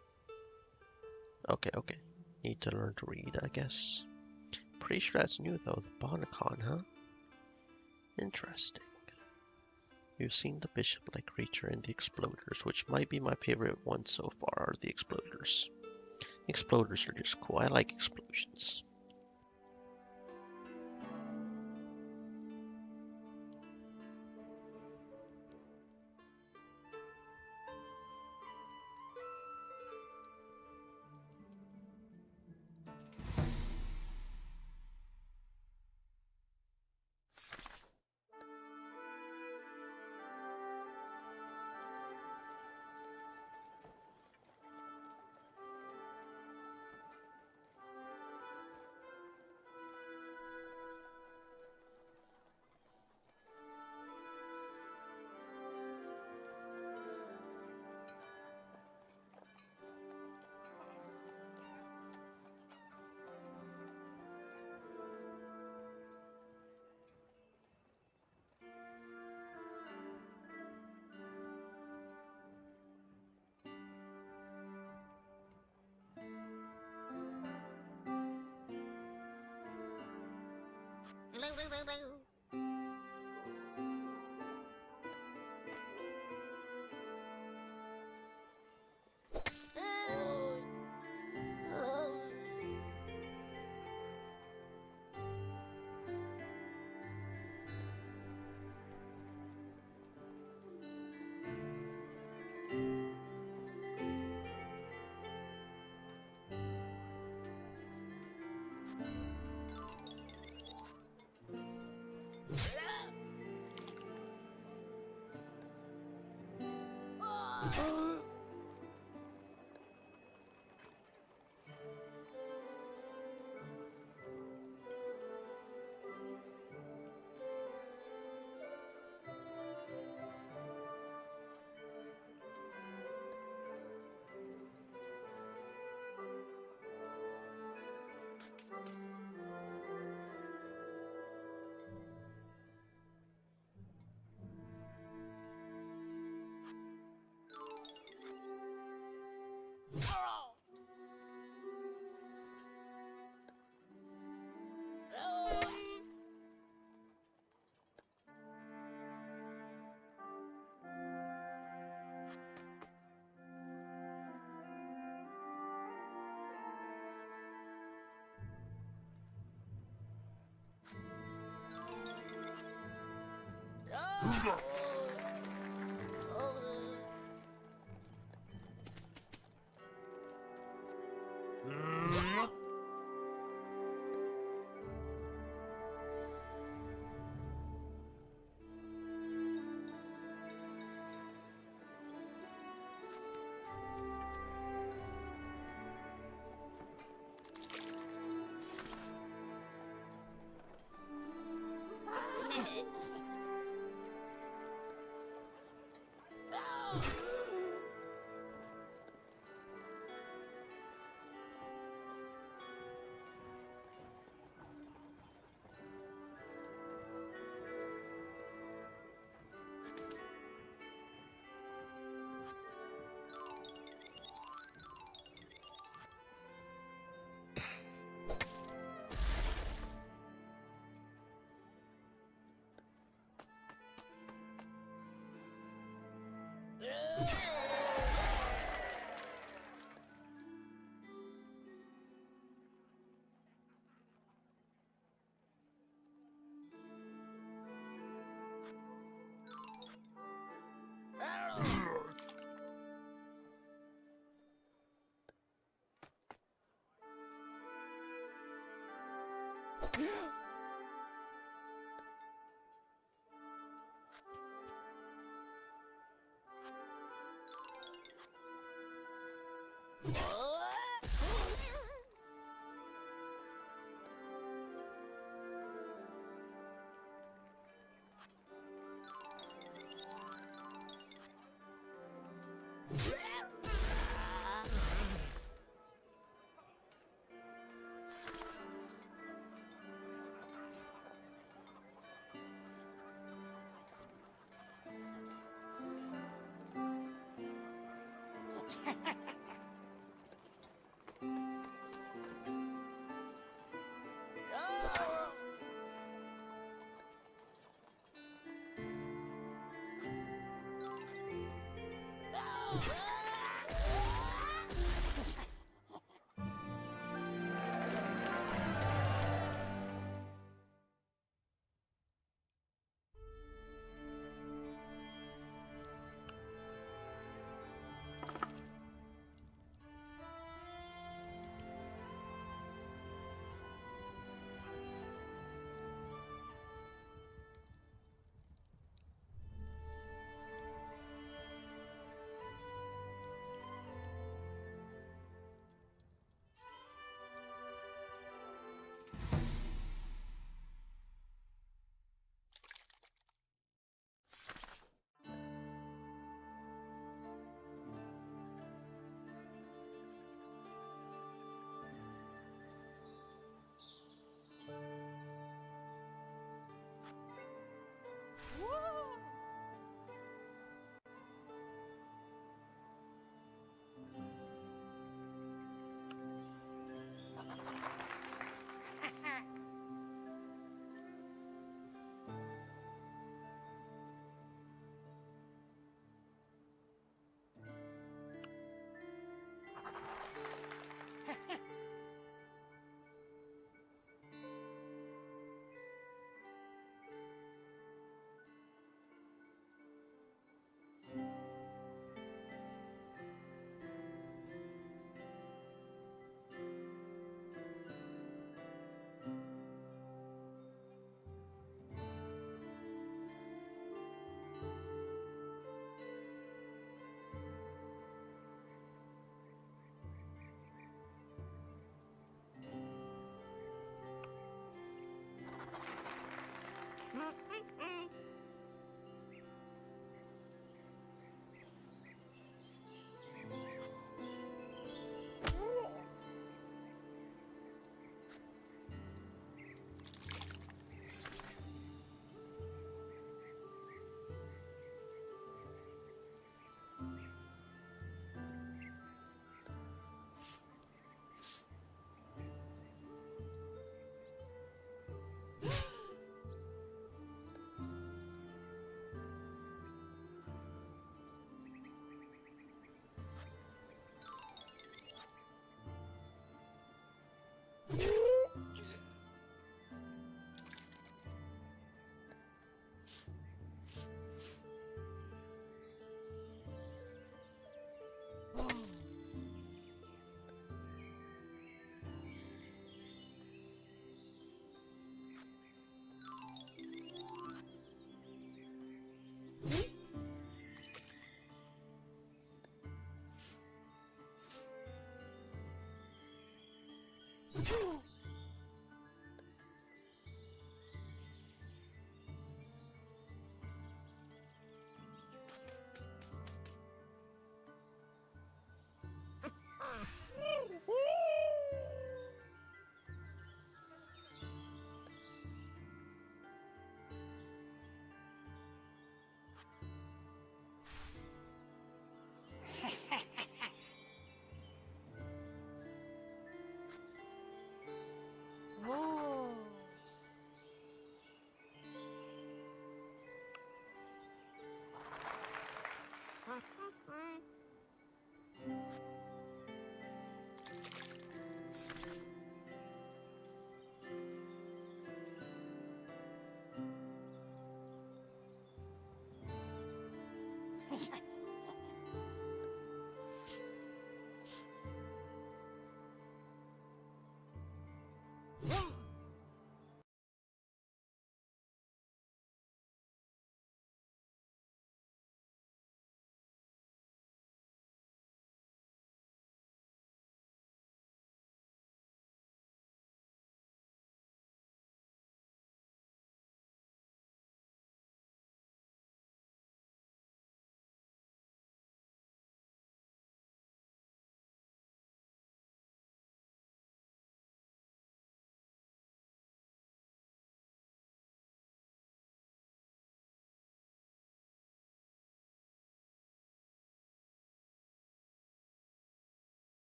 Okay. Need to learn to read, I guess. Pretty sure that's new though, the Bonacon, huh? Interesting. We've seen the bishop-like creature and the exploders, which might be my favorite one so far, are the exploders. Exploders are just cool. I like explosions.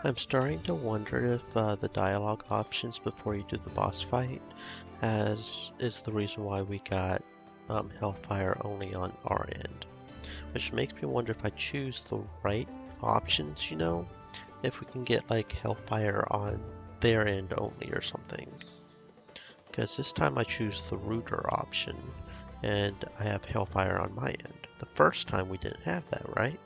I'm starting to wonder if the dialogue options before you do the boss fight is the reason why we got Hellfire only on our end. Which makes me wonder if I choose the right options, if we can get like Hellfire on their end only or something. Because this time I choose the router option and I have Hellfire on my end. The first time we didn't have that, right?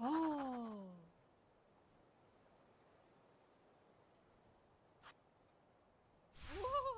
Oh. Whoa.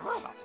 Oh.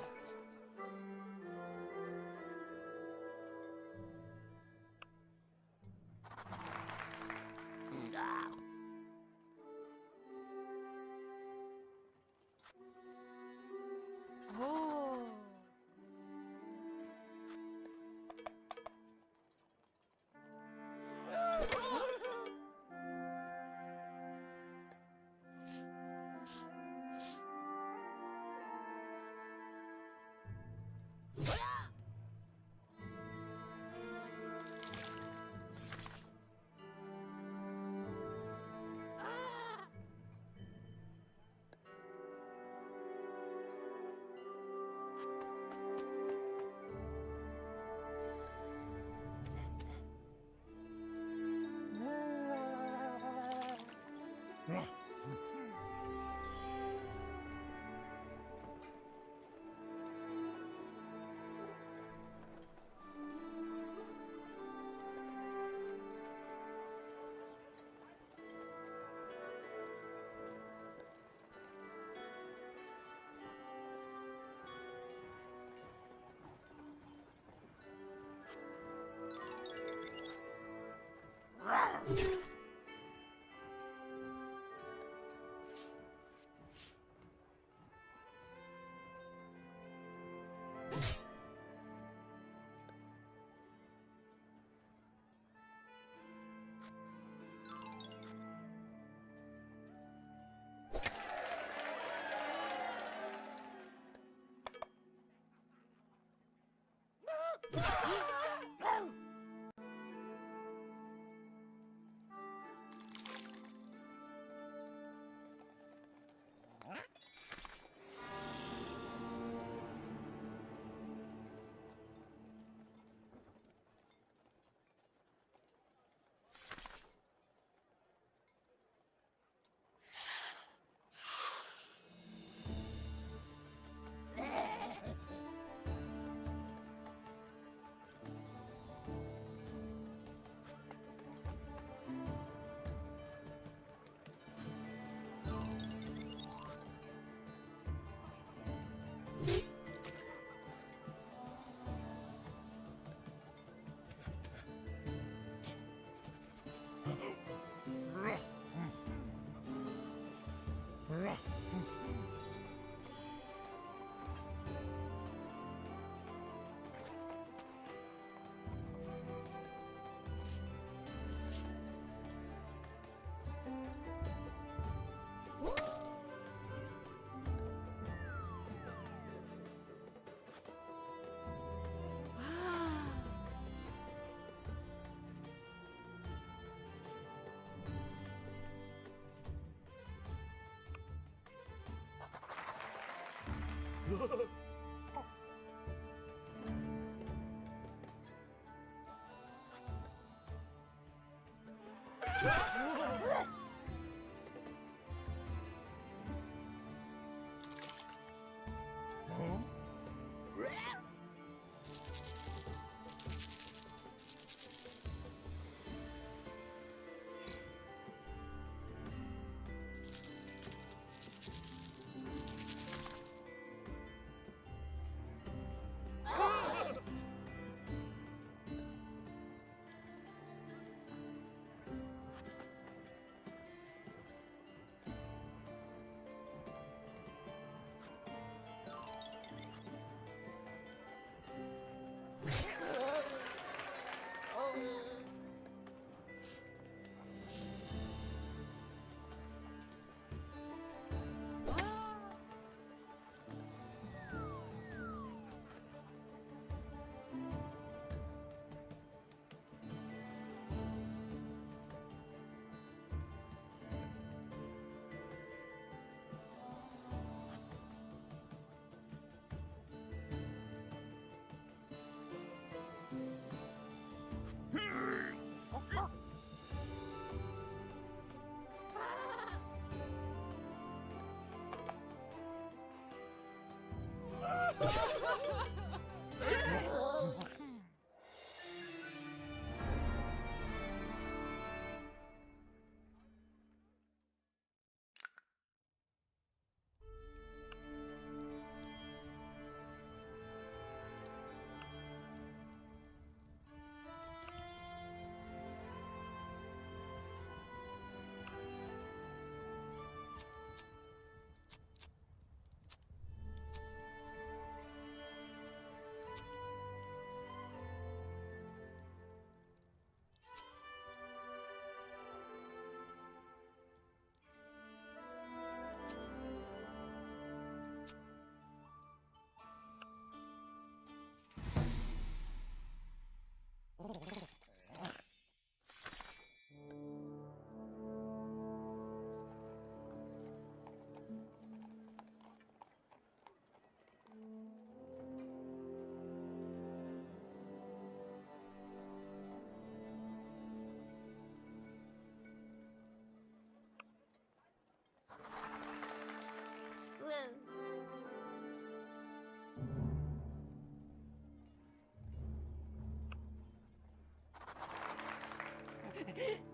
Oh.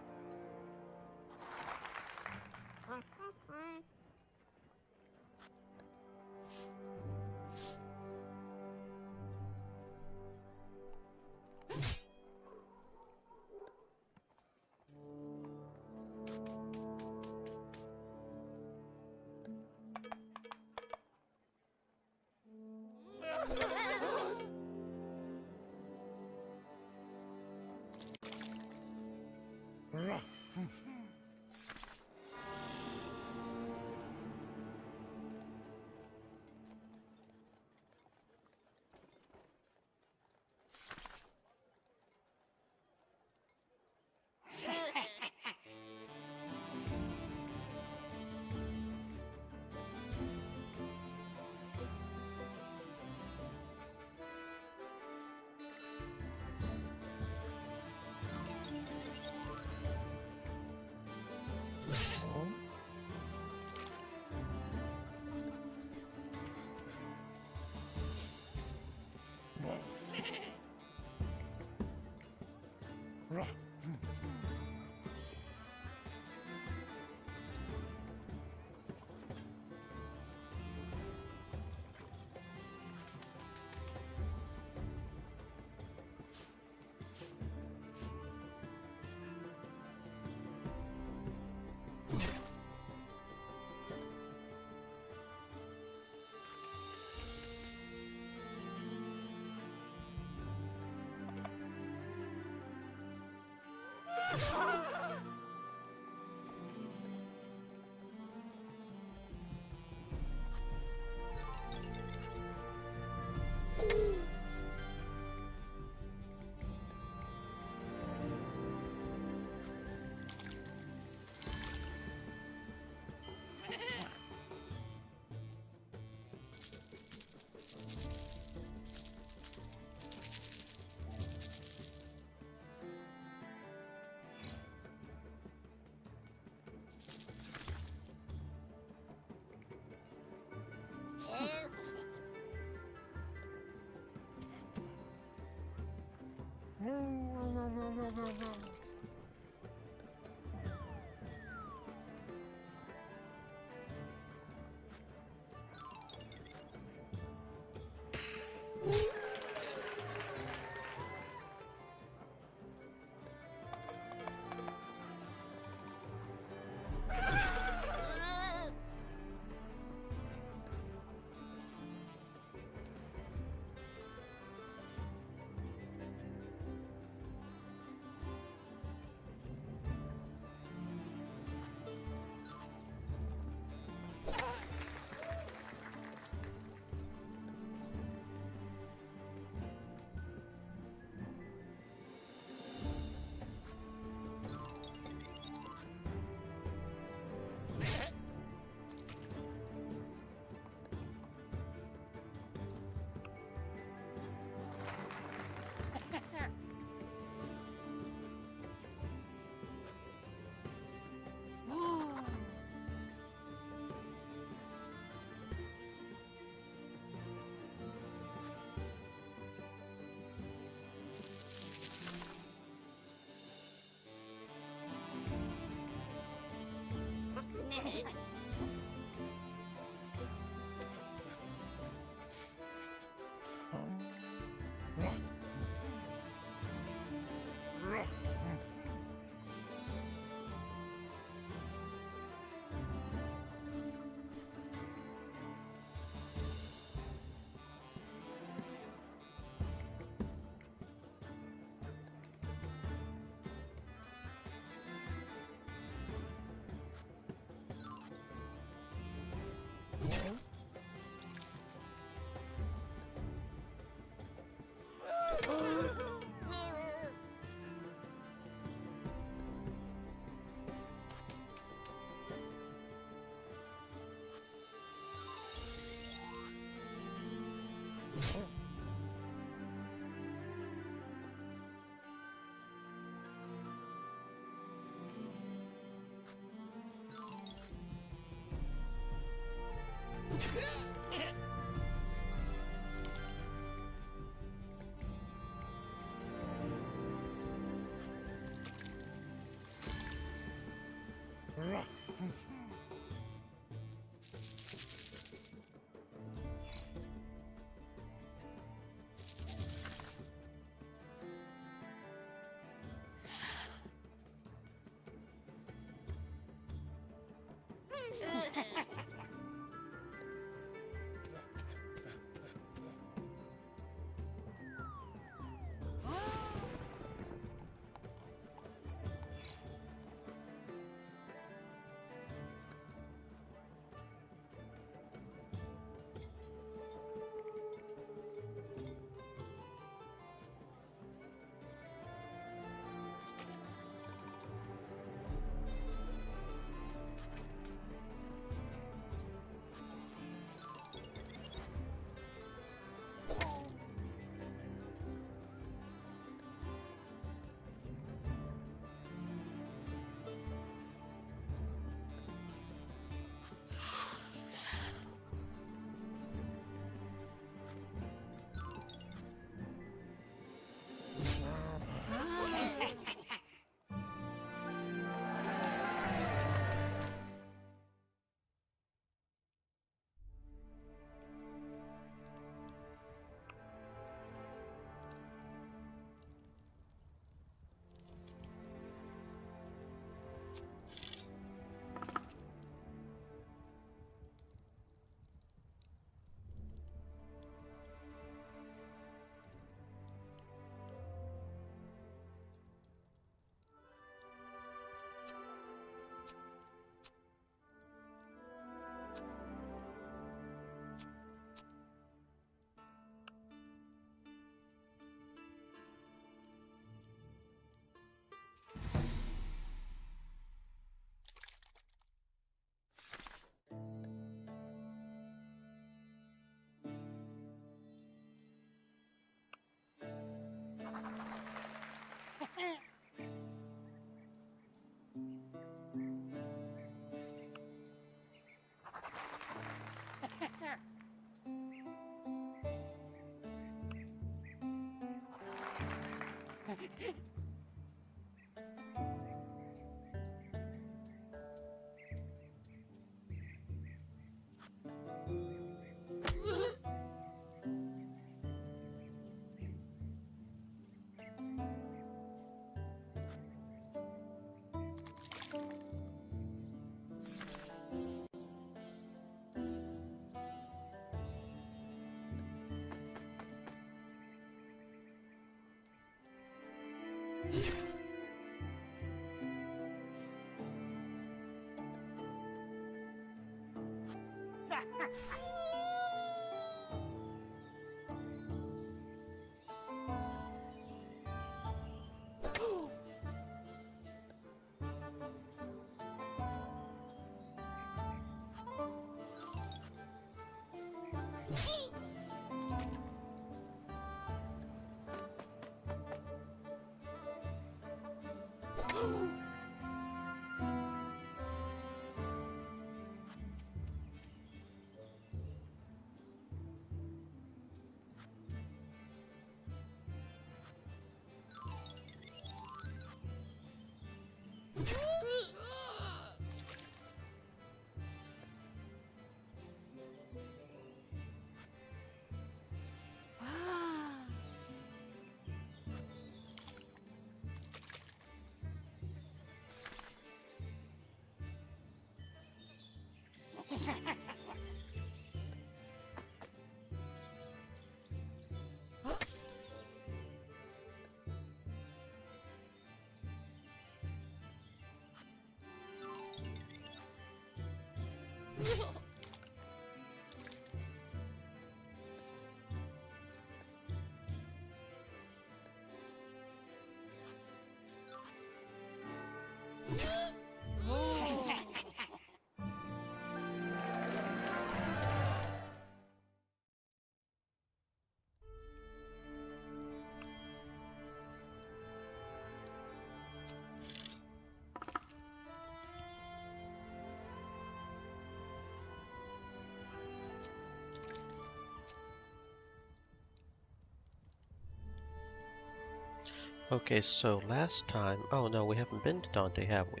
Okay, so last time... Oh no, we haven't been to Dante, have we?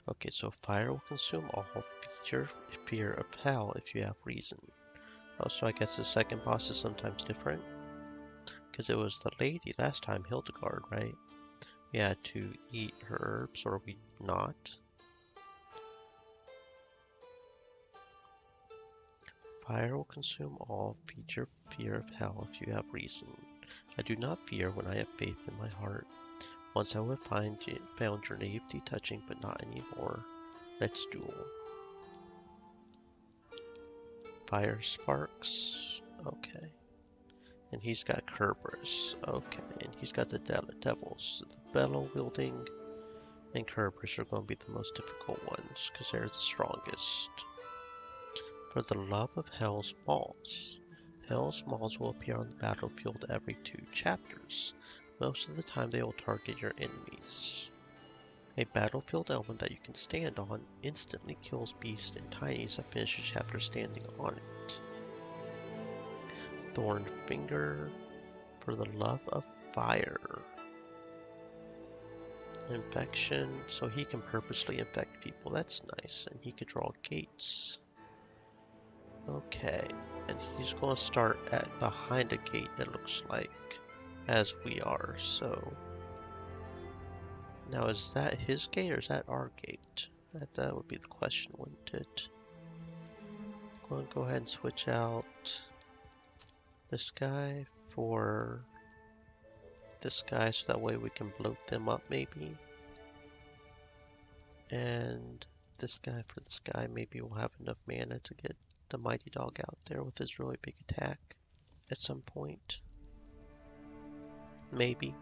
Okay, so fire will consume all. Feature fear of hell if you have reason. Oh, so I guess the second boss is sometimes different? Because it was the lady last time, Hildegard, right? We had to eat her herbs, or we not? Fire will consume all. Feature fear of hell if you have reason. I do not fear when I have faith in my heart. Once I would found your naivety touching, but not anymore. Let's duel. Fire sparks. Okay. And he's got Kerberos. Okay. And he's got the devils. The bellow wielding and Kerberos are going to be the most difficult ones because they're the strongest. For the love of Hell's Balls. Hell's Balls will appear on the battlefield every 2 chapters. Most of the time they will target your enemies. A battlefield element that you can stand on instantly kills beasts and tinies that finish a chapter standing on it. Thorn Finger for the love of fire. Infection, so he can purposely infect people. That's nice. And he could draw gates. Okay, and he's going to start at behind a gate, it looks like, as we are, so... Now, is that his gate or is that our gate? That would be the question, wouldn't it? I'm going to go ahead and switch out this guy for this guy, so that way we can bloat them up, maybe. And this guy for this guy, maybe we'll have enough mana to get the mighty dog out there with his really big attack at some point. Maybe.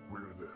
Where there?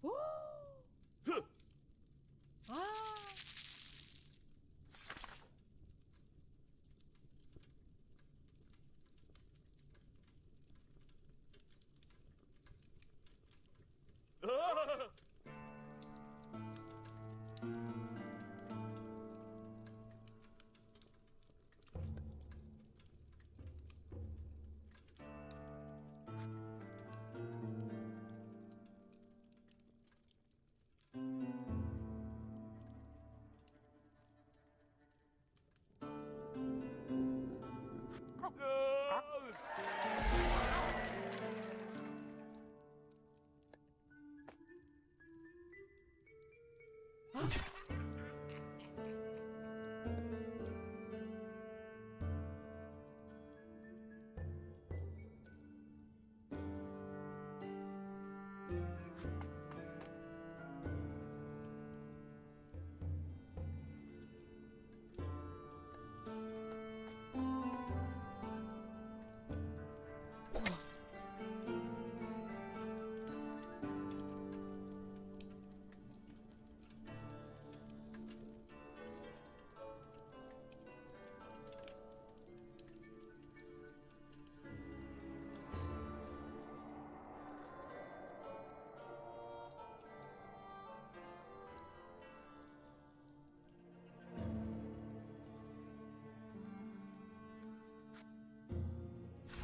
Whoa! Woo! Ah!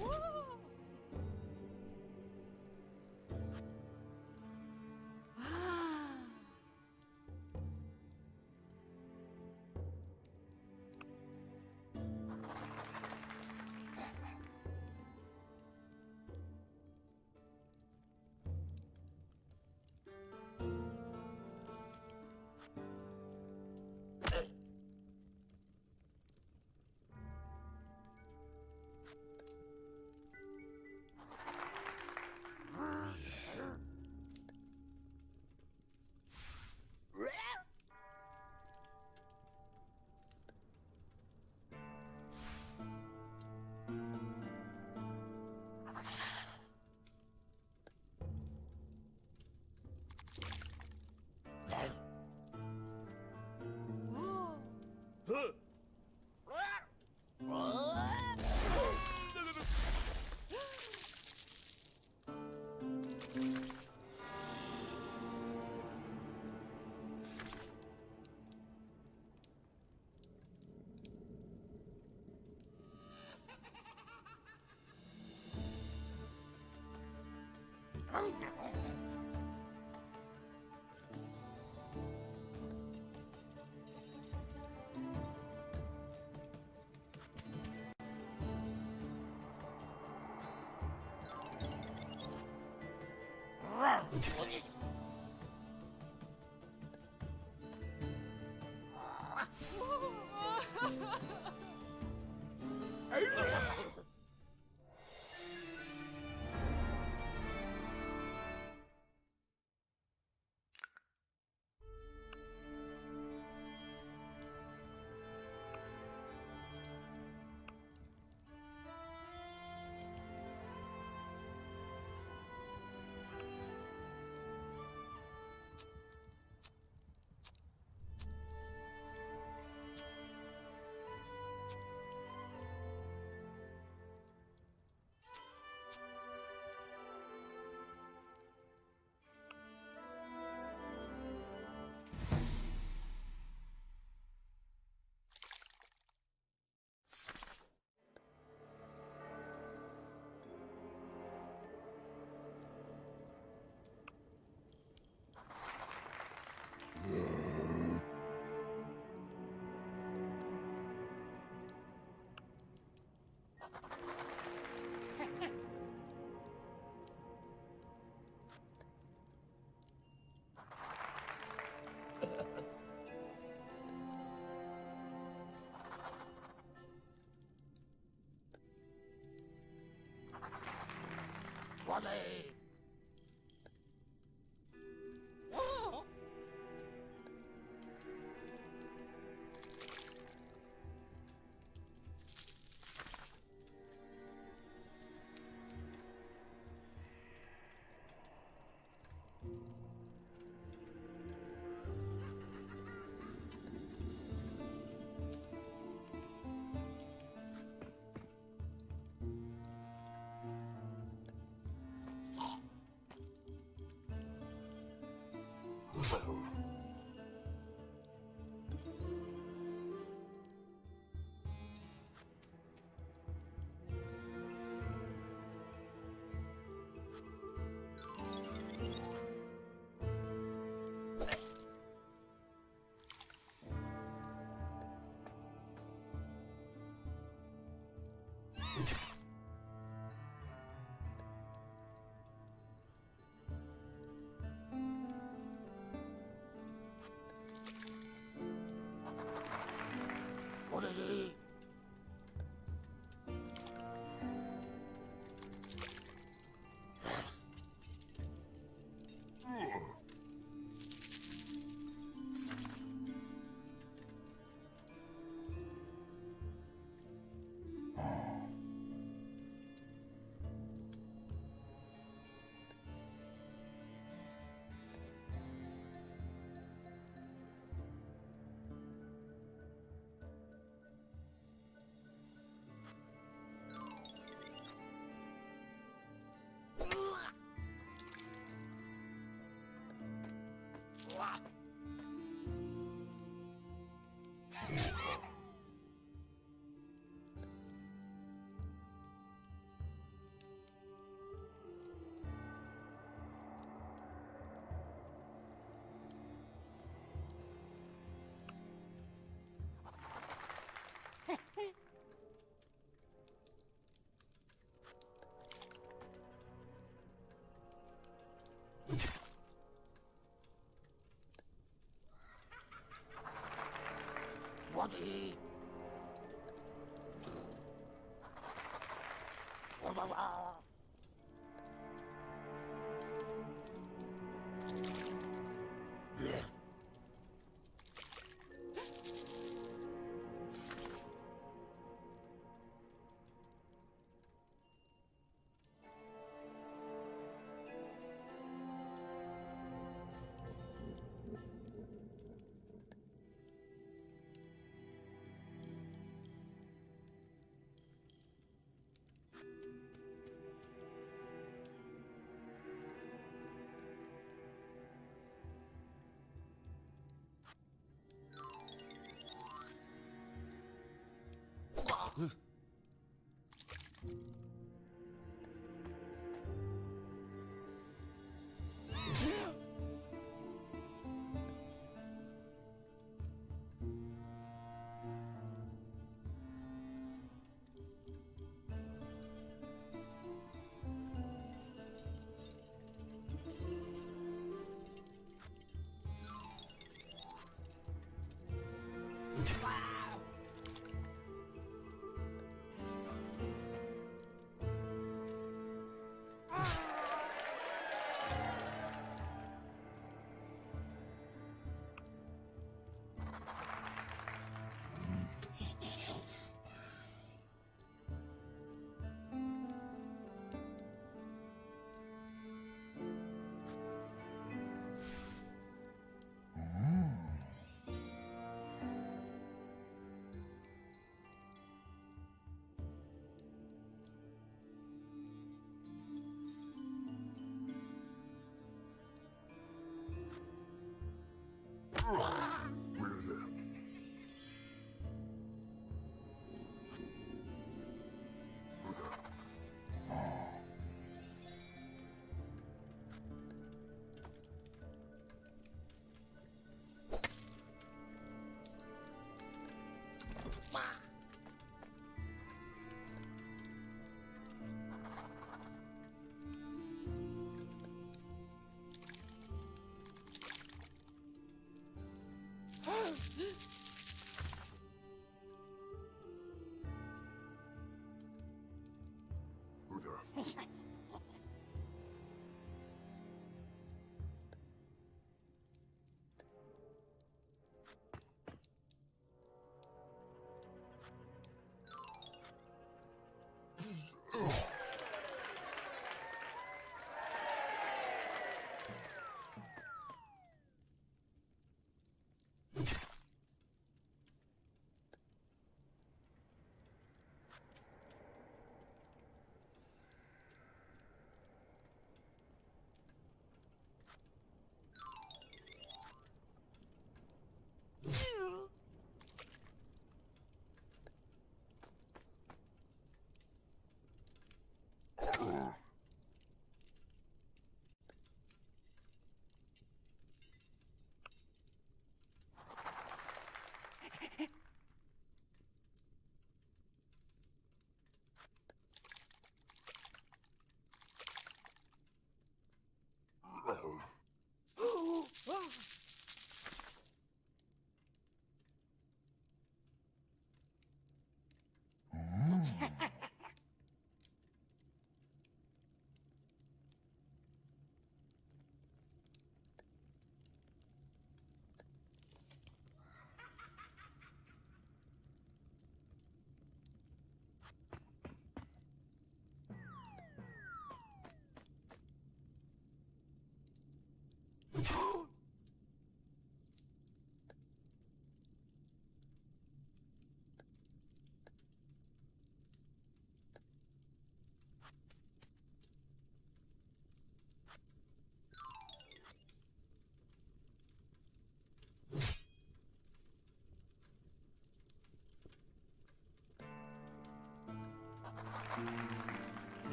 Whoa! Ah! Whoa! We're there. Who there?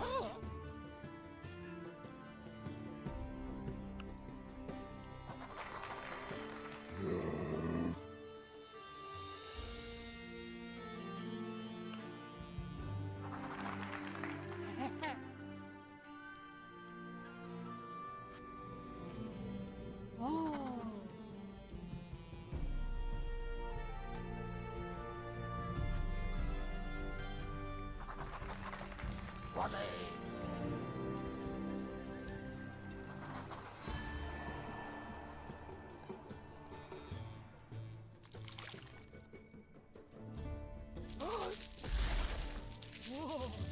Oh. Whoa.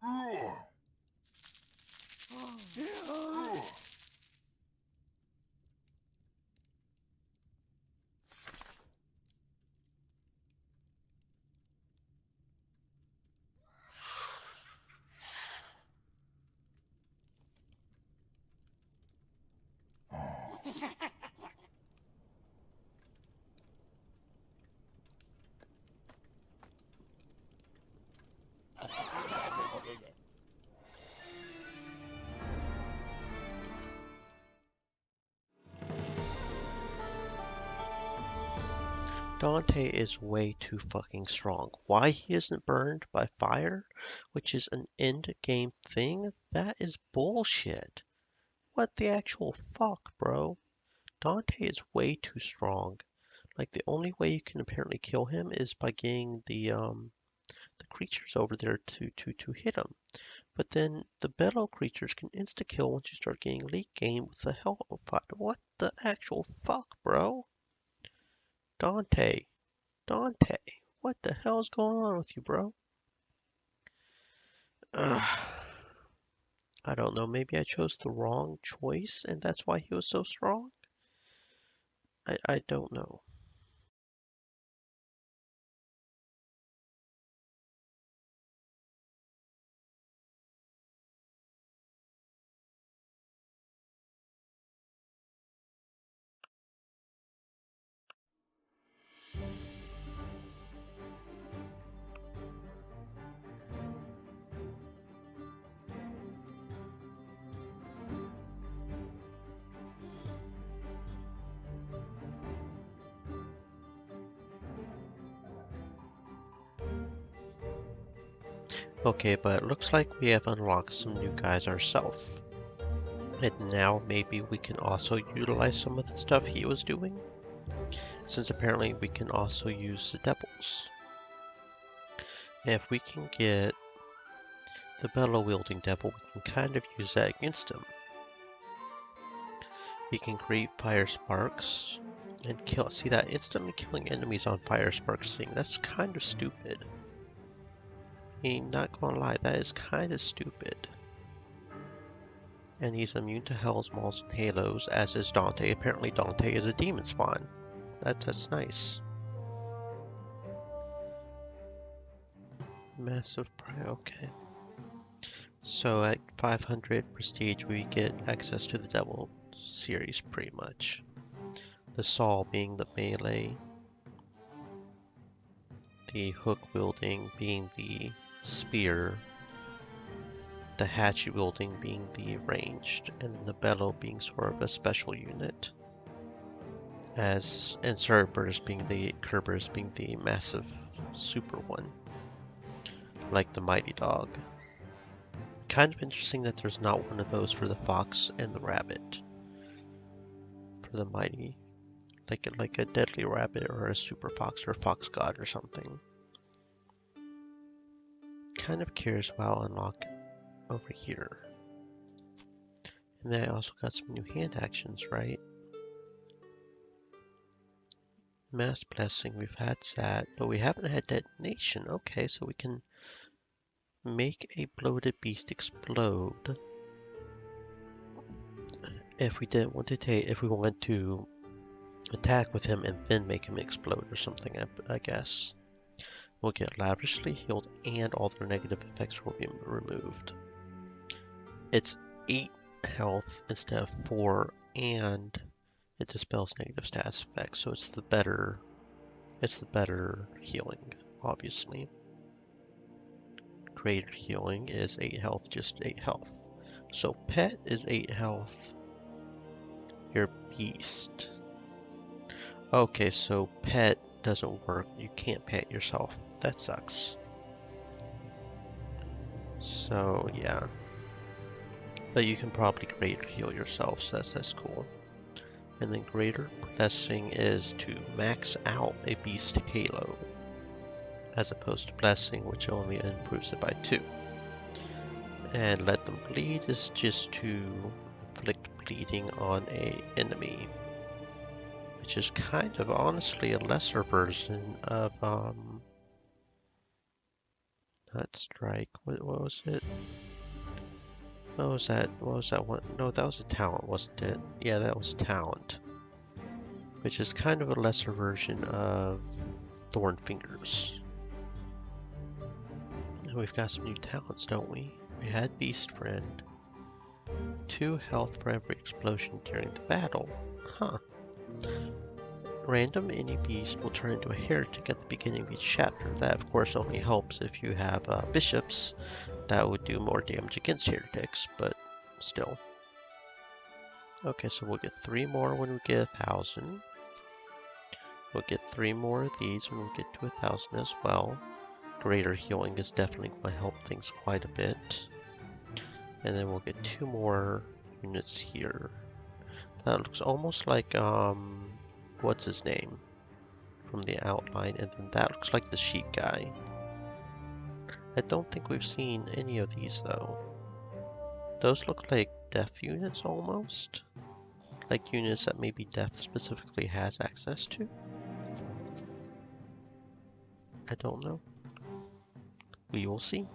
Ah. Dante is way too fucking strong. Why he isn't burned by fire, which is an end game thing, that is bullshit. What the actual fuck, bro? Dante is way too strong. Like the only way you can apparently kill him is by getting the creatures over there to hit him. But then the battle creatures can insta kill once you start getting late game with the hellfire. What the actual fuck, bro? Dante, Dante, what the hell's going on with you, bro? Ugh, I don't know. Maybe I chose the wrong choice, and that's why he was so strong. I don't know. Okay, but it looks like we have unlocked some new guys ourselves. And now maybe we can also utilize some of the stuff he was doing, since apparently we can also use the devils. And if we can get the bellow-wielding devil, we can kind of use that against him. He can create fire sparks and kill. See that instantly killing enemies on fire sparks thing? That's kind of stupid. I'm not gonna lie, that is kind of stupid. And he's immune to Hell's Mauls and Halos, as is Dante. Apparently Dante is a demon spawn. That's nice. Massive pride, okay. So at 500 prestige we get access to the Devil series pretty much. The Saw being the melee, the hook wielding being the spear, the hatchet wielding being the ranged, and the bellow being sort of a special unit. And Cerberus being the massive super one, like the mighty dog. Kind of interesting that there's not one of those for the fox and the rabbit. For the mighty, like a deadly rabbit or a super fox or a fox god or something. Kind of curious what I'll unlock over here. And then I also got some new hand actions, right? Mass blessing, we've had that, but we haven't had detonation. Okay, so we can make a bloated beast explode. If we didn't want to if we want to attack with him and then make him explode or something, I guess. Will get lavishly healed and all their negative effects will be removed. It's 8 health instead of 4, and it dispels negative stats effects, so it's the better healing, obviously. Greater healing is 8 health, just 8 health. So pet is 8 health. Your beast. Okay, so pet doesn't work. You can't pet yourself. That sucks. So yeah. But you can probably greater heal yourself, so that's cool. And then greater blessing is to max out a beast halo, as opposed to blessing, which only improves it by 2. And let them bleed is just to inflict bleeding on a enemy, which is kind of honestly a lesser version of not strike. What was it? What was that? What was that one? No, that was a talent, wasn't it? Yeah, that was talent, which is kind of a lesser version of Thorn Fingers. And we've got some new talents, don't we? We had Beast Friend. 2 health for every explosion during the battle. Huh. Random any beast will turn into a heretic at the beginning of each chapter. That, of course, only helps if you have bishops. That would do more damage against heretics, but still. Okay, so we'll get 3 more when we get 1,000. We'll get 3 more of these when we get to 1,000 as well. Greater healing is definitely going to help things quite a bit. And then we'll get 2 more units here. That looks almost like, what's his name from the outline, and then that looks like the sheep guy. I don't think we've seen any of these though. Those look like death units almost. Like units that maybe death specifically has access to. I don't know. We will see.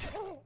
Oh.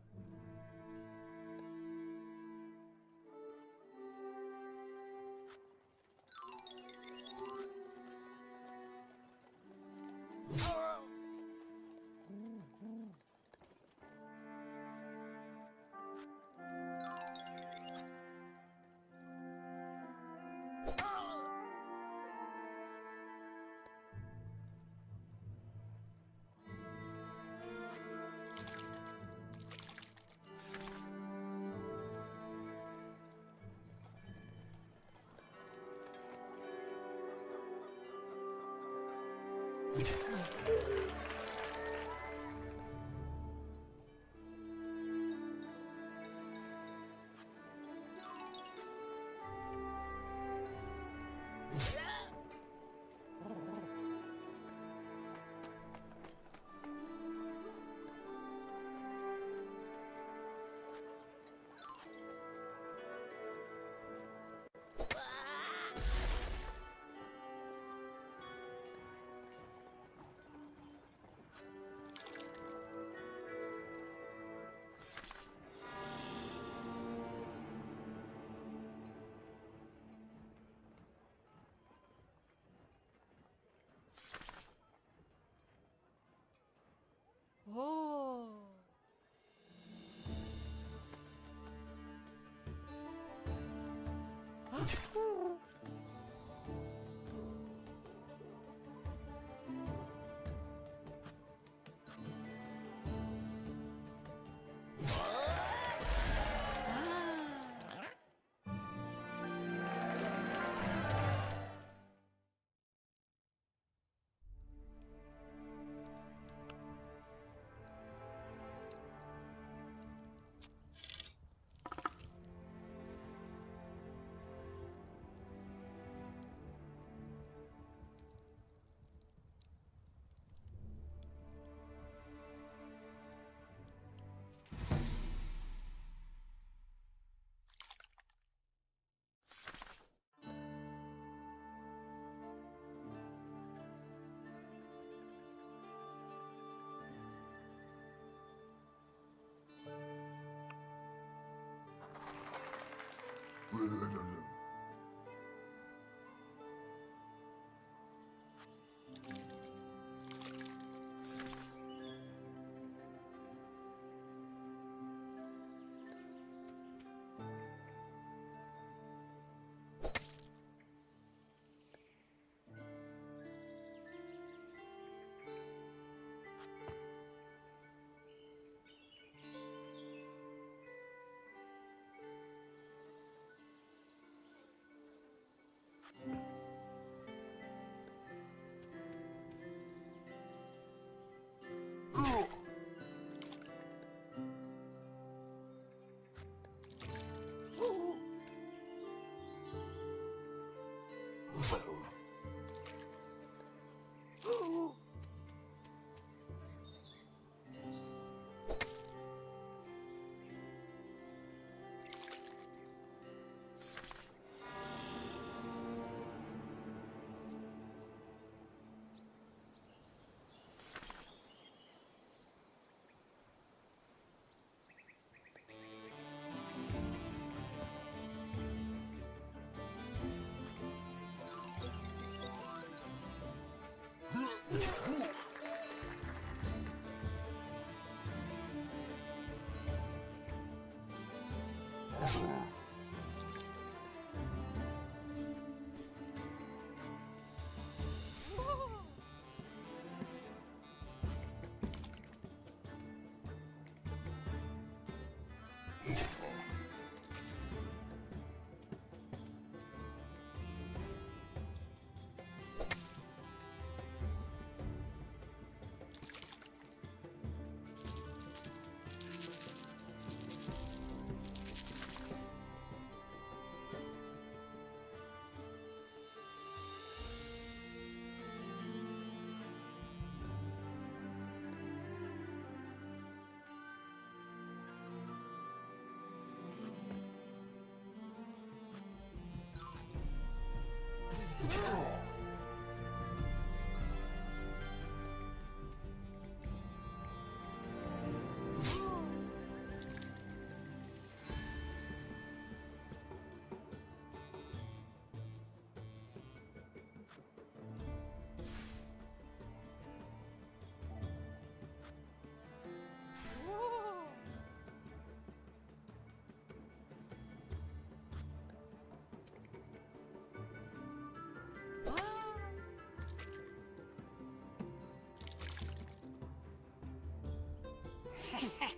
Oh.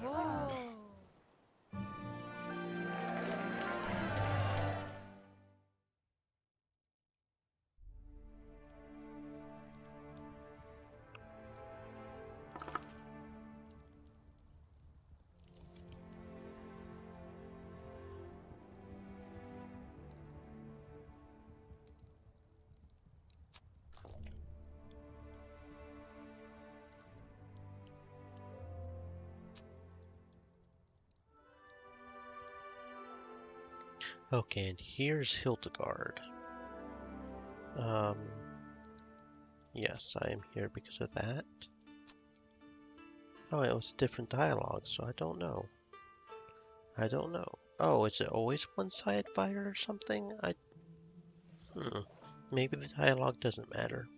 Whoa. Okay, and here's Hildegard. Um, yes, I am here because of that. Oh, it was different dialogue, so I don't know. I don't know. Oh, is it always one-sided fire or something? Maybe the dialogue doesn't matter.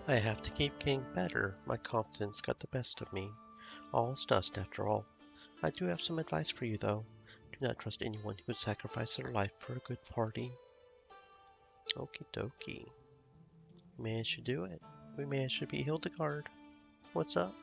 I have to keep getting better. My confidence got the best of me. All's dust after all. I do have some advice for you though. Do not trust anyone who would sacrifice their life for a good party. Okie dokie. We managed to do it. We managed to beat Hildegard. What's up?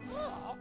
Whoa.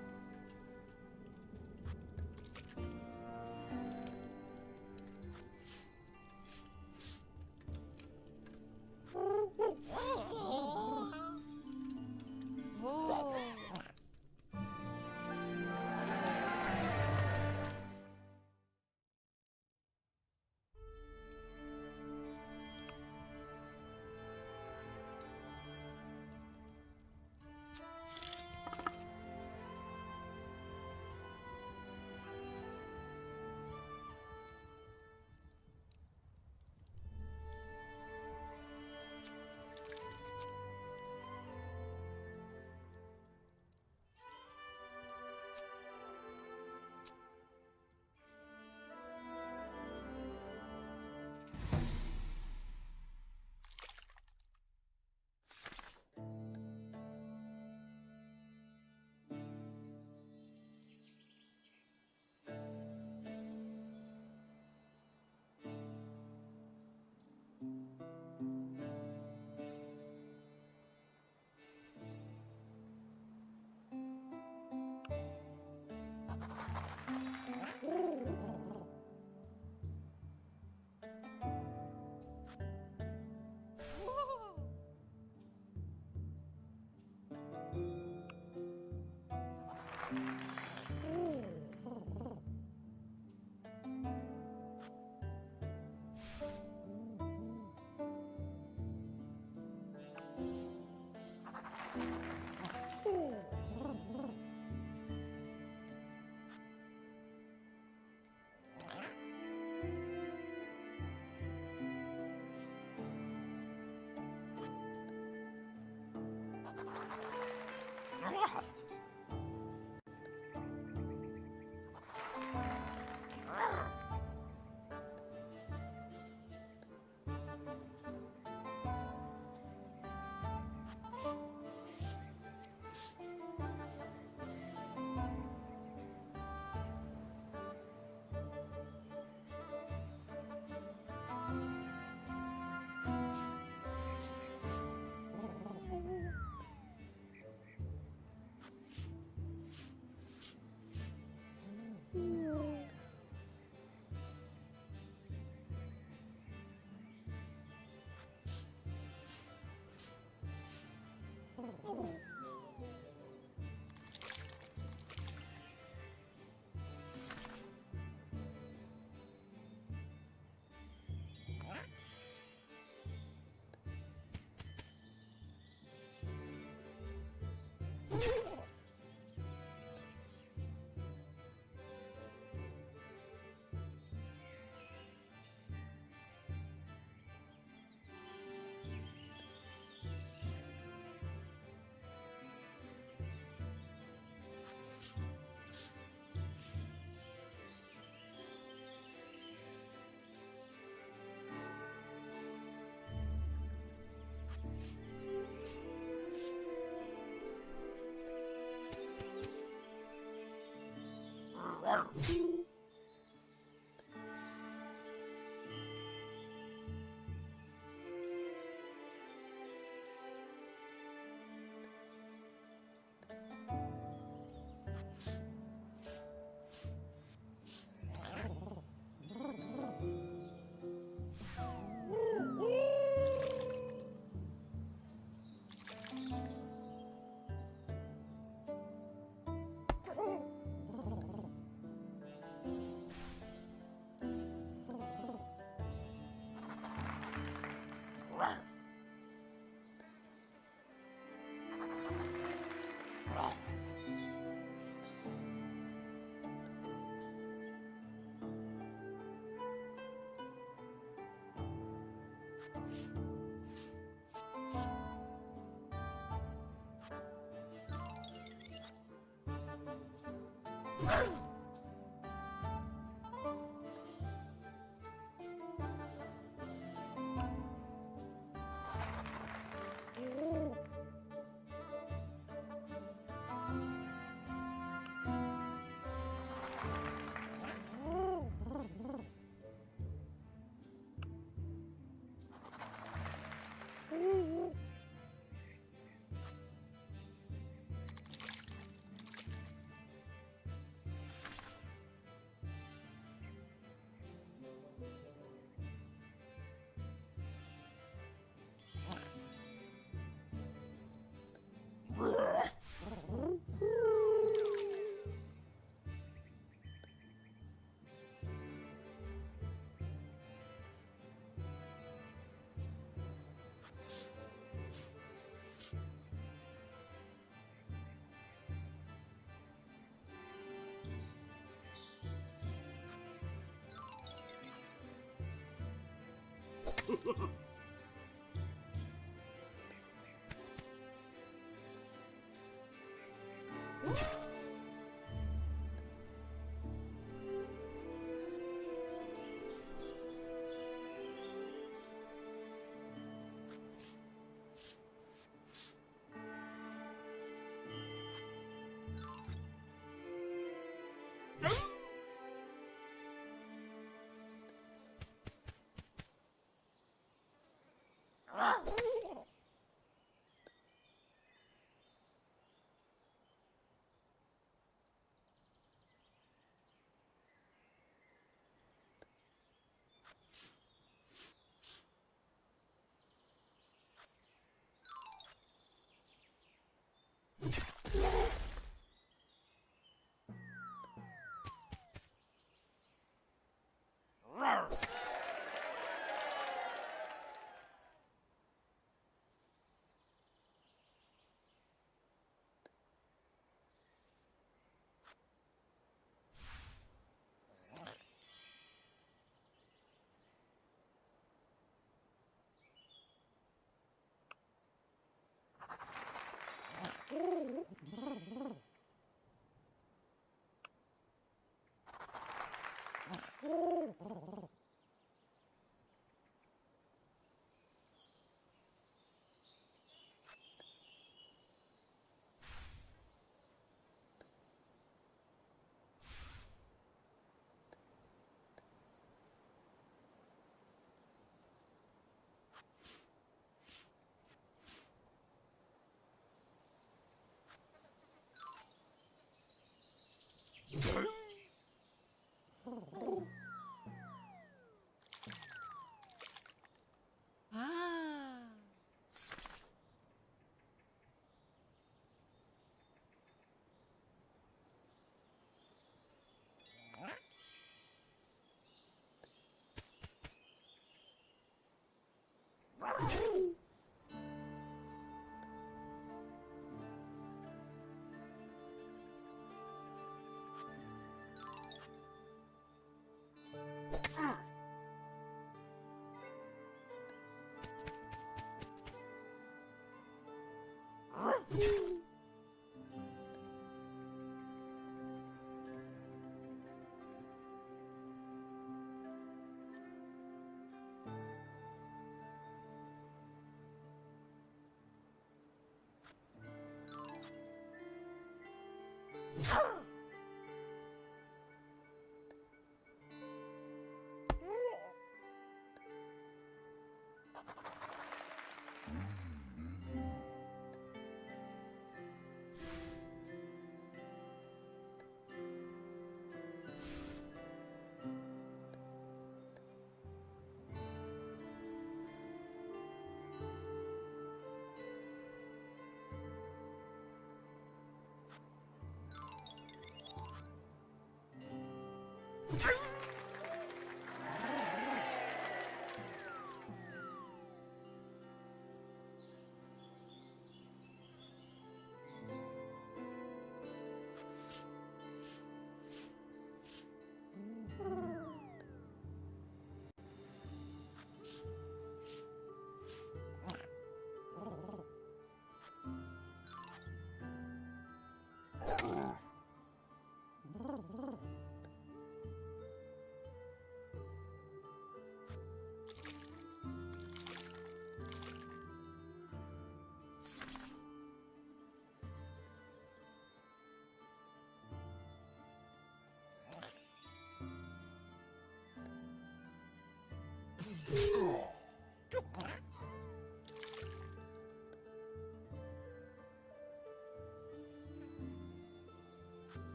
Ah.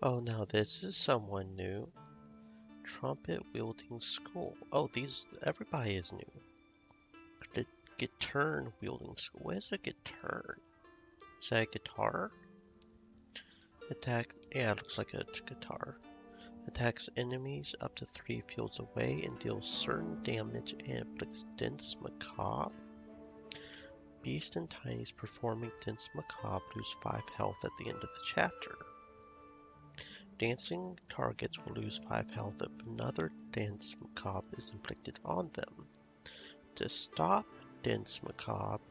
Oh, now this is someone new. Trumpet wielding school. Oh, everybody is new. The guitar wielding school. Where's the guitar? Is that a guitar? Attack. Yeah, it looks like a guitar. Attacks enemies up to 3 fields away and deals certain damage and inflicts dense macabre. Beast and Tiny's performing dense macabre lose 5 health at the end of the chapter. Dancing targets will lose 5 health if another dense macabre is inflicted on them. To stop dense macabre,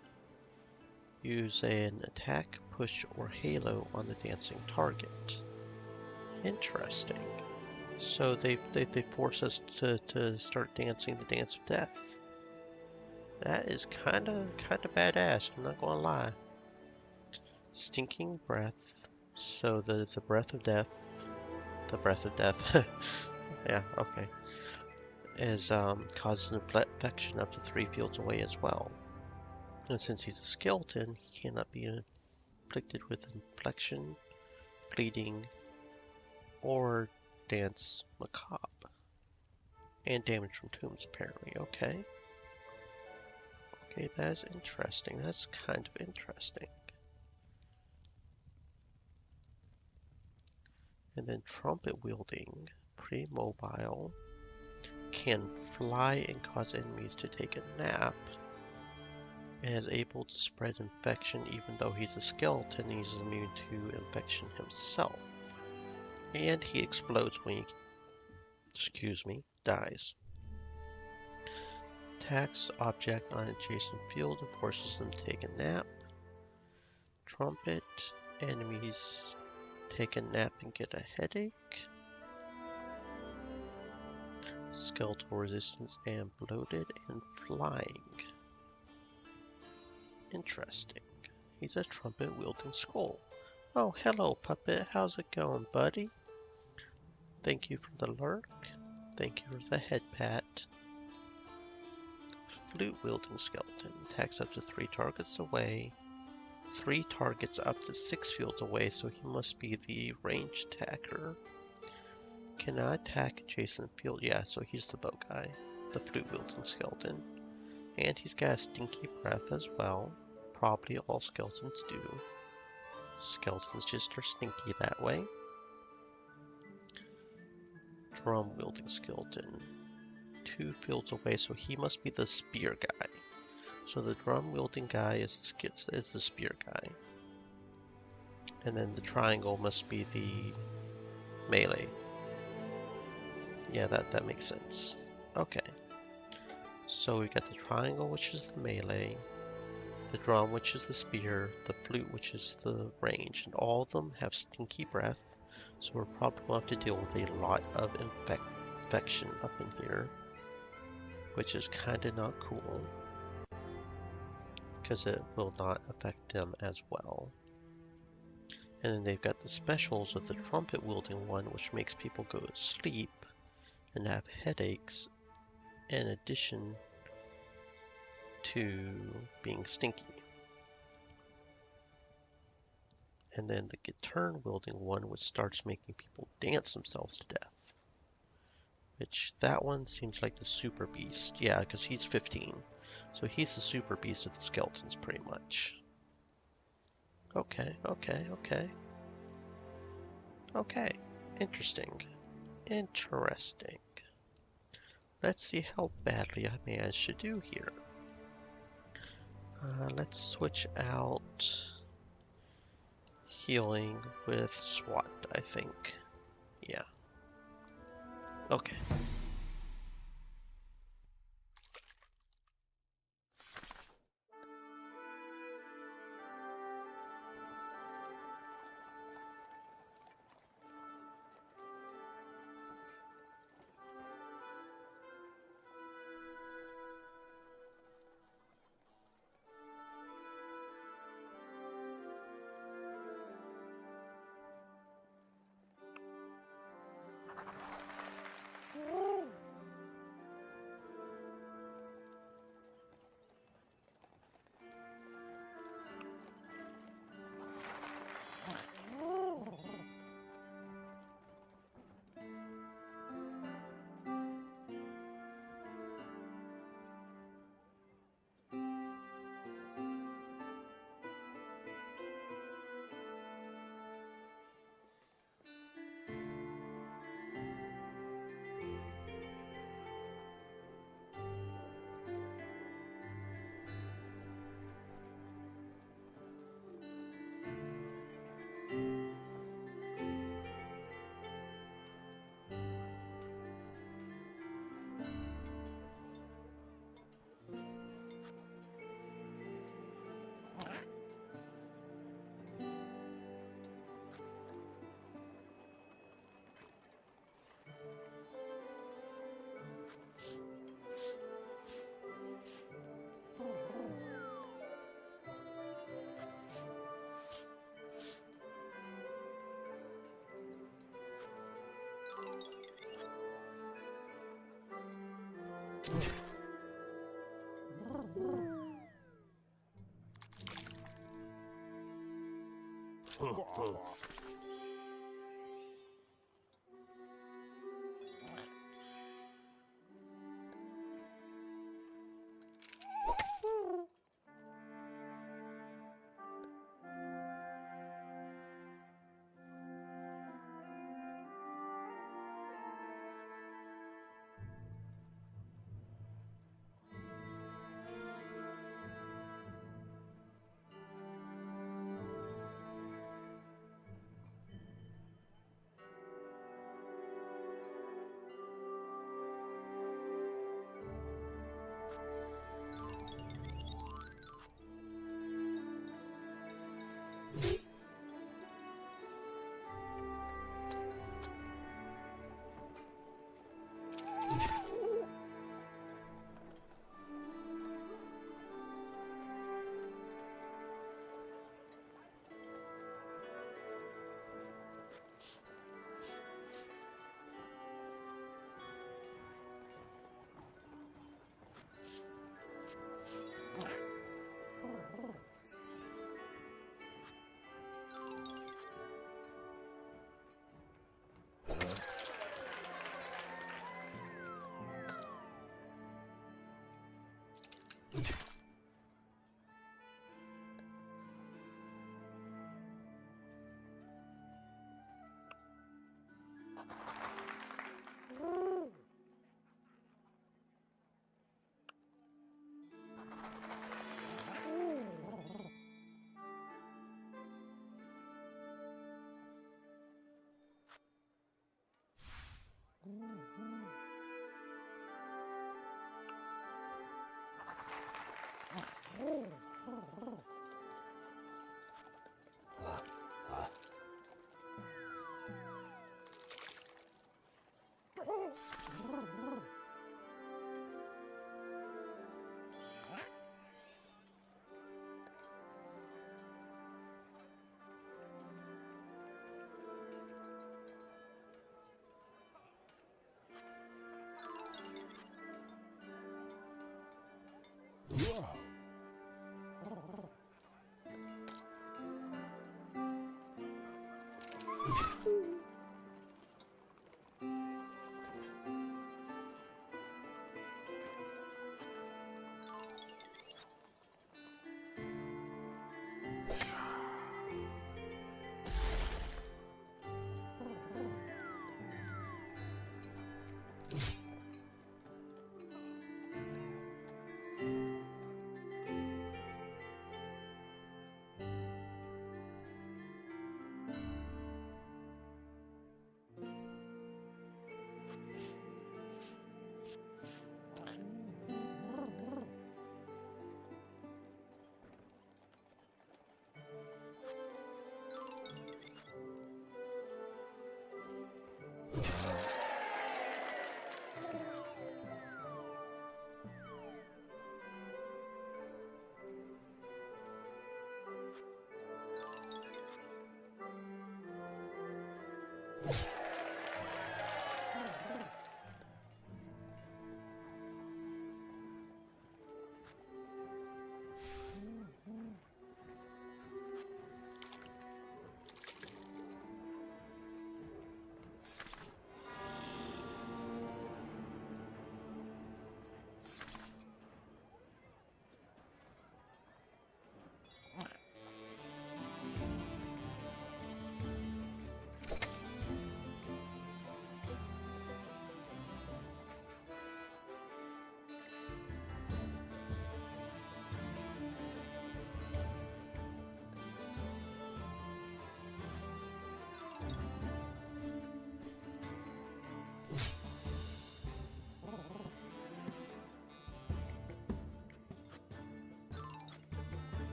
use an attack, push, or halo on the dancing target. Interesting. So they force us to start dancing the dance of death. That is kinda badass, I'm not gonna lie. Stinking breath. So the breath of death. The breath of death. Yeah, okay. Is causes an infection up to 3 fields away as well. And since he's a skeleton, he cannot be inflicted with inflection, bleeding, or dance macabre. And damage from tombs, apparently. Okay. Okay, that is interesting. That's kind of interesting. And then trumpet wielding, pretty mobile, can fly and cause enemies to take a nap, and is able to spread infection even though he's a skeleton. He's immune to infection himself. And he explodes when he, dies. Attacks object on adjacent field and forces them to take a nap. Trumpet, enemies take a nap and get a headache. Skeletal resistance and bloated and flying. Interesting. He's a trumpet wielding skull. Oh, hello, puppet. How's it going, buddy? Thank you for the lurk. Thank you for the head pat. Flute wielding skeleton. Attacks up to 3 targets away. 3 targets up to 6 fields away, so he must be the ranged attacker. Cannot attack adjacent field. Yeah, so he's the bow guy. The flute wielding skeleton. And he's got a stinky breath as well. Probably all skeletons do. Skeletons just are stinky that way. Drum wielding skeleton. 2 fields away, so he must be the spear guy. So the drum wielding guy is the spear guy. And then the triangle must be the melee. Yeah, that makes sense. Okay. So we got the triangle, which is the melee, the drum, which is the spear, the flute, which is the range, and all of them have stinky breath, so we're probably going to have to deal with a lot of infection up in here, which is kinda not cool, because it will not affect them as well. And then they've got the specials with the trumpet wielding one, which makes people go to sleep and have headaches, in addition to being stinky. And then the guitar wielding one, which starts making people dance themselves to death. Which, that one seems like the super beast. Yeah, because he's 15. So he's the super beast of the skeletons, pretty much. Okay. Okay. Interesting. Let's see how badly I managed to do here. Let's switch out healing with SWAT, I think. Yeah. Okay.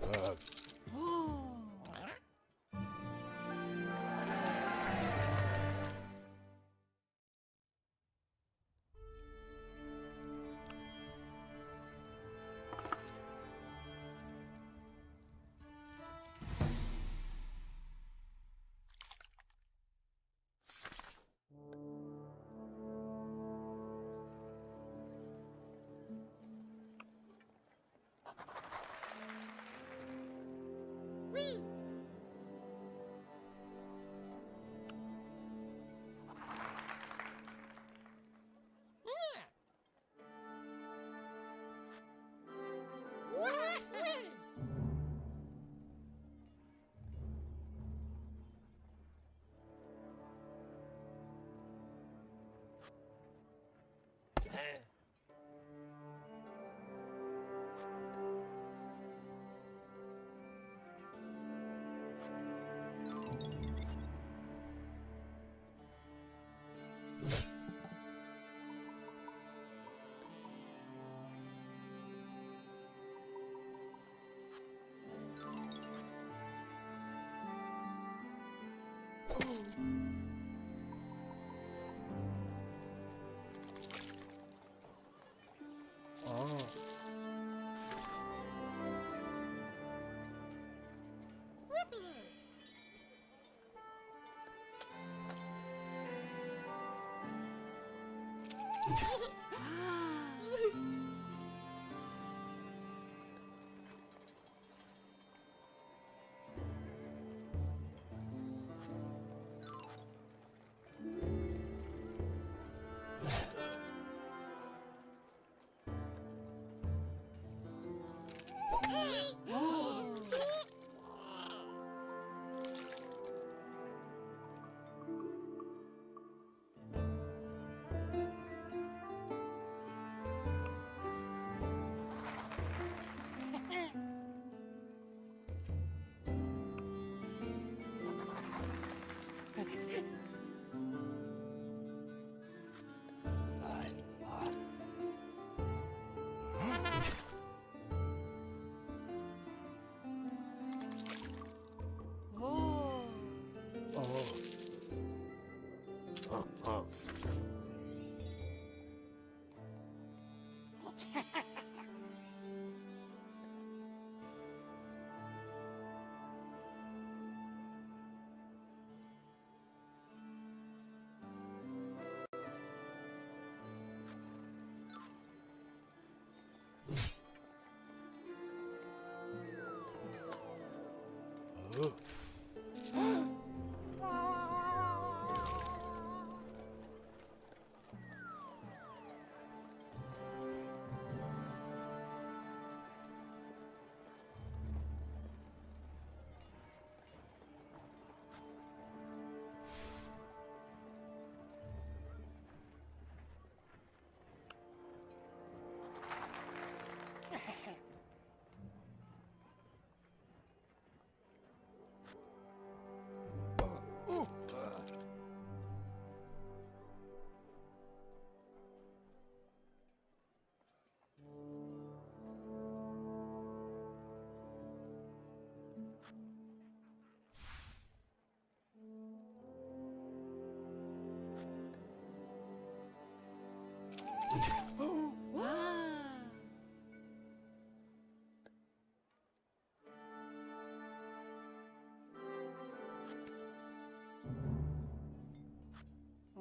Whoa. Whoa.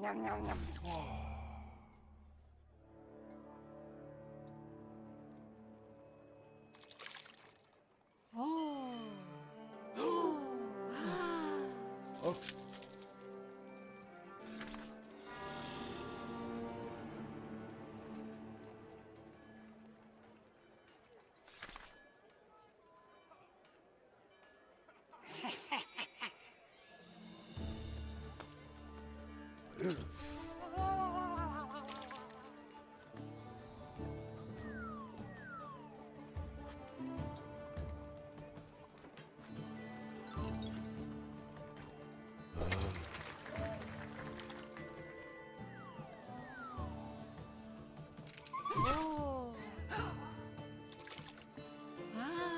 Nham nham nham. Oh. Oh. Oh. Ah.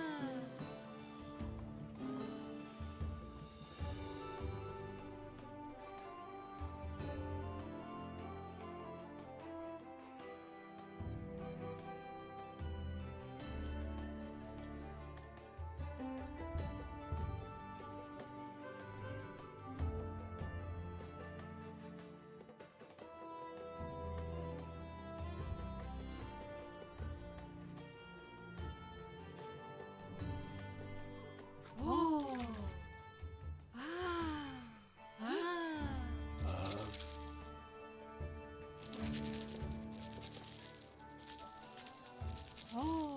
Oh.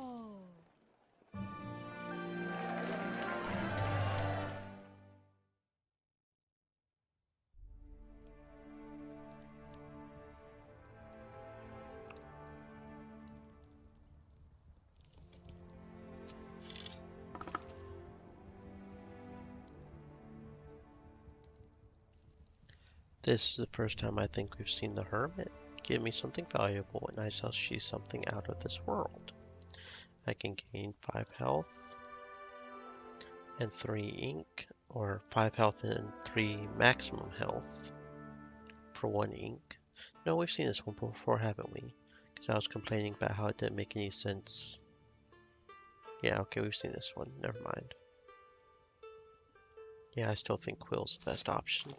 This is the first time I think we've seen the hermit. Give me something valuable and I shall see something out of this world. I can gain 5 health and 3 ink, or 5 health and 3 maximum health for 1 ink. No, we've seen this one before, haven't we? Because I was complaining about how it didn't make any sense. Yeah, okay, we've seen this one. Never mind. Yeah, I still think Quill's the best option.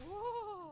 Whoa.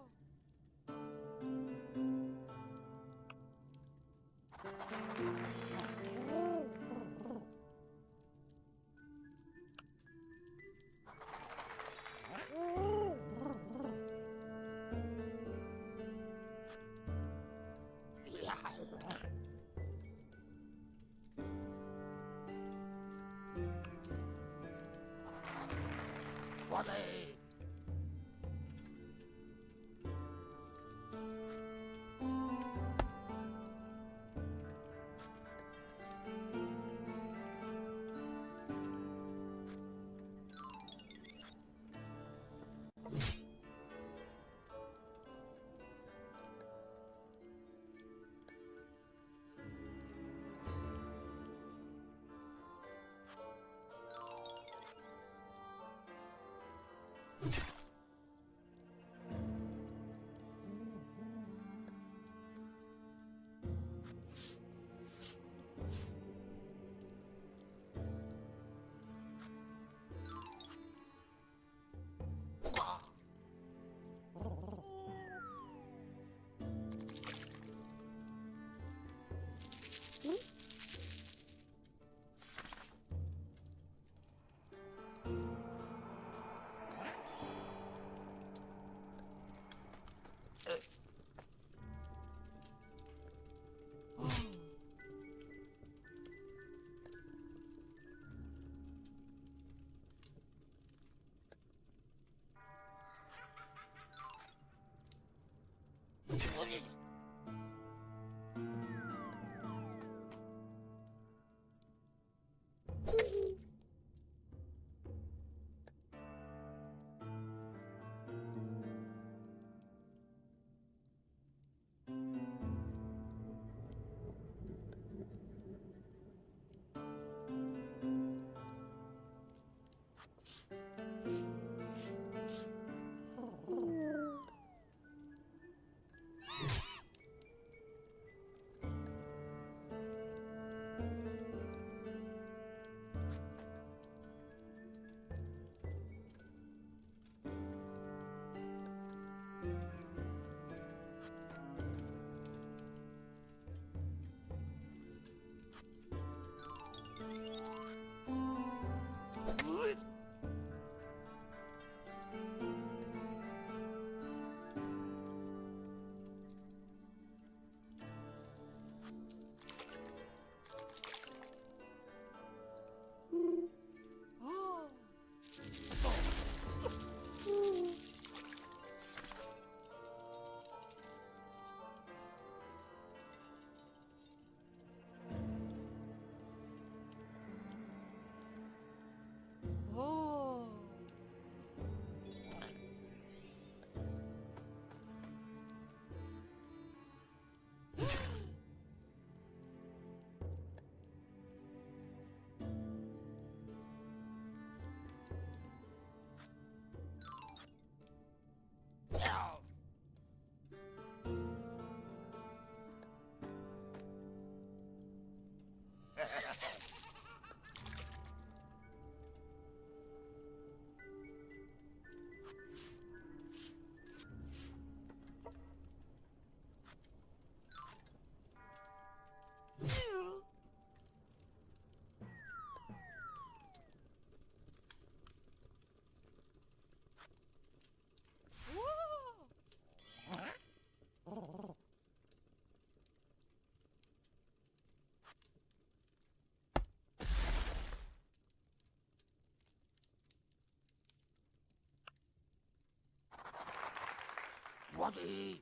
Ready.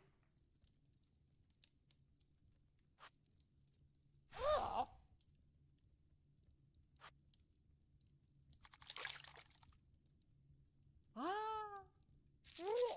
Ah! Oh!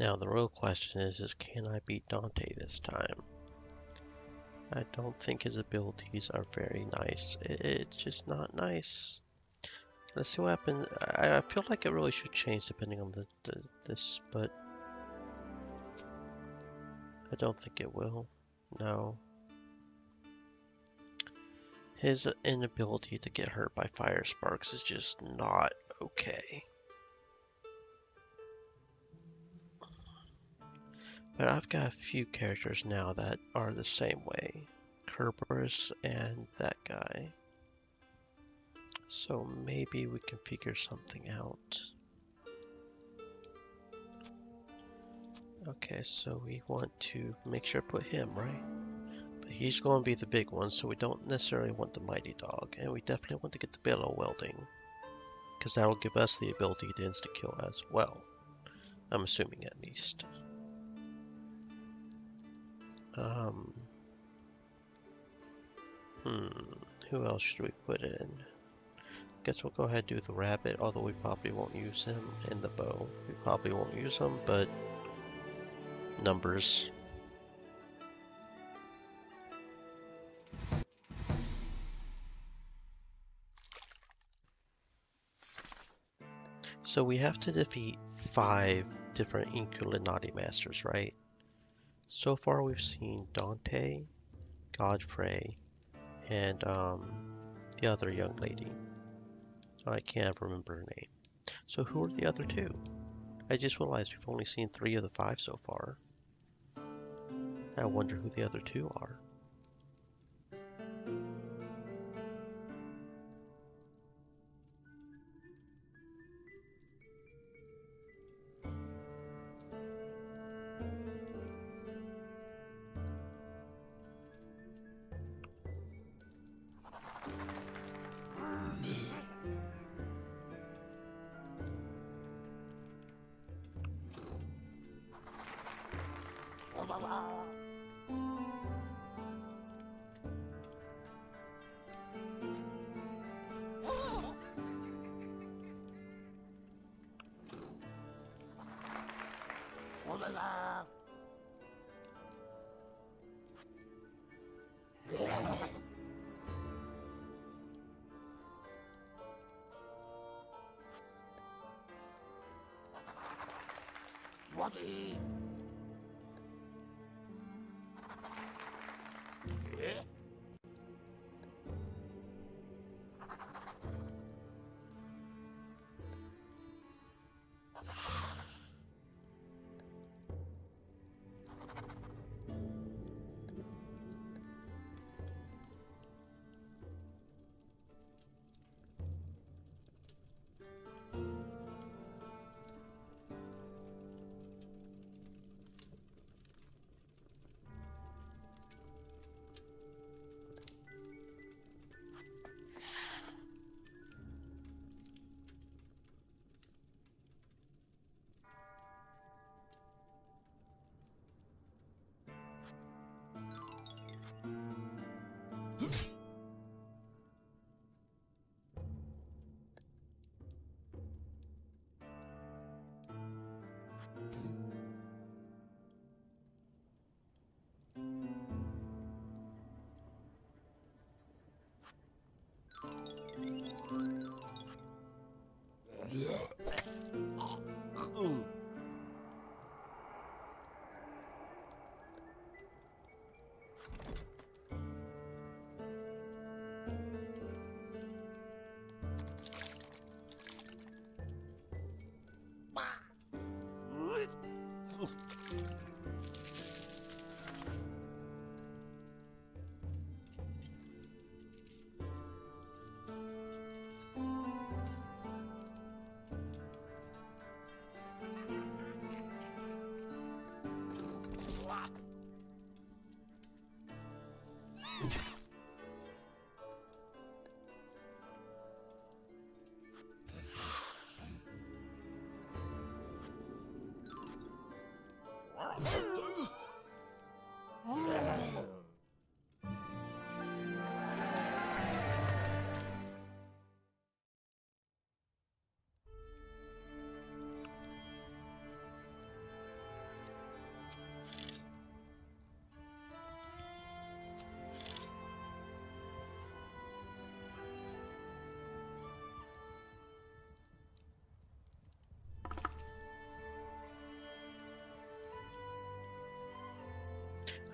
Now the real question is can I beat Dante this time? I don't think his abilities are very nice. It's just not nice. Let's see what happens. I feel like it really should change depending on this, but I don't think it will. No. His inability to get hurt by fire sparks is just not okay. But I've got a few characters now that are the same way. Kerberos and that guy. So maybe we can figure something out. Okay, so we want to make sure to put him, right? But he's going to be the big one, so we don't necessarily want the mighty dog. And we definitely want to get the billow welding, because that'll give us the ability to insta-kill as well. I'm assuming at least. Who else should we put in? Guess we'll go ahead and do the rabbit, although we probably won't use him, and the bow. We probably won't use them, but numbers. So we have to defeat 5 different Inkulinati masters, right? So far we've seen Dante, Godfrey, and the other young lady. I can't remember her name. So who are the other 2? I just realized we've only seen 3 of the 5 so far. I wonder who the other 2 are.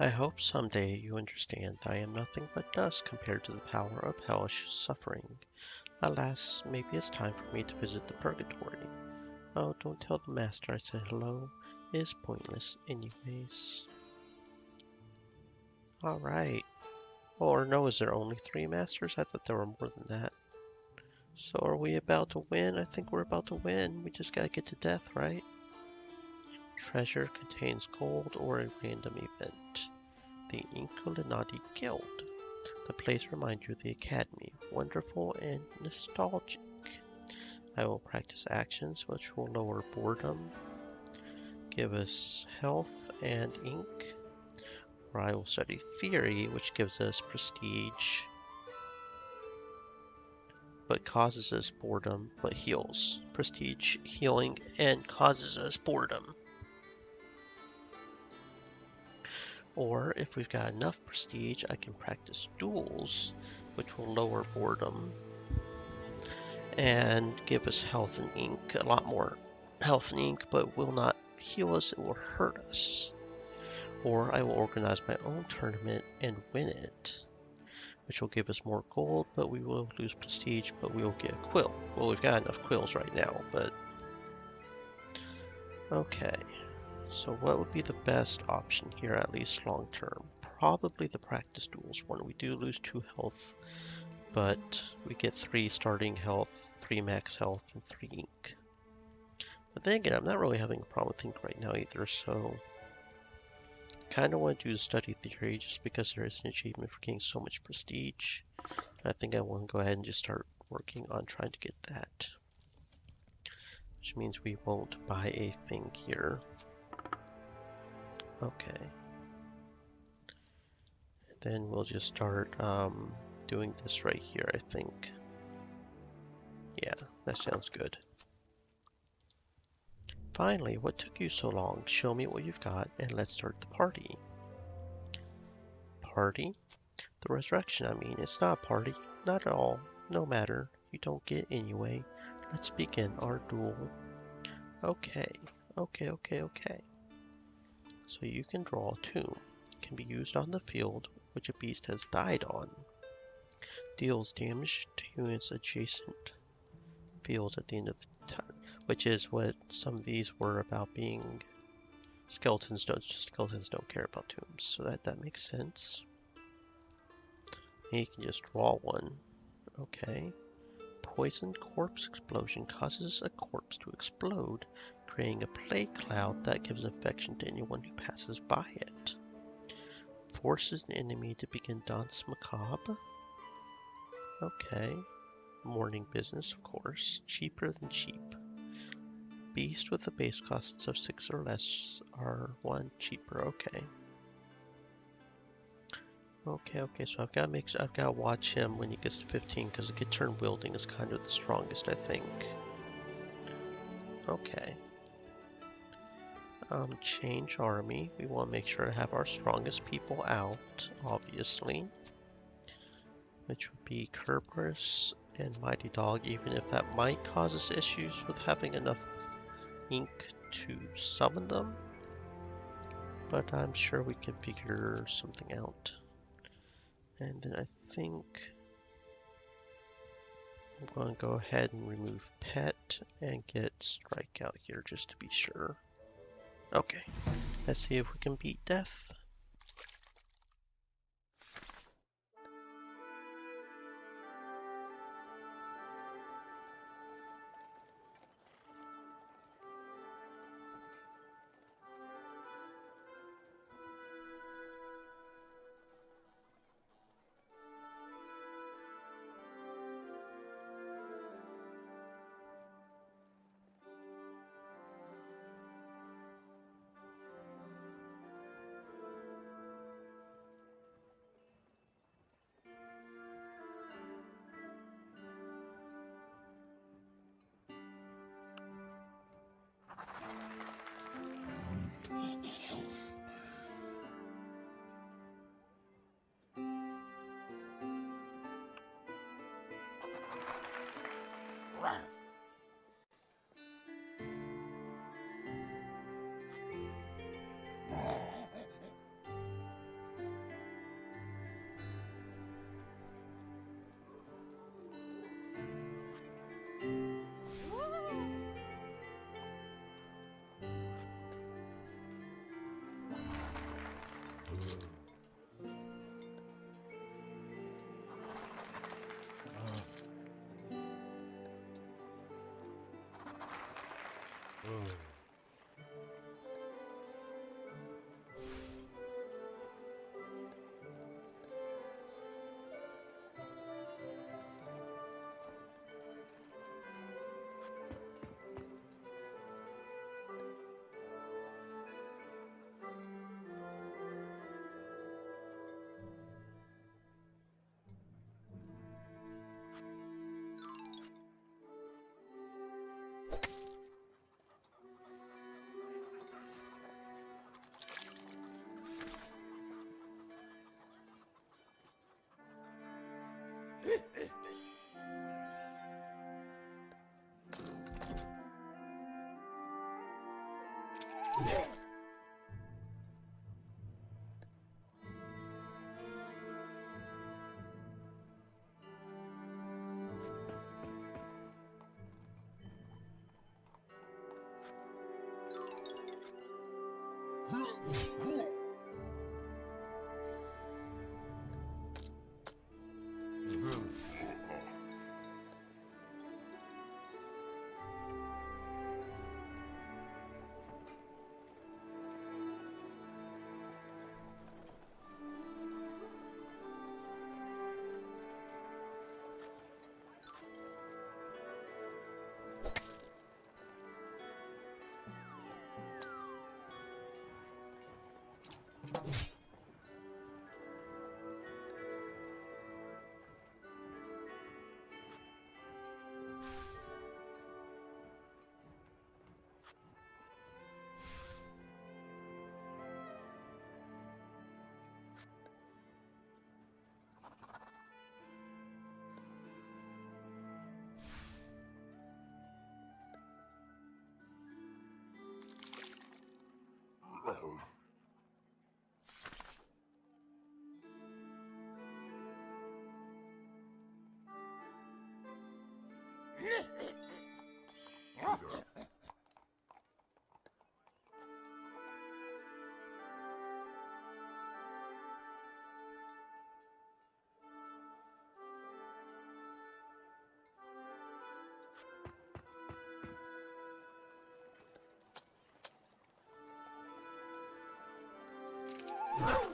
I hope someday you understand that I am nothing but dust compared to the power of hellish suffering. Alas, maybe it's time for me to visit the purgatory. Oh, don't tell the master I said hello. It is pointless anyways. Alright. Or no, is there only 3 masters? I thought there were more than that. So are we about to win? I think we're about to win. We just gotta get to death, right? Treasure contains gold or a random event. The Inkulinati Guild. The place reminds you of the Academy. Wonderful and nostalgic. I will practice actions which will lower boredom, give us health and ink. Or I will study theory, which gives us prestige, but causes us boredom, but heals. Prestige, healing, and causes us boredom. Or if we've got enough prestige, I can practice duels, which will lower boredom and give us health and ink, a lot more health and ink, but will not heal us, it will hurt us. Or I will organize my own tournament and win it, which will give us more gold, but we will lose prestige, but we will get a quill. Well, we've got enough quills right now, but okay. So what would be the best option here, at least long term? Probably the practice duels one. We do lose 2 health, but we get 3 starting health, 3 max health, and 3 ink. But then again, I'm not really having a problem with ink right now either, so kind of want to do the study theory just because there is an achievement for getting so much prestige. I think I want to go ahead and just start working on trying to get that. Which means we won't buy a thing here. Okay. And then we'll just start doing this right here, I think. Yeah, that sounds good. Finally, what took you so long? Show me what you've got and let's start the party. Party? The resurrection, I mean. It's not a party. Not at all. No matter. You don't get anyway. Let's begin our duel. Okay. Okay, okay, okay. So you can draw a tomb. Can be used on the field which a beast has died on. Deals damage to units adjacent fields at the end of the time, which is what some of these were about being skeletons. Skeletons don't care about tombs, so that makes sense. And you can just draw one. Okay. Poisoned corpse explosion causes a corpse to explode, creating a plague cloud that gives infection to anyone who passes by it. Forces an enemy to begin Danse Macabre. Okay. Mourning business, of course. Cheaper than cheap. Beast with a base cost of 6 or less are 1 cheaper. Okay. Okay, so I've got to watch him when he gets to 15 because the turn wielding is kind of the strongest, I think. Okay. Change army. We want to make sure to have our strongest people out, obviously. Which would be Kerberos and Mighty Dog, even if that might cause us issues with having enough ink to summon them. But I'm sure we can figure something out. And then I think I'm going to go ahead and remove Pet and get Strike out here just to be sure. Okay, let's see if we can beat Death. Where is it?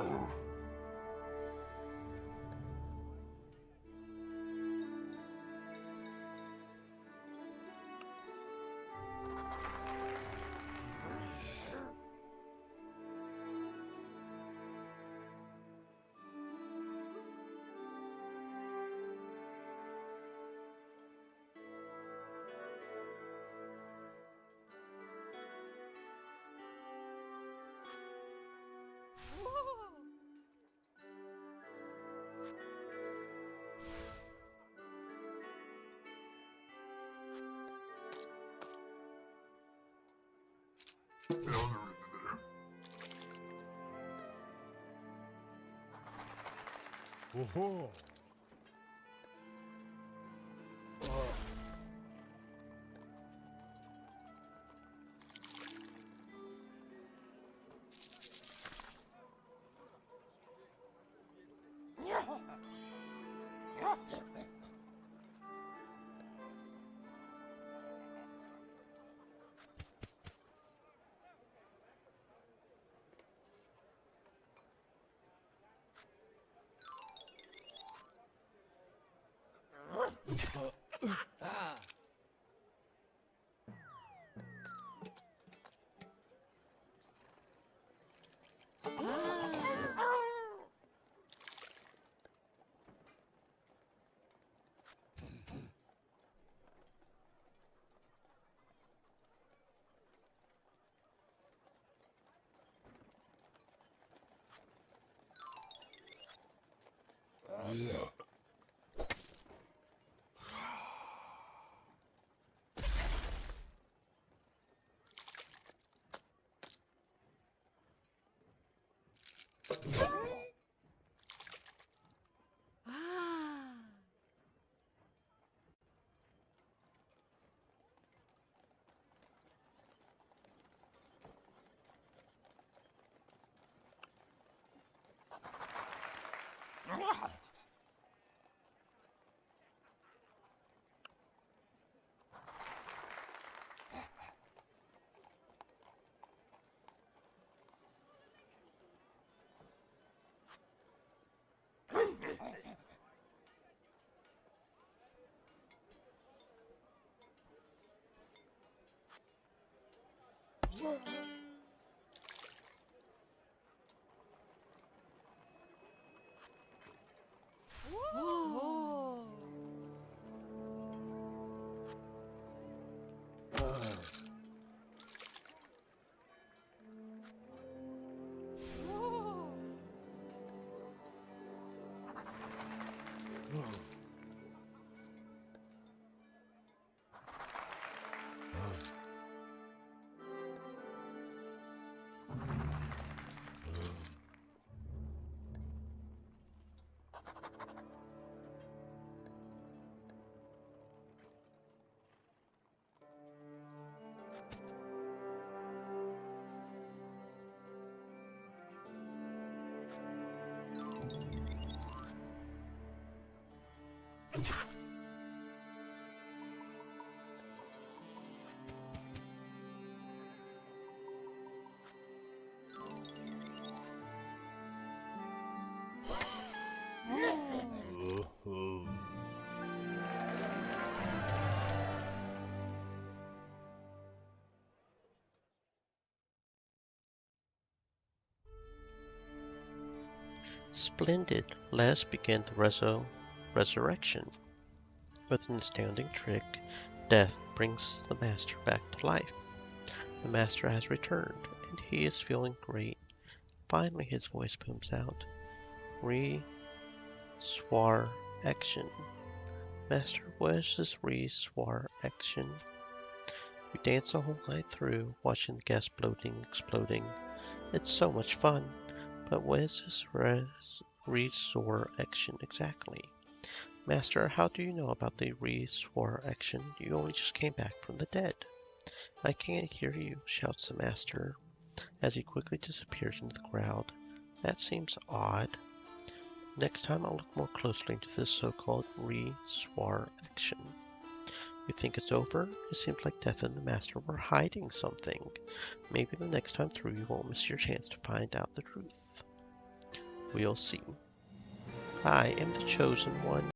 Oh. Ah. Whoa. Splendid. Let us begin the resurrection. With an astounding trick, Death brings the Master back to life. The Master has returned, and he is feeling great. Finally, his voice booms out. Resurrection. Master, what is this resurrection? We dance the whole night through, watching the gas exploding. It's so much fun. But what is this resurrection exactly? Master, how do you know about the resurrection? You only just came back from the dead. I can't hear you, shouts the Master, as he quickly disappears into the crowd. That seems odd. Next time I'll look more closely into this so-called resurrection. You think it's over? It seems like Death and the Master were hiding something. Maybe the next time through you won't miss your chance to find out the truth. We'll see. I am the chosen one.